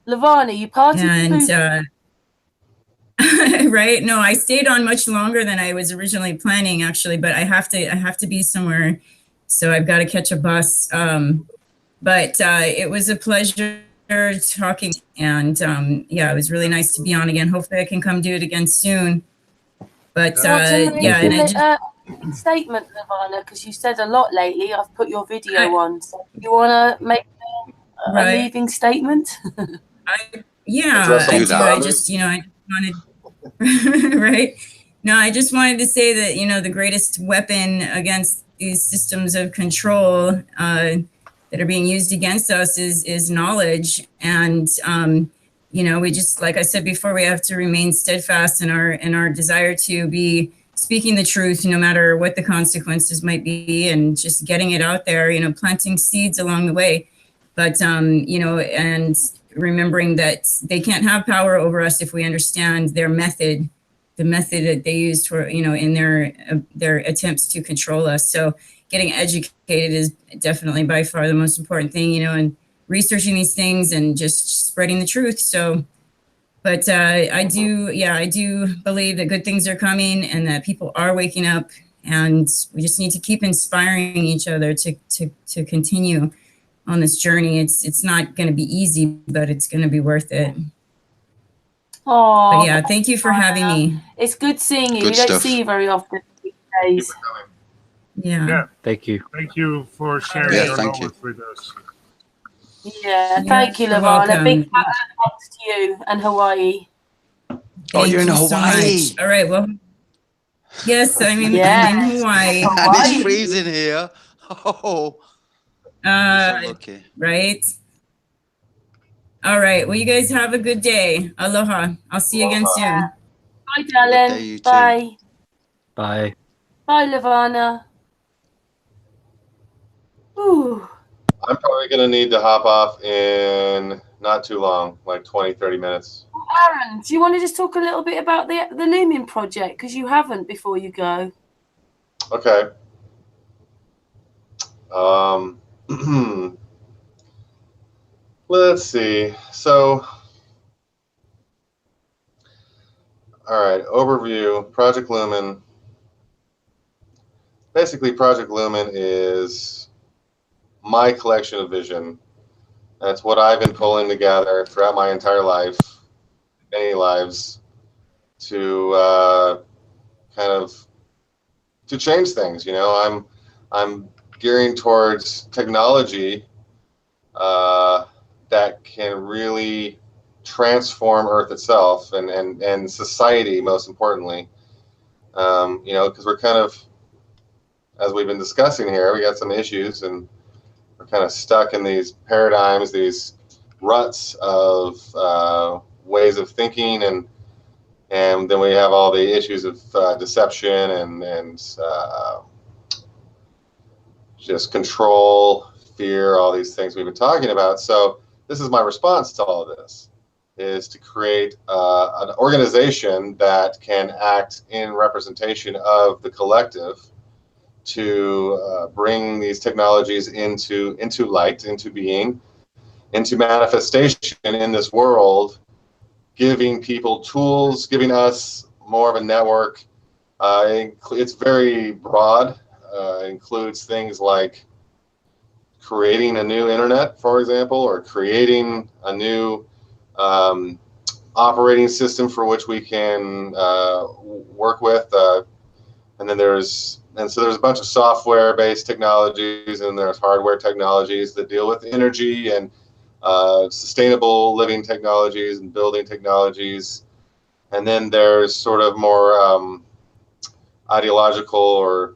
Levana, you parted. And right? No, I stayed on much longer than I was originally planning, actually, but I have to be somewhere, so I've got to catch a bus. But it was a pleasure talking, and yeah, it was really nice to be on again. Hopefully I can come do it again soon. But yeah, and I just statement, Levana, because you said a lot lately. I've put your video on. So you want to make a leaving statement? I just, you know, I wanted right. No, I just wanted to say that, you know, the greatest weapon against these systems of control that are being used against us is knowledge. And you know, we just, like I said before, we have to remain steadfast in our desire to be speaking the truth, no matter what the consequences might be, and just getting it out there, you know, planting seeds along the way. But you know, and remembering that they can't have power over us if we understand their method, the method that they use for, you know, in their attempts to control us. So getting educated is definitely by far the most important thing, you know, and researching these things and just spreading the truth. So, but I do believe that good things are coming and that people are waking up, and we just need to keep inspiring each other to continue on this journey. It's not going to be easy, but it's going to be worth it. Oh, but yeah, thank you for having me. It's good seeing you. Good We don't stuff. see you very often these days. Yeah. Thank you. Thank you for sharing Yeah, your thank knowledge with us. Yeah, thank you, You're Levana. welcome. Big thanks to you and Hawaii. Oh, Thank you're in you so Hawaii. much. All right. Well, yes, I'm in Hawaii. And it's freezing here. Oh, you're so lucky. Right. All right. Well, you guys have a good day. Aloha. I'll see you again soon. Bye, Good day, darling. you too. Bye. Bye. Bye, Levana. Ooh. I'm probably going to need to hop off in not too long, like 20, 30 minutes. Aaron, do you want to just talk a little bit about the Lumen project? Because you haven't before you go. Okay. Let's see. So, all right, overview, Project Lumen. Basically, Project Lumen is my collection of vision. That's what I've been pulling together throughout my entire life, many lives, to kind of to change things. You know, I'm gearing towards technology that can really transform Earth itself and society, most importantly. You know, because we're kind of, as we've been discussing here, we got some issues, and we're kind of stuck in these paradigms, these ruts of ways of thinking, and then we have all the issues of deception and just control, fear, all these things we've been talking about. So this is my response to all of this, is to create an organization that can act in representation of the collective to bring these technologies into light, into being, into manifestation in this world, giving people tools, giving us more of a network. It's very broad. It includes things like creating a new internet, for example, or creating a new operating system for which we can work with. And then so there's a bunch of software-based technologies, and there's hardware technologies that deal with energy and sustainable living technologies and building technologies. And then there's sort of more ideological or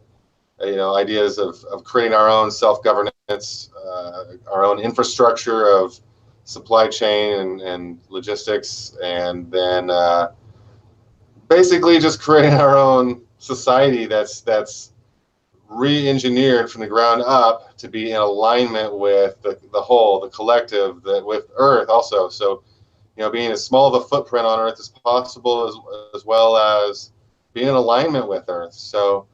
ideas of creating our own self-governance, our own infrastructure of supply chain and logistics, and then basically just creating our own society that's re-engineered from the ground up to be in alignment with the whole, the collective, with Earth also. So, being as small of a footprint on Earth as possible, as well as being in alignment with Earth, so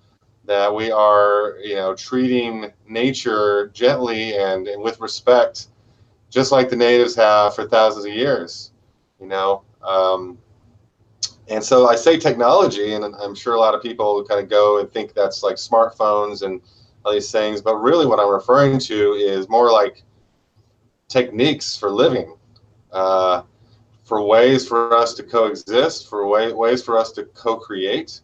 that we are, treating nature gently and with respect, just like the natives have for thousands of years, And so I say technology, and I'm sure a lot of people kind of go and think that's like smartphones and all these things, but really what I'm referring to is more like techniques for living, for ways for us to coexist, for ways for us to co-create,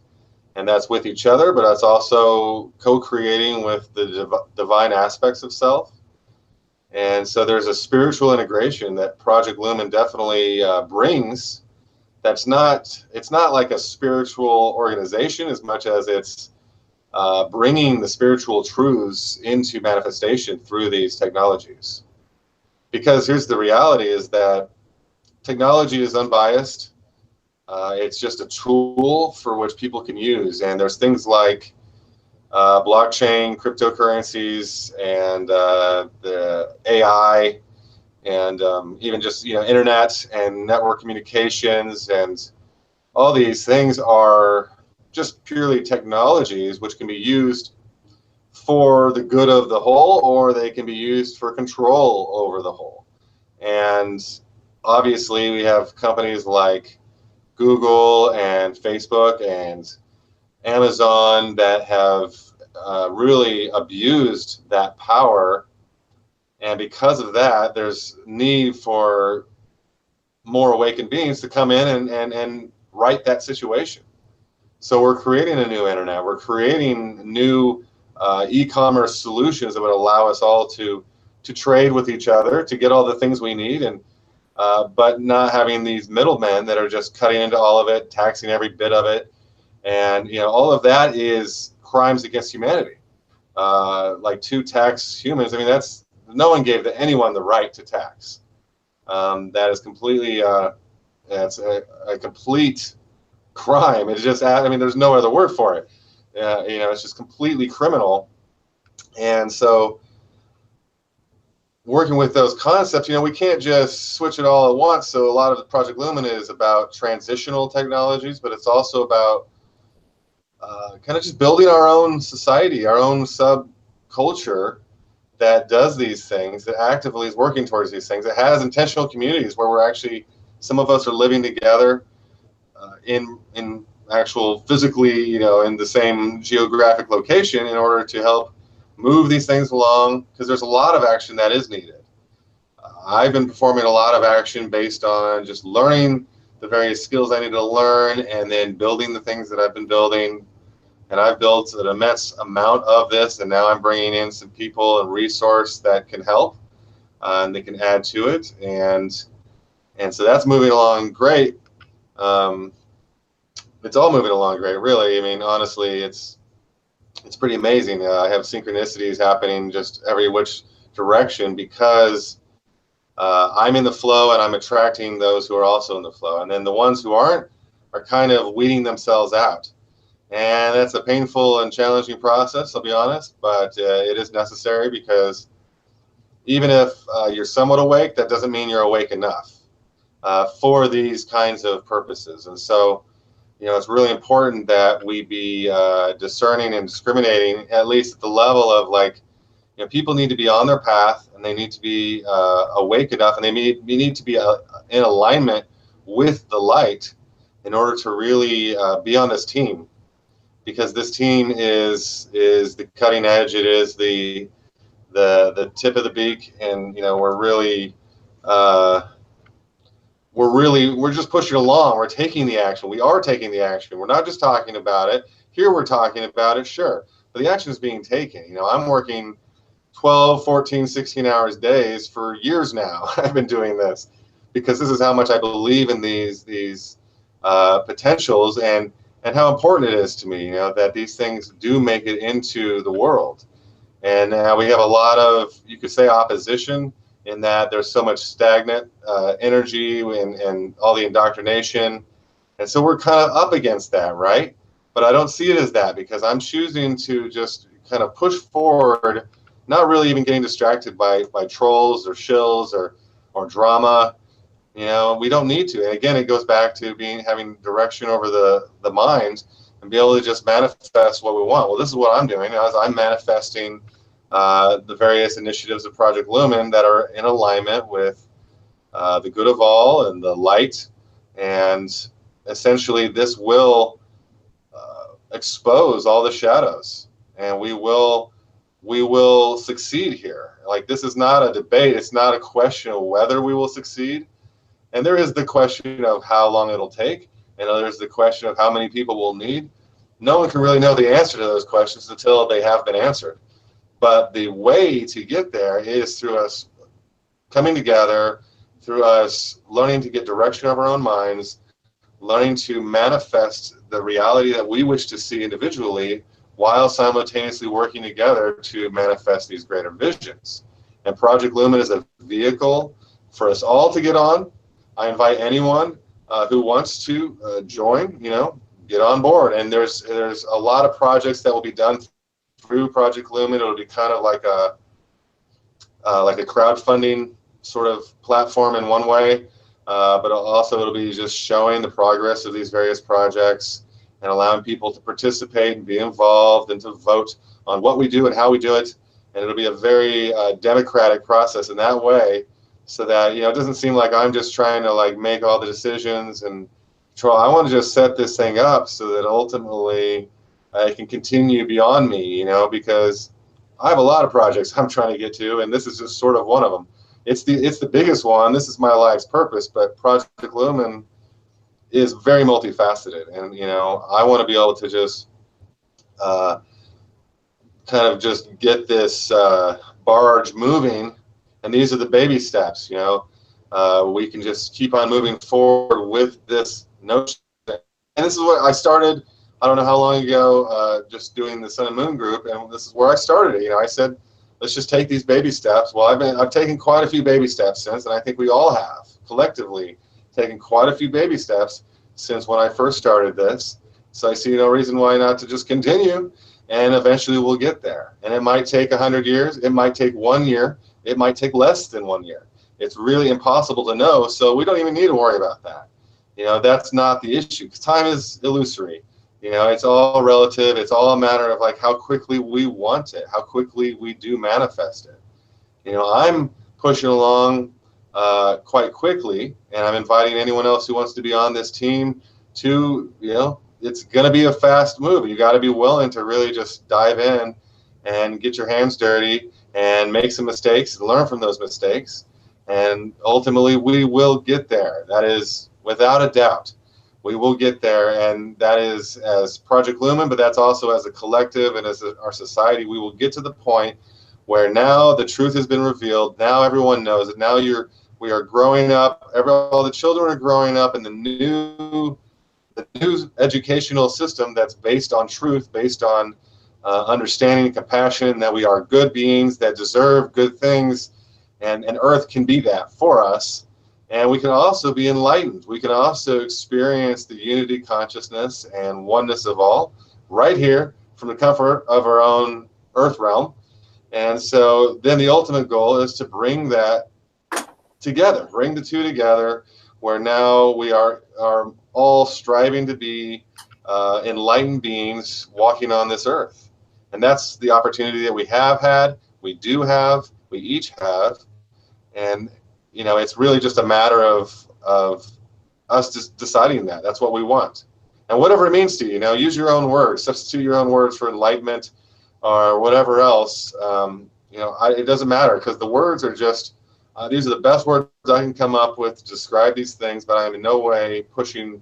and that's with each other, but that's also co-creating with the divine aspects of self. And so there's a spiritual integration that Project Lumen definitely brings. It's not like a spiritual organization as much as it's bringing the spiritual truths into manifestation through these technologies. Because here's the reality, is that technology is unbiased. It's just a tool for which people can use. And there's things like blockchain, cryptocurrencies, and the AI, and even just internet and network communications, and all these things are just purely technologies which can be used for the good of the whole, or they can be used for control over the whole. And obviously we have companies like Google and Facebook and Amazon that have really abused that power. And because of that, there's need for more awakened beings to come in and right that situation. So we're creating a new internet. We're creating new e-commerce solutions that would allow us all to trade with each other, to get all the things we need, and but not having these middlemen that are just cutting into all of it, taxing every bit of it. And all of that is crimes against humanity. Like to tax humans, I mean, no one gave anyone the right to tax. That is completely that's a complete crime. It's just, I mean, there's no other word for it. It's just completely criminal. And so working with those concepts, we can't just switch it all at once. So a lot of the Project Lumen is about transitional technologies, but it's also about kind of just building our own society, our own subculture that does these things, that actively is working towards these things, that has intentional communities where we're actually, some of us are living together in actual physically, in the same geographic location in order to help move these things along, because there's a lot of action that is needed. I've been performing a lot of action based on just learning the various skills I need to learn and then building the things that I've been building. And I've built an immense amount of this, and now I'm bringing in some people and resource that can help, and they can add to it, and so that's moving along great. It's all moving along great, really. I mean, honestly, it's pretty amazing. I have synchronicities happening just every which direction because I'm in the flow and I'm attracting those who are also in the flow, and then the ones who aren't are kind of weeding themselves out. And that's a painful and challenging process, I'll be honest, but it is necessary, because even if you're somewhat awake, that doesn't mean you're awake enough for these kinds of purposes. And so, it's really important that we be discerning and discriminating, at least at the level of people need to be on their path, and they need to be awake enough, and they need to be in alignment with the light in order to really be on this team. Because this team is the cutting edge. It is the tip of the beak, and we're just pushing along. We're taking the action. We are taking the action. We're not just talking about it. Here we're talking about it, sure, but the action is being taken. I'm working 12, 14, 16 hours days for years now. I've been doing this because this is how much I believe in these potentials, and how important it is to me, that these things do make it into the world. And we have a lot of, you could say, opposition, in that there's so much stagnant energy and all the indoctrination. And so we're kind of up against that, right? But I don't see it as that, because I'm choosing to just kind of push forward, not really even getting distracted by trolls or shills or drama. We don't need to. And again, it goes back to having direction over the mind and be able to just manifest what we want. Well, this is what I'm doing, as I'm manifesting the various initiatives of Project Lumen that are in alignment with the good of all and the light. And essentially, this will expose all the shadows, and we will succeed here. This is not a debate. It's not a question of whether we will succeed. And there is the question of how long it'll take, and there's the question of how many people we'll need. No one can really know the answer to those questions until they have been answered. But the way to get there is through us coming together, through us learning to get direction of our own minds, learning to manifest the reality that we wish to see individually, while simultaneously working together to manifest these greater visions. And Project Lumen is a vehicle for us all to get on. I invite anyone who wants to join, get on board. And there's a lot of projects that will be done through Project Lumen. It'll be kind of like a crowdfunding sort of platform in one way, but also it'll be just showing the progress of these various projects and allowing people to participate and be involved and to vote on what we do and how we do it. And it'll be a very democratic process in that way, so that, you know, it doesn't seem like I'm just trying to like make all the decisions and control. I want to just set this thing up so that ultimately it can continue beyond me, you know, because I have a lot of projects I'm trying to get to, and this is just sort of one of them. It's the biggest one. This is my life's purpose, but Project Lumen is very multifaceted, and you know, I want to be able to just kind of just get this barge moving, and these are the baby steps. You know, we can just keep on moving forward with this notion. And this is what I started. I don't know how long ago, just doing the Sun and Moon group, and this is where I started it. You know, I said, let's just take these baby steps. Well, I've taken quite a few baby steps since, and I think we all have collectively taken quite a few baby steps since when I first started this. So I see no reason why not to just continue, and eventually we'll get there. And it might take 100 years, it might take 1 year, it might take less than 1 year. It's really impossible to know, so we don't even need to worry about that. You know, that's not the issue, because time is illusory. You know, it's all relative. It's all a matter of like how quickly we want it, how quickly we do manifest it. You know, I'm pushing along quite quickly, and I'm inviting anyone else who wants to be on this team to, you know, it's going to be a fast move. You got to be willing to really just dive in and get your hands dirty and make some mistakes and learn from those mistakes. And ultimately, we will get there. That is without a doubt. We will get there, and that is as Project Lumen, but that's also as a collective and as our society. We will get to the point where now the truth has been revealed. Now everyone knows it. Now we are growing up. All the children are growing up in the new educational system that's based on truth, based on understanding and compassion, that we are good beings that deserve good things, and Earth can be that for us. And we can also be enlightened. We can also experience the unity consciousness and oneness of all right here from the comfort of our own Earth realm. And so then the ultimate goal is to bring that together, bring the two together, where now we are all striving to be enlightened beings walking on this earth. And that's the opportunity that we have had, we do have, we each have. And you know, it's really just a matter of us just deciding that that's what we want, and whatever it means to you. You know, use your own words, substitute your own words for enlightenment or whatever else. You know, it doesn't matter, because the words are just these are the best words I can come up with to describe these things. But I'm in no way pushing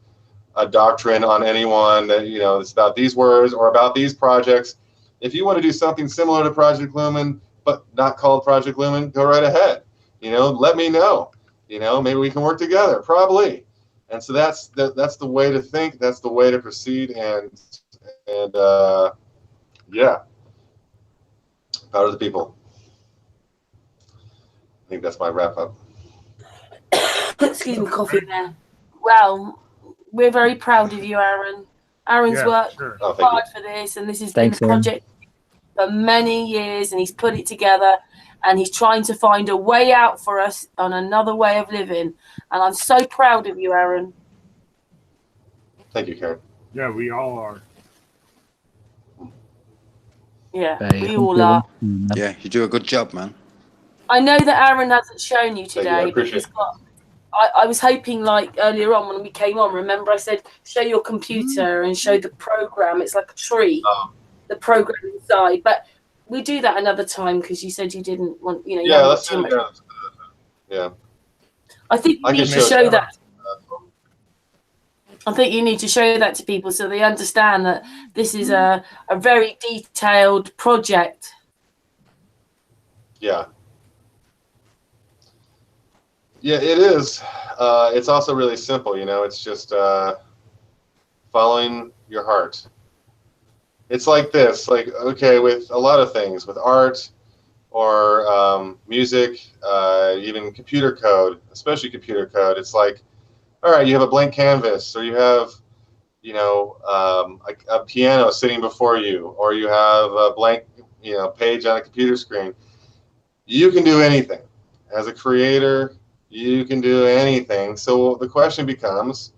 a doctrine on anyone that, you know, it's about these words or about these projects. If you want to do something similar to Project Lumen but not called Project Lumen, go right ahead. You know, let me know. You know, maybe we can work together. Probably. And so that's the way to think. That's the way to proceed. And yeah, power to the people. I think that's my wrap up. Excuse me, coffee there. Well, we're very proud of you, Aaron. Aaron's worked hard for this, and this has been a project for many years, and he's put it together. And he's trying to find a way out for us on another way of living. And I'm so proud of you, Aaron. Thank you, Karen. Yeah, we all are. Yeah, we all are. Yeah, you do a good job, man. I know that Aaron hasn't shown you today, but he's got. I was hoping, like earlier on when we came on, remember I said, show your computer and show the program. It's like a tree, the program inside. But we do that another time, because you said you didn't want, you know. Yeah, let's do it. Yeah. I think you need to show that. I think you need to show that to people so they understand that this is a very detailed project. Yeah. Yeah, it is. It's also really simple, you know. It's just following your heart. It's like this, like, okay, with a lot of things, with art or music, even computer code, especially computer code. It's like, all right, you have a blank canvas, or you have, you know, a piano sitting before you, or you have a blank, you know, page on a computer screen. You can do anything. As a creator, you can do anything. So the question becomes,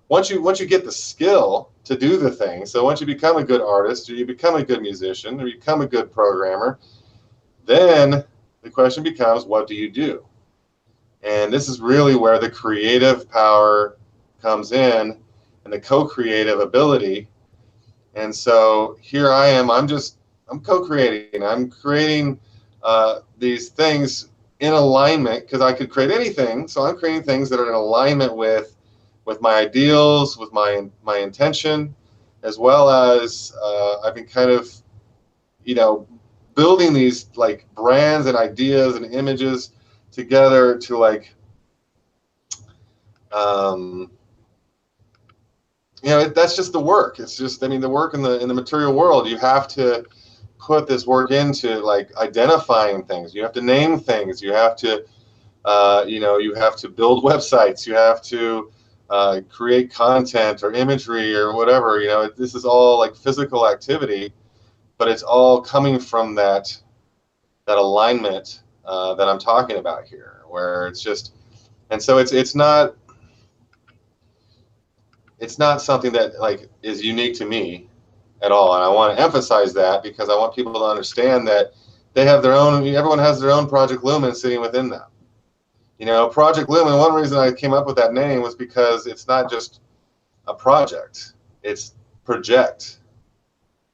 once you get the skill to do the thing, so once you become a good artist, or you become a good musician, or you become a good programmer, then the question becomes, what do you do? And this is really where the creative power comes in, and the co-creative ability. And so here I am, I'm co-creating. I'm creating these things in alignment, because I could create anything. So I'm creating things that are in alignment with my ideals, with my intention, as well as I've been kind of, building these like brands and ideas and images together to like, that's just the work. It's just, the work in the material world. You have to put this work into like identifying things. You have to name things. You have to, you have to build websites. You have to create content or imagery or whatever. This is all like physical activity, but it's all coming from that alignment that I'm talking about here, where it's just, and so it's not something that like is unique to me at all. And I want to emphasize that, because I want people to understand that they have their own, everyone has their own Project Lumen sitting within them. Project Lumen, one reason I came up with that name was because it's not just a project, it's project.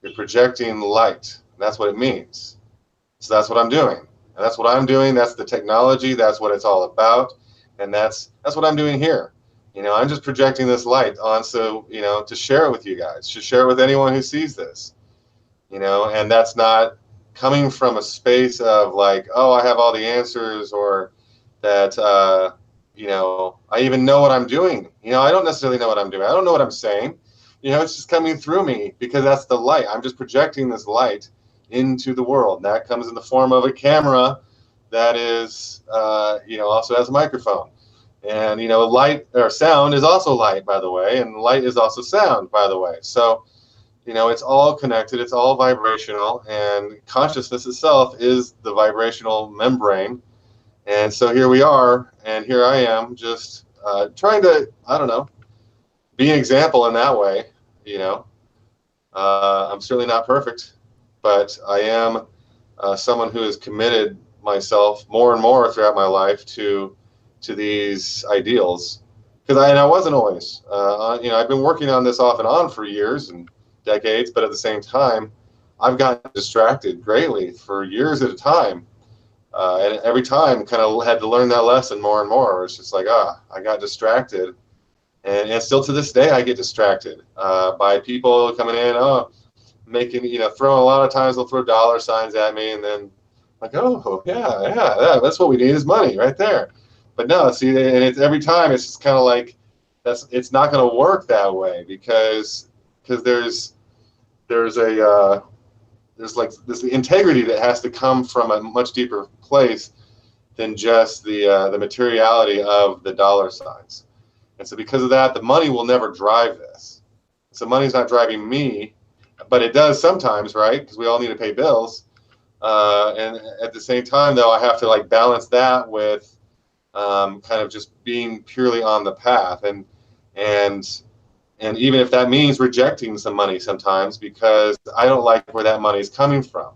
You're projecting light. That's what it means. So that's what I'm doing. And that's what I'm doing. That's the technology. That's what it's all about. And that's what I'm doing here. I'm just projecting this light on, so, to share it with you guys, to share it with anyone who sees this, and that's not coming from a space of like, oh, I have all the answers, or that, I even know what I'm doing. I don't necessarily know what I'm doing. I don't know what I'm saying. It's just coming through me, because that's the light. I'm just projecting this light into the world. And that comes in the form of a camera that is, also has a microphone. And, light or sound is also light, by the way, and light is also sound, by the way. So, it's all connected, it's all vibrational, and consciousness itself is the vibrational membrane. And so here we are, and here I am just trying to, be an example in that way. I'm certainly not perfect, but I am someone who has committed myself more and more throughout my life to these ideals, because I wasn't always. I've been working on this off and on for years and decades, but at the same time, I've gotten distracted greatly for years at a time, and every time kind of had to learn that lesson more and more. It's just like, I got distracted, and still to this day I get distracted by people coming in, making, throwing, a lot of times they'll throw dollar signs at me, and then like, oh yeah, that's what we need is money right there. But no, see, and it's every time it's just kind of like, it's not going to work that way, because there's like this integrity that has to come from a much deeper place than just the materiality of the dollar signs. And so because of that, the money will never drive this. So money's not driving me, but it does sometimes, right? Because we all need to pay bills. And at the same time, though, I have to like balance that with kind of just being purely on the path, and even if that means rejecting some money sometimes, because I don't like where that money is coming from,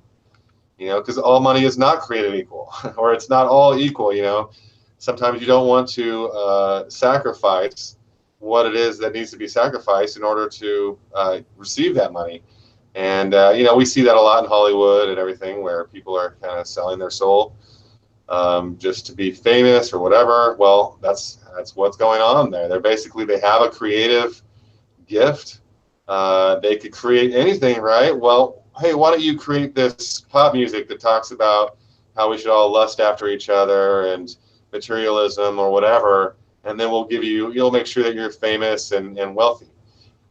because all money is not created equal, or it's not all equal. Sometimes you don't want to sacrifice what it is that needs to be sacrificed in order to receive that money. And we see that a lot in Hollywood and everything, where people are kind of selling their soul just to be famous or whatever. Well, that's what's going on there. They have a creative gift. They could create anything, right? Well, hey, why don't you create this pop music that talks about how we should all lust after each other and materialism or whatever, and then you'll make sure that you're famous and wealthy.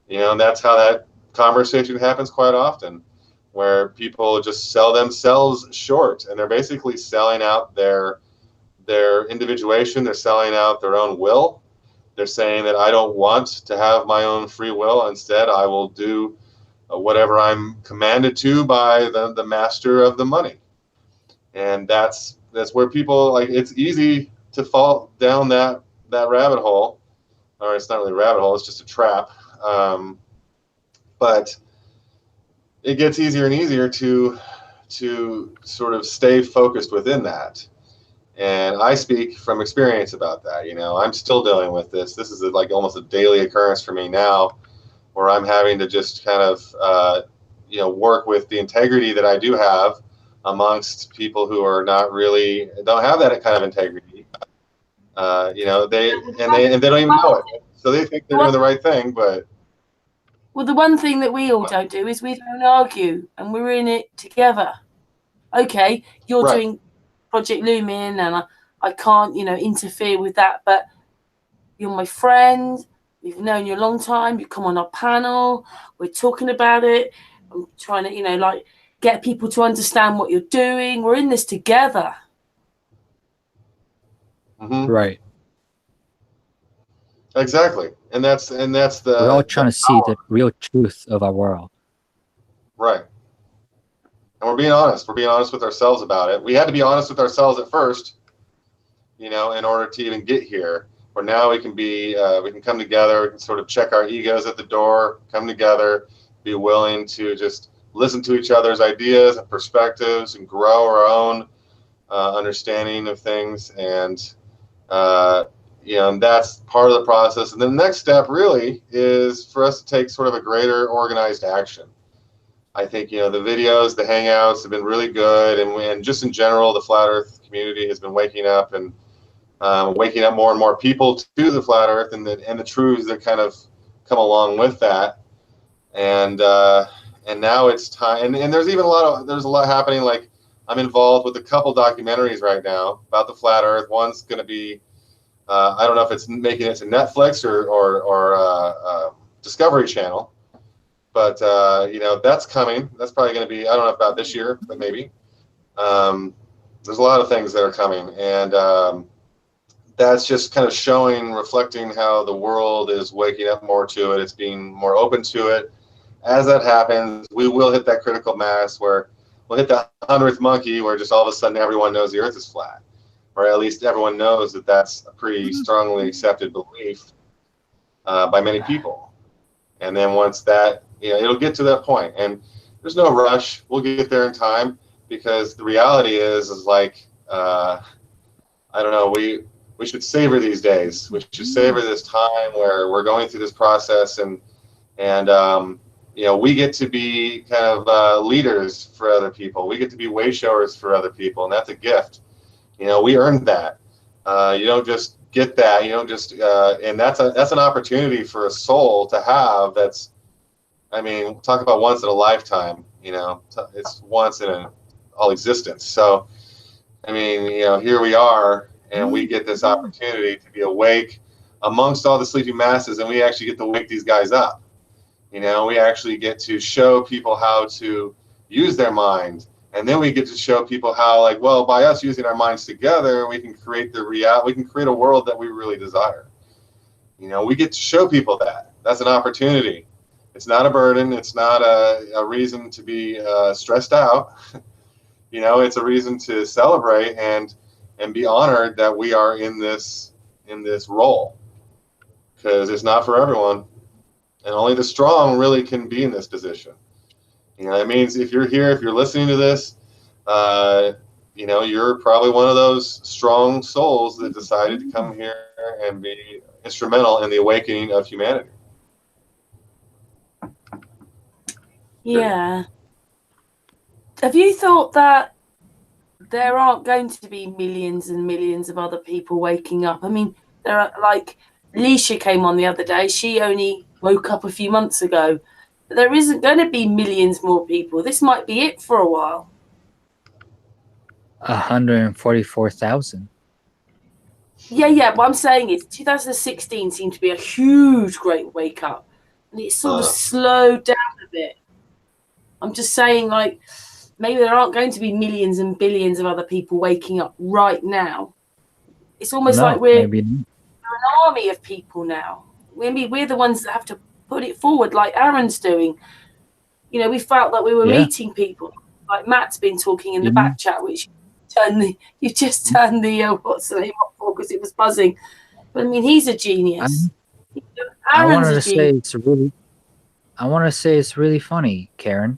And that's how that conversation happens quite often, where people just sell themselves short, and they're basically selling out their individuation. They're selling out their own will. They're saying that I don't want to have my own free will. Instead, I will do whatever I'm commanded to by the master of the money. And that's that's where people like. It's easy to fall down that rabbit hole, or it's not really a rabbit hole. It's just a trap. But it gets easier and easier to sort of stay focused within that. And I speak from experience about that. You know, I'm still dealing with this. This is like almost a daily occurrence for me now, where I'm having to just kind of, you know, work with the integrity that I do have amongst people who are not really, don't have that kind of integrity. You know, they don't even know it. So they think they're doing the right thing, but. Well, the one thing that we all don't do is we don't argue, and we're in it together. Okay, you're doing Project Lumen, and I can't, you know, interfere with that, but you're my friend. We've known you a long time. You come on our panel. We're talking about it. I'm trying to, you know, like get people to understand what you're doing. We're in this together. Mm-hmm. Right. Exactly. And that's the. We're all trying to see the real truth of our world. Right. And we're being honest. We're being honest with ourselves about it. We had to be honest with ourselves at first, you know, in order to even get here. Where now we can be, we can come together, we can sort of check our egos at the door, come together, be willing to just listen to each other's ideas and perspectives and grow our own understanding of things. And, you know, and that's part of the process. And then the next step really is for us to take sort of a greater organized action. I think, you know, the videos, the hangouts have been really good. And just in general, the Flat Earth community has been waking up and waking up more and more people to the Flat Earth and the truths that kind of come along with that. And now it's time. And there's even there's a lot happening. Like I'm involved with a couple documentaries right now about the Flat Earth. One's going to be, I don't know if it's making it to Netflix or Discovery Channel, but you know, that's coming. That's probably going to be, I don't know about this year, but maybe. There's a lot of things that are coming, and that's just kind of reflecting how the world is waking up more to it. It's being more open to it. As that happens, we will hit that critical mass where we'll hit the 100th monkey, where just all of a sudden everyone knows the Earth is flat, or at least everyone knows that that's a pretty strongly accepted belief by many people. And then once that, you know, it'll get to that point, and there's no rush. We'll get there in time, because the reality is like, I don't know, we should savor these days. We should savor this time where we're going through this process, and you know, we get to be kind of leaders for other people. We get to be way showers for other people, and that's a gift. You know, we earned that. You don't just get that. You don't just, and that's an opportunity for a soul to have. That's, I mean, talk about once in a lifetime. You know, it's once in all existence. So, I mean, you know, here we are. And we get this opportunity to be awake amongst all the sleepy masses, and we actually get to wake these guys up. You know, we actually get to show people how to use their mind, and then we get to show people how, like, well, by us using our minds together, we can create we can create a world that we really desire. You know, we get to show people that. That's an opportunity. It's not a burden. It's not a reason to be stressed out. You know, it's a reason to celebrate and be honored that we are in this role, because it's not for everyone, and only the strong really can be in this position. You know, that means if you're here, if you're listening to this, you know, you're probably one of those strong souls that decided to come here and be instrumental in the awakening of humanity. Yeah. Have you thought that there aren't going to be millions and millions of other people waking up? I mean, there are, like, Leisha came on the other day. She only woke up a few months ago. But there isn't going to be millions more people. This might be it for a while. 144,000. Yeah. What I'm saying is 2016 seemed to be a huge, great wake up. And it sort of slowed down a bit. I'm just saying, like, maybe there aren't going to be millions and billions of other people waking up right now. It's almost like we're an army of people now. Maybe we're the ones that have to put it forward, like Aaron's doing. You know, we felt like we were meeting people, like Matt's been talking in the back chat, which You just turned the what's the name off for because it was buzzing. But I mean, he's a genius. I Aaron's wanted a to say genius. I want to say it's really funny, Karen,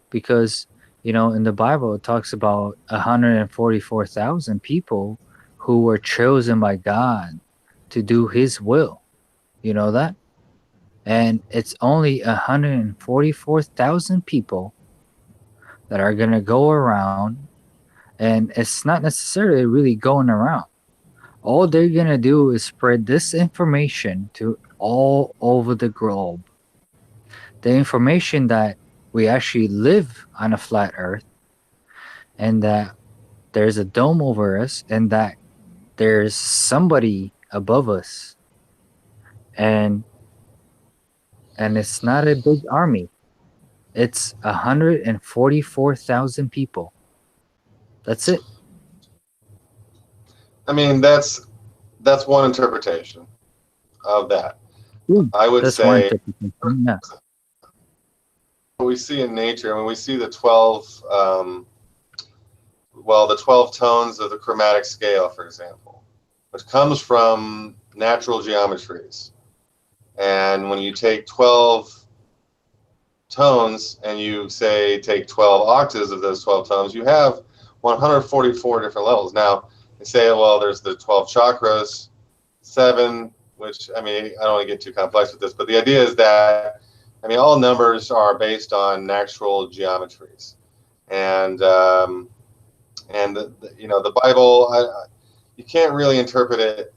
because in the Bible it talks about 144,000 people who were chosen by God to do His will. You know that? And it's only 144,000 people that are gonna go around, and it's not necessarily really going around. All they're gonna do is spread this information to all over the globe. The information that we actually live on a flat earth, and that there's a dome over us, and that there's somebody above us, and it's not a big army. It's 144,000 people. That's it. I mean, that's one interpretation of that. I would That's one say interpretation. Yeah. what we see in nature, I mean, we see the 12 tones of the chromatic scale, for example, which comes from natural geometries. And when you take 12 tones and you say take 12 octaves of those 12 tones, you have 144 different levels. Now, they say, well, there's the 12 chakras, 7, which, I mean, I don't want to get too complex with this, but the idea is that, I mean, all numbers are based on natural geometries. And the Bible, you can't really interpret it.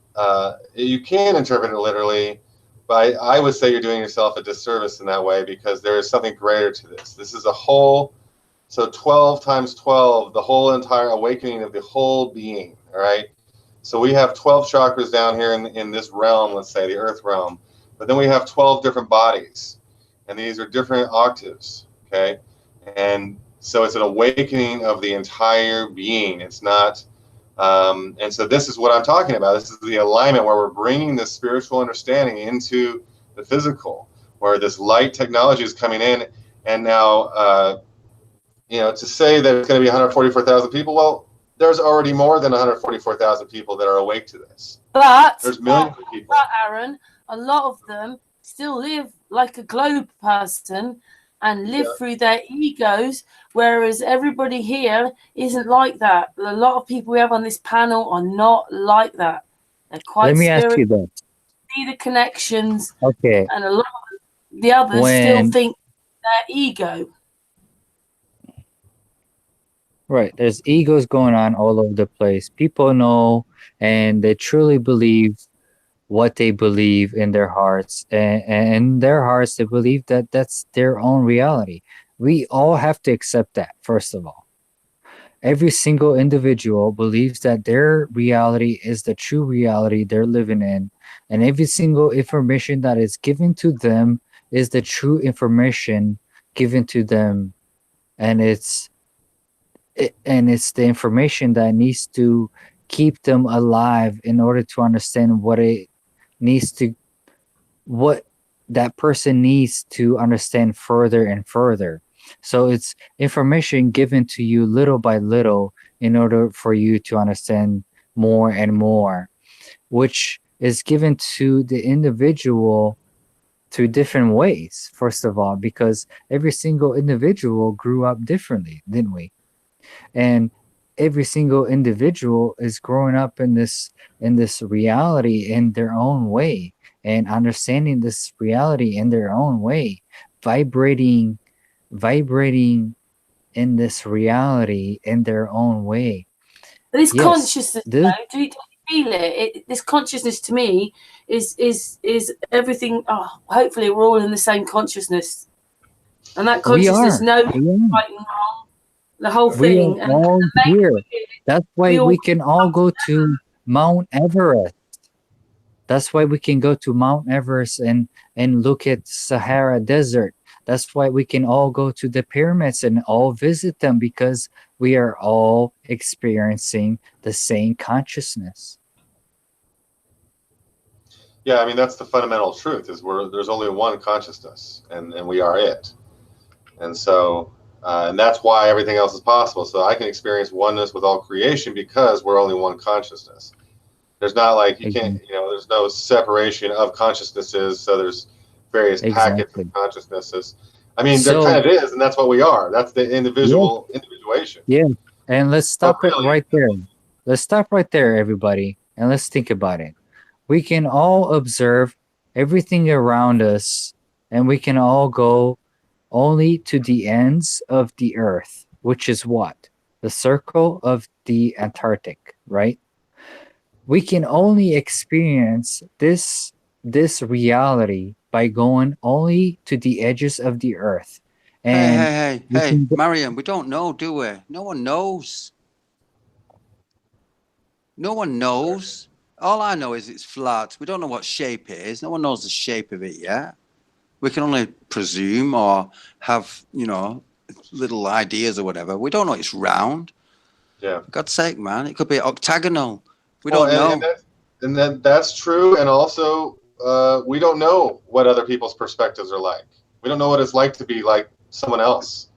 You can interpret it literally, but I would say you're doing yourself a disservice in that way, because there is something greater to this. This is a whole, so 12 times 12, the whole entire awakening of the whole being, all right? So we have 12 chakras down here in this realm, let's say, the earth realm, but then we have 12 different bodies, and these are different octaves, okay? And so it's an awakening of the entire being. It's not, and so this is what I'm talking about. This is the alignment where we're bringing this spiritual understanding into the physical, where this light technology is coming in. And now, to say that it's going to be 144,000 people, well, there's already more than 144,000 people that are awake to this. But there's millions of people. But Aaron, a lot of them still live like a globe person and live through their egos, whereas everybody here isn't like that. A lot of people we have on this panel are not like that. They're quite Let me ask you that. See the connections. Okay. And a lot of the others still think their ego. Right. There's egos going on all over the place. People know and they truly believe what they believe in their hearts. And in their hearts, they believe that that's their own reality. We all have to accept that, first of all. Every single individual believes that their reality is the true reality they're living in. And every single information that is given to them is the true information given to them. And it's the information that needs to keep them alive in order to understand what that person needs to understand further and further. So it's information given to you little by little in order for you to understand more and more, which is given to the individual through different ways, first of all, because every single individual grew up differently, didn't we? And every single individual is growing up in this reality in their own way, and understanding this reality in their own way, vibrating in this reality in their own way. This consciousness, do you feel it? This consciousness to me is everything. Oh, hopefully we're all in the same consciousness, and that consciousness knows right and wrong. The whole thing. We are all here. That's why we can all go to Mount Everest. That's why we can go to Mount Everest and look at Sahara Desert. That's why we can all go to the pyramids and all visit them, because we are all experiencing the same consciousness. Yeah, I mean, that's the fundamental truth, is there's only one consciousness, and we are it. And so And that's why everything else is possible. So I can experience oneness with all creation because we're only one consciousness. There's not like you can't, there's no separation of consciousnesses. So there's various packets of consciousnesses. I mean, there kind of is, and that's what we are. That's the individuation. Yeah, and let's stop it right there. Let's stop right there, everybody, and let's think about it. We can all observe everything around us, and we can all go only to the ends of the earth, which is what? The circle of the Antarctic, right? We can only experience this reality by going only to the edges of the earth. And hey, Marian, we don't know, do we? No one knows. No one knows. All I know is it's flat. We don't know what shape it is. No one knows the shape of it yet. We can only presume or have, little ideas or whatever. We don't know it's round. Yeah. For God's sake, man. It could be octagonal. We don't know. And that's true. And also, we don't know what other people's perspectives are like. We don't know what it's like to be like someone else.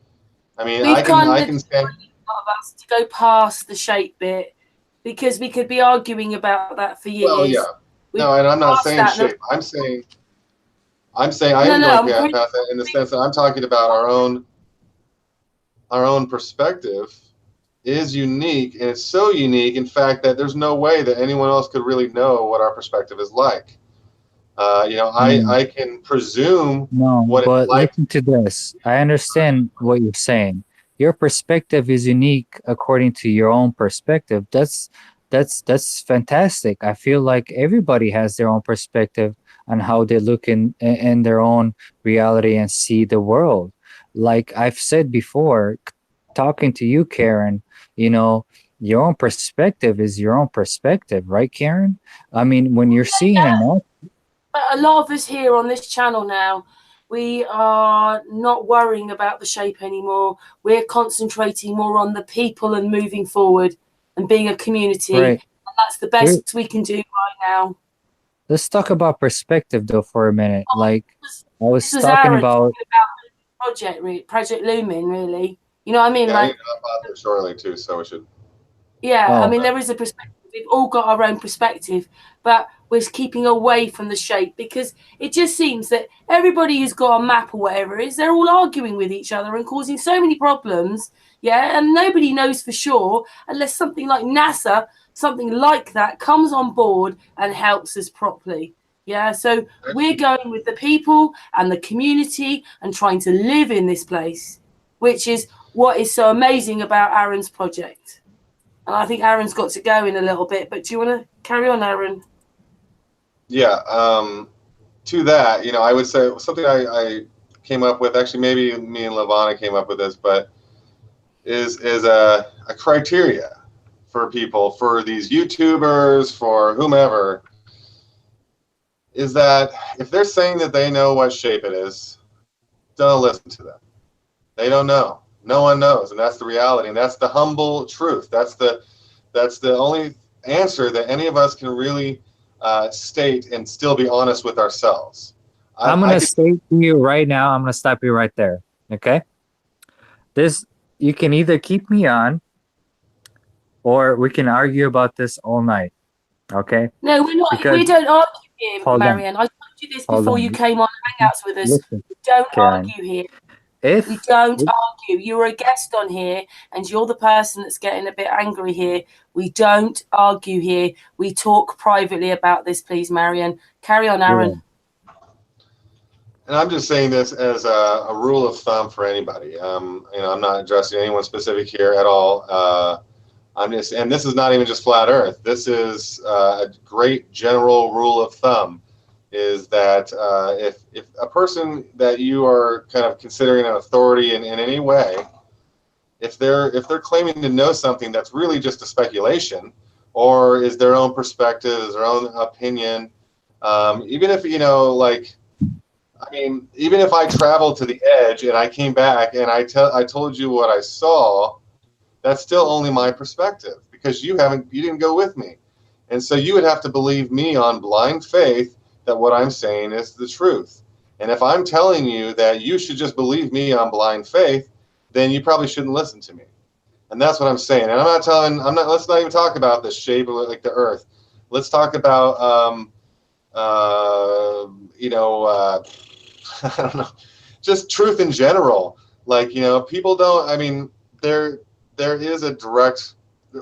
I mean, I can stand us to go past the shape bit because we could be arguing about that for years. Well, yeah. No, and I'm not saying shape. I'm saying I am going past that in the sense that I'm talking about our own perspective is unique, and it's so unique, in fact, that there's no way that anyone else could really know what our perspective is like. I can presume what it's like. Listen to this. I understand what you're saying. Your perspective is unique according to your own perspective. That's fantastic. I feel like everybody has their own perspective on how they look in their own reality and see the world. Like I've said before, talking to you, Karen, your own perspective is your own perspective, right, Karen? I mean, when you're seeing it. But a lot of us here on this channel now, we are not worrying about the shape anymore. We're concentrating more on the people and moving forward and being a community. Right. And that's the best we can do right now. Let's talk about perspective, though, for a minute. Like, I was talking about Project Lumen, really. You know what I mean? Yeah, about it shortly, too, so we should... Yeah, I mean, there is a perspective. We've all got our own perspective, but we're keeping away from the shape because it just seems that everybody who's got a map or whatever it is, they're all arguing with each other and causing so many problems. Yeah, and nobody knows for sure unless something like NASA, something like that, comes on board and helps us properly. Yeah, so we're going with the people and the community and trying to live in this place, which is what is so amazing about Aaron's project. And I think Aaron's got to go in a little bit, but do you want to carry on, Aaron? Yeah, to that, I would say something I came up with, actually maybe me and Levana came up with this, but is a criteria for people, for these YouTubers, for whomever, is that if they're saying that they know what shape it is, don't listen to them. They don't know. No one knows, and that's the reality, and that's the humble truth. That's the only answer that any of us can really state and still be honest with ourselves. I'm going to state to you right now, I'm going to stop you right there, okay? You can either keep me on, or we can argue about this all night, okay? No, we're not. We don't argue here, Marian. I told you this before you came on Hangouts with us. Listen, we don't Karen, argue here. We don't argue. You're a guest on here, and you're the person that's getting a bit angry here. We don't argue here. We talk privately about this, please, Marian. Carry on, Aaron. And I'm just saying this as a rule of thumb for anybody. I'm not addressing anyone specific here at all. And this is not even just flat Earth. This is a great general rule of thumb. Is that if a person that you are kind of considering an authority in any way, if they're claiming to know something that's really just a speculation, or is their own perspective, is their own opinion, even if even if I traveled to the edge and I came back and I told you what I saw, that's still only my perspective because you didn't go with me, and so you would have to believe me on blind faith that what I'm saying is the truth. And if I'm telling you that you should just believe me on blind faith, then you probably shouldn't listen to me. And that's what I'm saying. And let's not even talk about the shape of like the earth. Let's talk about, I don't know, just truth in general. Like, people don't, I mean, there is a direct,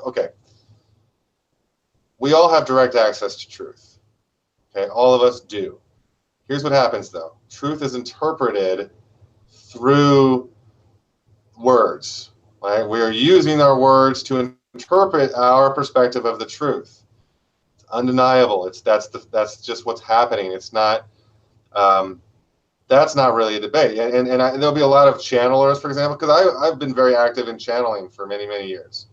okay. We all have direct access to truth. Okay, all of us do. Here's what happens though. Truth is interpreted through words. Right? We are using our words to interpret our perspective of the truth. It's undeniable. That's just what's happening. It's not. That's not really a debate. And there'll be a lot of channelers, for example, because I've been very active in channeling for many, many years.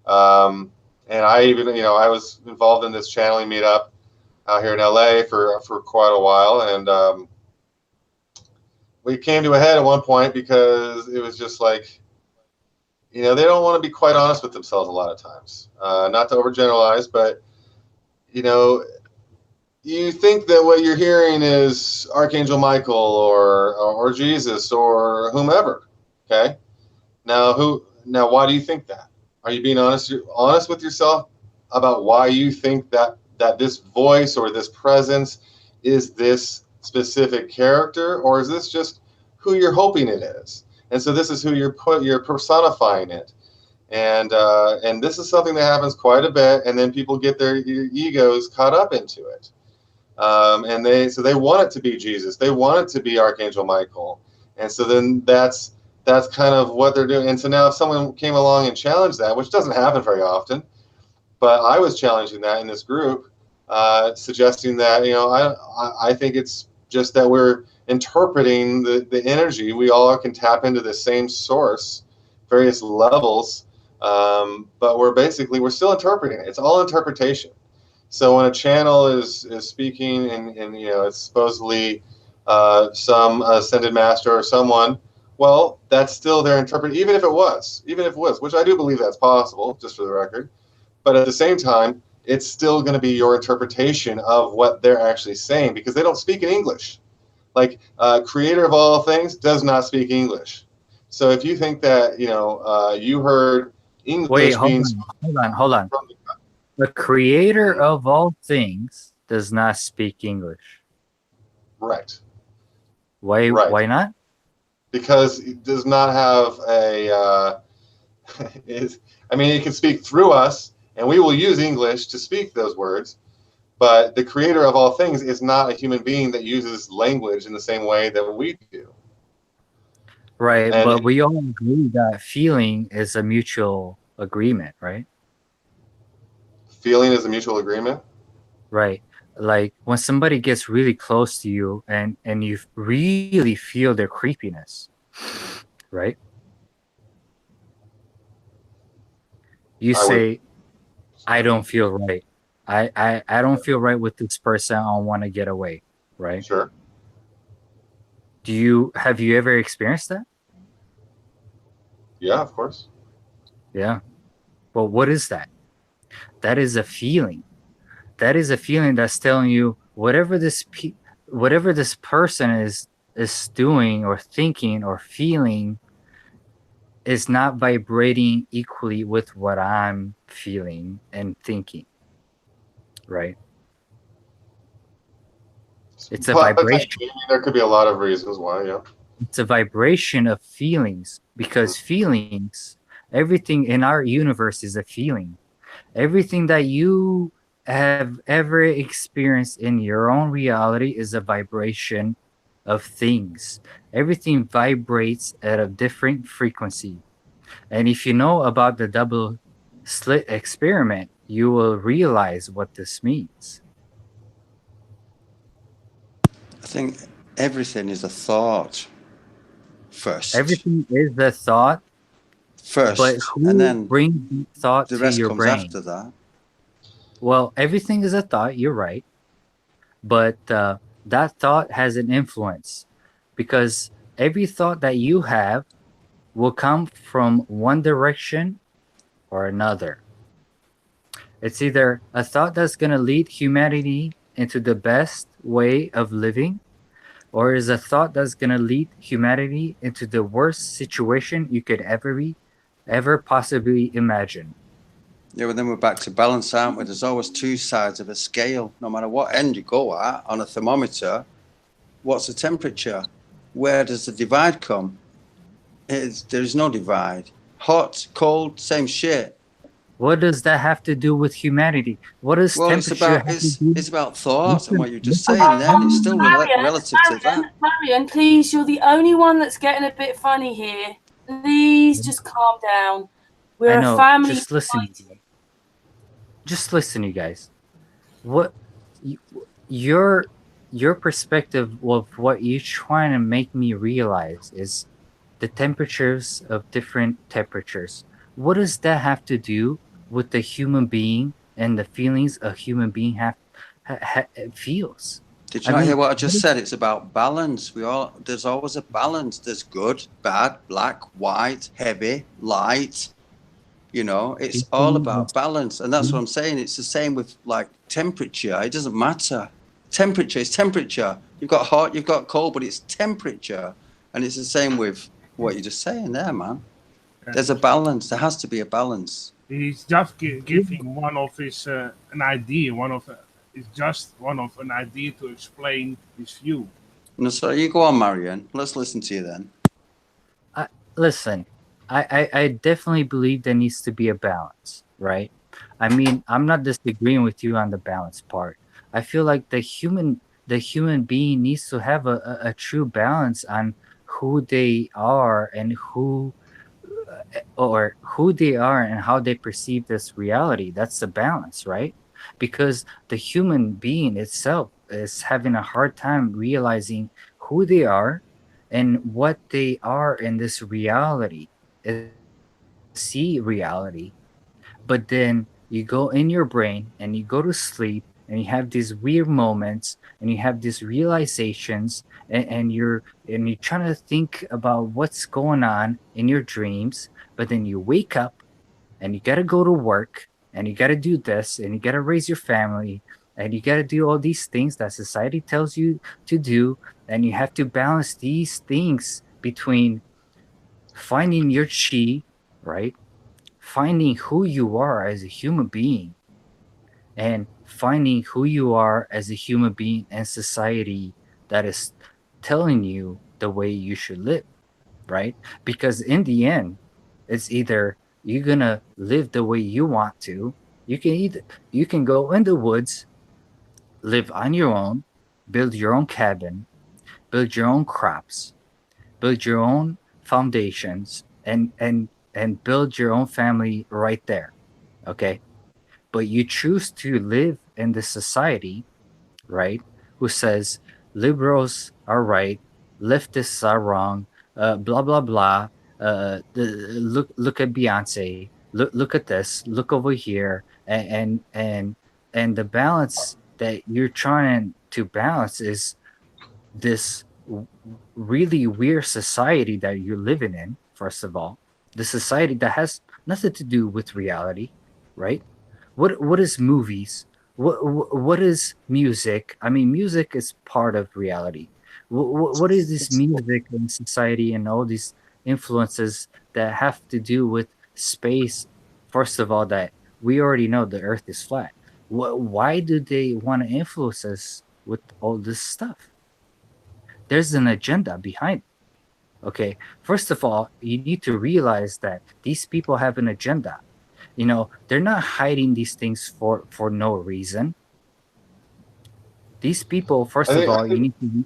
And I even, I was involved in this channeling meetup out here in LA for quite a while, and we came to a head at one point because it was just like. They don't want to be quite honest with themselves a lot of times. Not to overgeneralize, but, you think that what you're hearing is Archangel Michael or Jesus or whomever, okay? Now, why do you think that? Are you being honest with yourself about why you think that this voice or this presence is this specific character, or is this just who you're hoping it is? And so this is who you're personifying it, and this is something that happens quite a bit. And then people get their egos caught up into it, and they want it to be Jesus, they want it to be Archangel Michael, and so then that's kind of what they're doing. And so now if someone came along and challenged that, which doesn't happen very often, but I was challenging that in this group, suggesting that I think it's just that we're interpreting the energy. We all can tap into the same source, various levels, but we're still interpreting it. It's all interpretation. So when a channel is speaking and it's supposedly some ascended master or someone, well, that's still their interpretation, even if it was, which I do believe that's possible, just for the record. But at the same time, it's still going to be your interpretation of what they're actually saying, because they don't speak in English. Like, creator of all things does not speak English. So if you think that, you heard English. Wait, hold on. The creator of all things does not speak English. Right. Why? Right. Why not? Because it does not have a. It can speak through us, and we will use English to speak those words. But the creator of all things is not a human being that uses language in the same way that we do. Right, but we all agree that feeling is a mutual agreement, right? Feeling is a mutual agreement? Right. Like when somebody gets really close to you and you really feel their creepiness, right? You say, I don't feel right. I don't feel right with this person. I want to get away, right? Sure. Have you ever experienced that? Yeah, of course. Yeah. Well, what is that? That is a feeling. That is a feeling that's telling you whatever this person is doing or thinking or feeling is not vibrating equally with what I'm feeling and thinking. Right? It's a vibration. There could be a lot of reasons why, yeah. It's a vibration of feelings, because feelings, everything in our universe is a feeling. Everything that you have ever experienced in your own reality is a vibration of things. Everything vibrates at a different frequency. And if you know about the double slit experiment, you will realize what this means. I think everything is a thought first. Everything is a thought first, but who and then brings thought the to rest your comes brain? after that. Well, everything is a thought. You're right, but that thought has an influence, because every thought that you have will come from one direction or another. It's either a thought that's going to lead humanity into the best way of living, or is a thought that's gonna lead humanity into the worst situation you could ever possibly imagine. Yeah, but then we're back to balance, aren't we? There's always two sides of a scale. No matter what end you go at on a thermometer, what's the temperature? Where does the divide come? There's no divide. Hot, cold, same shit. What does that have to do with humanity? What does temperature have to do? It's about thought and what you're just saying. Then it's still relative to that. Marian, please, you're the only one that's getting a bit funny here. Please just calm down. We're a family. Just listen. Just listen, you guys. What your perspective of what you're trying to make me realize is the temperatures of different temperatures. What does that have to do with the human being and the feelings a human being feels? Did you not hear what I just said? It's about balance. There's always a balance. There's good, bad, black, white, heavy, light. You know, it's all about balance. And that's what I'm saying. It's the same with like temperature. It doesn't matter. Temperature is temperature. You've got hot, you've got cold, but it's temperature. And it's the same with what you're just saying there, man. There's a balance. There has to be a balance. He's just giving one of his an idea. It's just one of an idea to explain his view. No, so you go on, Marian. Let's listen to you then. Listen, I definitely believe there needs to be a balance, right? I mean, I'm not disagreeing with you on the balance part. I feel like the human being needs to have a true balance on who they are and who they are and how they perceive this reality. That's the balance, right? Because the human being itself is having a hard time realizing who they are and what they are in this reality. See reality, but then you go in your brain and you go to sleep and you have these weird moments and you have these realizations and you're trying to think about what's going on in your dreams, but then you wake up and you got to go to work and you got to do this and you got to raise your family and you got to do all these things that society tells you to do, and you have to balance these things between finding your chi, right? Finding who you are as a human being and finding who you are as a human being and society that is telling you the way you should live, right? Because in the end, it's either you're gonna live the way you want to. You can go in the woods, live on your own, build your own cabin, build your own crops, build your own foundations, and build your own family right there, okay? But you choose to live in this society, right, who says liberals are right, leftists are wrong, blah blah blah. Look at Beyonce. Look at this. Look over here, and the balance that you're trying to balance is this really weird society that you're living in. First of all, the society that has nothing to do with reality, right? What is movies? What is music? I mean, music is part of reality. What is this music in society and all these influences that have to do with space? First of all, that we already know the Earth is flat. Why do they want to influence us with all this stuff? There's an agenda behind it. Okay, first of all, you need to realize that these people have an agenda. You know, they're not hiding these things for no reason. These people, first of all, you need to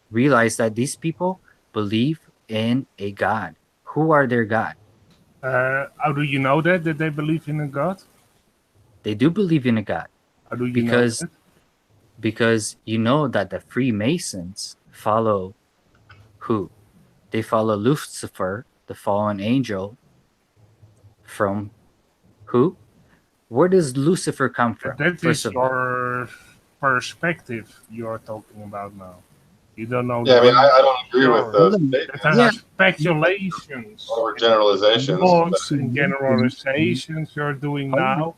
realize that these people believe in a God. Who are their God? How do you know that they believe in a God? They do believe in a God. How do you know that? Because you know that the Freemasons follow who? They follow Lucifer, the fallen angel, from who? Where does Lucifer come from? That is your perspective you're talking about now. You don't know. Yeah, I mean, I don't agree with those statements. Speculations. Or generalizations. Thoughts and generalizations you're doing now.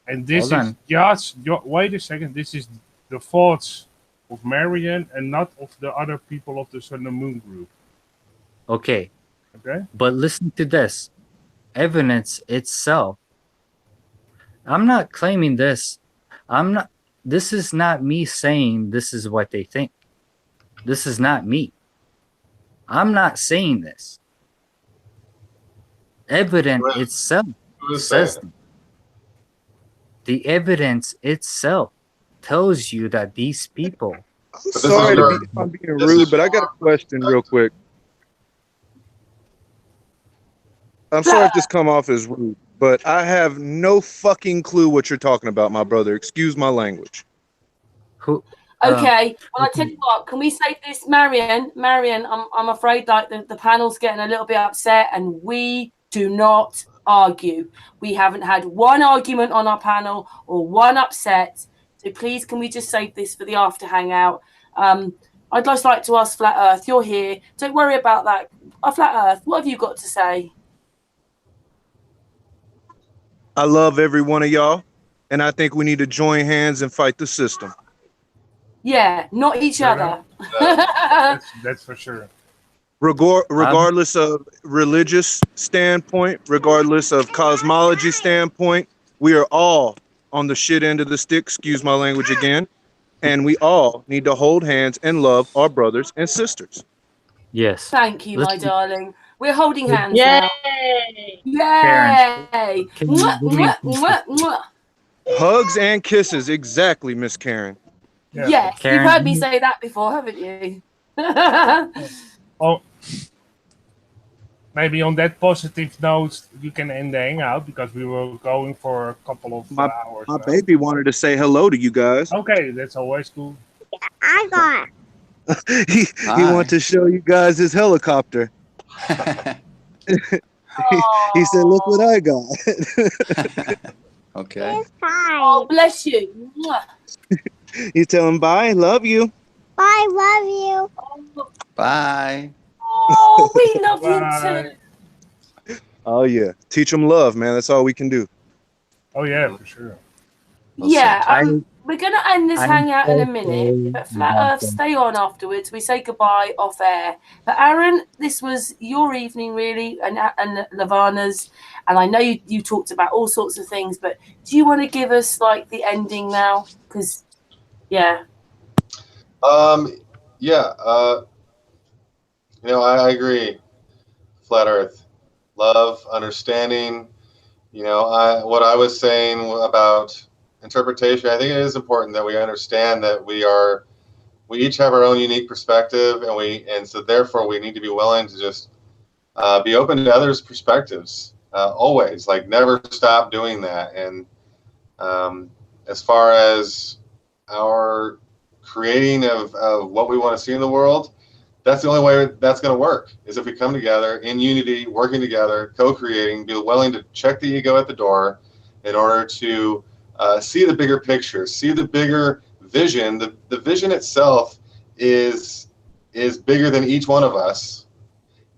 And this is just, wait a second, this is the thoughts of Marian and not of the other people of the Sun and Moon group. Okay, Okay? but listen to this. Evidence itself. I'm not claiming this. This is not me saying this is what they think. This is not me. I'm not saying this. Evidence Right. itself Who is says saying it? the evidence itself tells you that these people. I'm this is sorry your- if I'm being this is rude, but I got a question real quick. I'm sorry if this come off as rude, but I have no fucking clue what you're talking about, my brother. Excuse my language. Who? Okay, well, I tell you what, can we save this, Marian? Marian, I'm afraid like the panel's getting a little bit upset, and we do not argue. We haven't had one argument on our panel or one upset. So please, can we just save this for the after hangout? I'd just like to ask Flat Earth, you're here. Don't worry about that. Flat Earth, what have you got to say? I love every one of y'all, and I think we need to join hands and fight the system. Yeah, not each other. That's for sure. Regardless of religious standpoint, regardless of cosmology standpoint, we are all on the shit end of the stick, excuse my language again, and we all need to hold hands and love our brothers and sisters. Yes. Thank you, my Listen- darling. We're holding hands Yay! now. Yay! Can you Mwah, do me a mwah, mwah, mwah. Hugs and kisses, exactly, Miss Karen. Yeah. Yes, Karen, you've heard me say that before, haven't you? Oh, maybe on that positive note, you can end the hangout because we were going for a couple of hours. My now. baby wanted to say hello to you guys. Okay, that's always cool. I got he Hi. wanted to show you guys his helicopter. He said, "Look what I got." Okay. this time. Oh, bless you. Mwah. He's telling bye, love you. Bye, love you. Bye. Oh, we love you Bye. too. Oh yeah, teach them love, man. That's all we can do. Oh yeah, for sure. Yeah, I- we're going to end this I'm hangout in a so minute, but Flat sorry. Earth, stay on afterwards. We say goodbye off air. But Aaron, this was your evening, really, and Levana's. And I know you talked about all sorts of things, but do you want to give us like the ending now? Because, yeah. Yeah. I agree. Flat Earth, love, understanding. What I was saying about interpretation, I think it is important that we understand that we each have our own unique perspective, and so therefore we need to be willing to just be open to others' perspectives. Always, like, never stop doing that. And as far as our creating of what we want to see in the world, that's the only way that's going to work, is if we come together in unity, working together, co-creating, be willing to check the ego at the door in order to see the bigger picture, see the bigger vision. The vision itself is bigger than each one of us,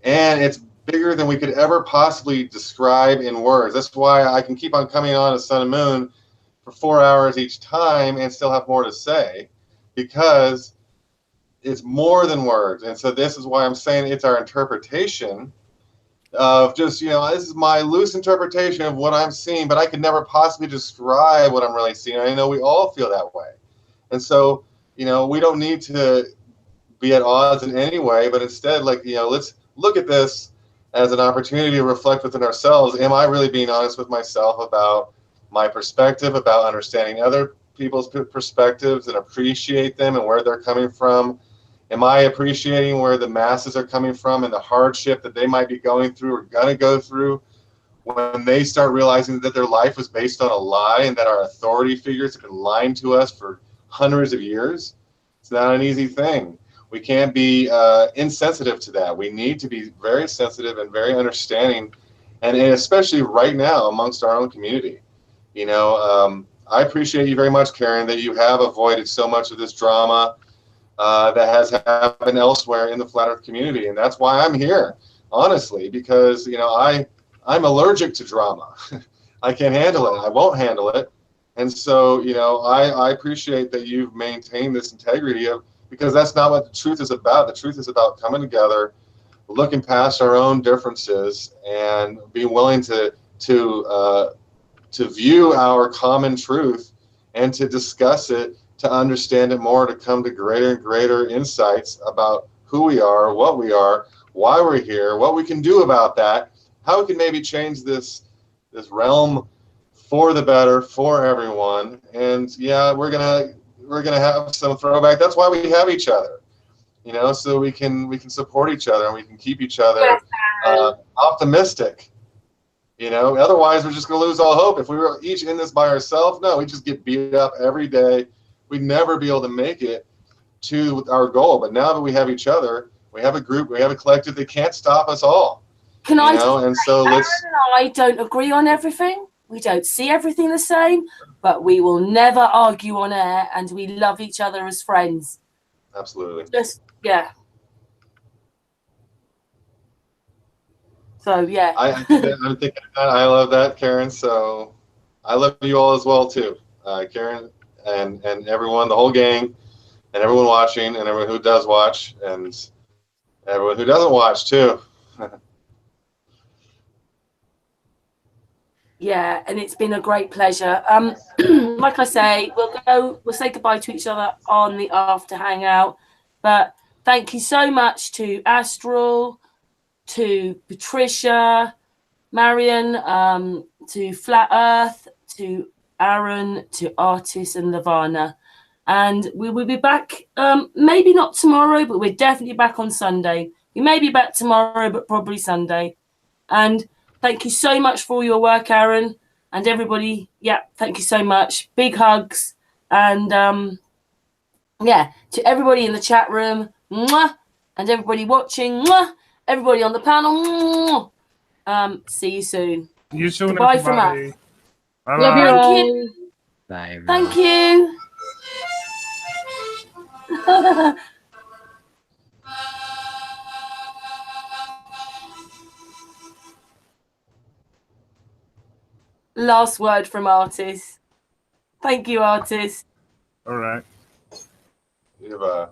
and it's bigger than we could ever possibly describe in words. That's why I can keep on coming on as Sun and Moon for 4 hours each time and still have more to say, because it's more than words. And so this is why I'm saying it's our interpretation of just, this is my loose interpretation of what I'm seeing, but I could never possibly describe what I'm really seeing. I know we all feel that way. And so, we don't need to be at odds in any way, but instead, let's look at this as an opportunity to reflect within ourselves. Am I really being honest with myself about my perspective, about understanding other people's perspectives and appreciate them and where they're coming from? Am I appreciating where the masses are coming from and the hardship that they might be going through or going to go through when they start realizing that their life was based on a lie and that our authority figures have been lying to us for hundreds of years? It's not an easy thing. We can't be insensitive to that. We need to be very sensitive and very understanding, and especially right now amongst our own community. I appreciate you very much, Karen, that you have avoided so much of this drama that has happened elsewhere in the Flat Earth community. And that's why I'm here, honestly, because, I'm allergic to drama. I can't handle it. I won't handle it. And so, you know, I appreciate that you've maintained this integrity because that's not what the truth is about. The truth is about coming together, looking past our own differences, and being willing to view our common truth and to discuss it, to understand it more, to come to greater and greater insights about who we are, what we are, why we're here, what we can do about that, how we can maybe change this realm for the better for everyone. And yeah, we're gonna have some throwback. That's why we have each other, you know, so we can support each other and we can keep each other optimistic. You know, otherwise we're just gonna lose all hope. If we were each in this by ourselves, no, we just get beat up every day. We'd never be able to make it to our goal. But now that we have each other, we have a group, we have a collective that can't stop us all. Can I know? And so Aaron and I don't agree on everything. We don't see everything the same, but we will never argue on air, and we love each other as friends. Absolutely. Just yeah. So yeah. I'm thinking that. I love that, Karen. So I love you all as well too, Karen, and everyone, the whole gang, and everyone watching, and everyone who does watch, and everyone who doesn't watch too. Yeah, and it's been a great pleasure. Like I say, we'll say goodbye to each other on the after hangout. But thank you so much to Astral, to Patricia, Marian, to FlatEarth, to Aaron, to Artis and Levana. And we will be back, maybe not tomorrow, but we're definitely back on Sunday. We may be back tomorrow, but probably Sunday. And thank you so much for your work, Aaron, and everybody. Yeah, thank you so much. Big hugs. And yeah, to everybody in the chat room, mwah, and everybody watching, mwah, everybody on the panel, mwah. See you soon. See you soon, Goodbye everybody. from us. Bye-bye. Love you all. Bye, everyone. Thank you. Last word from Artis. Thank you, Artis. All right. You have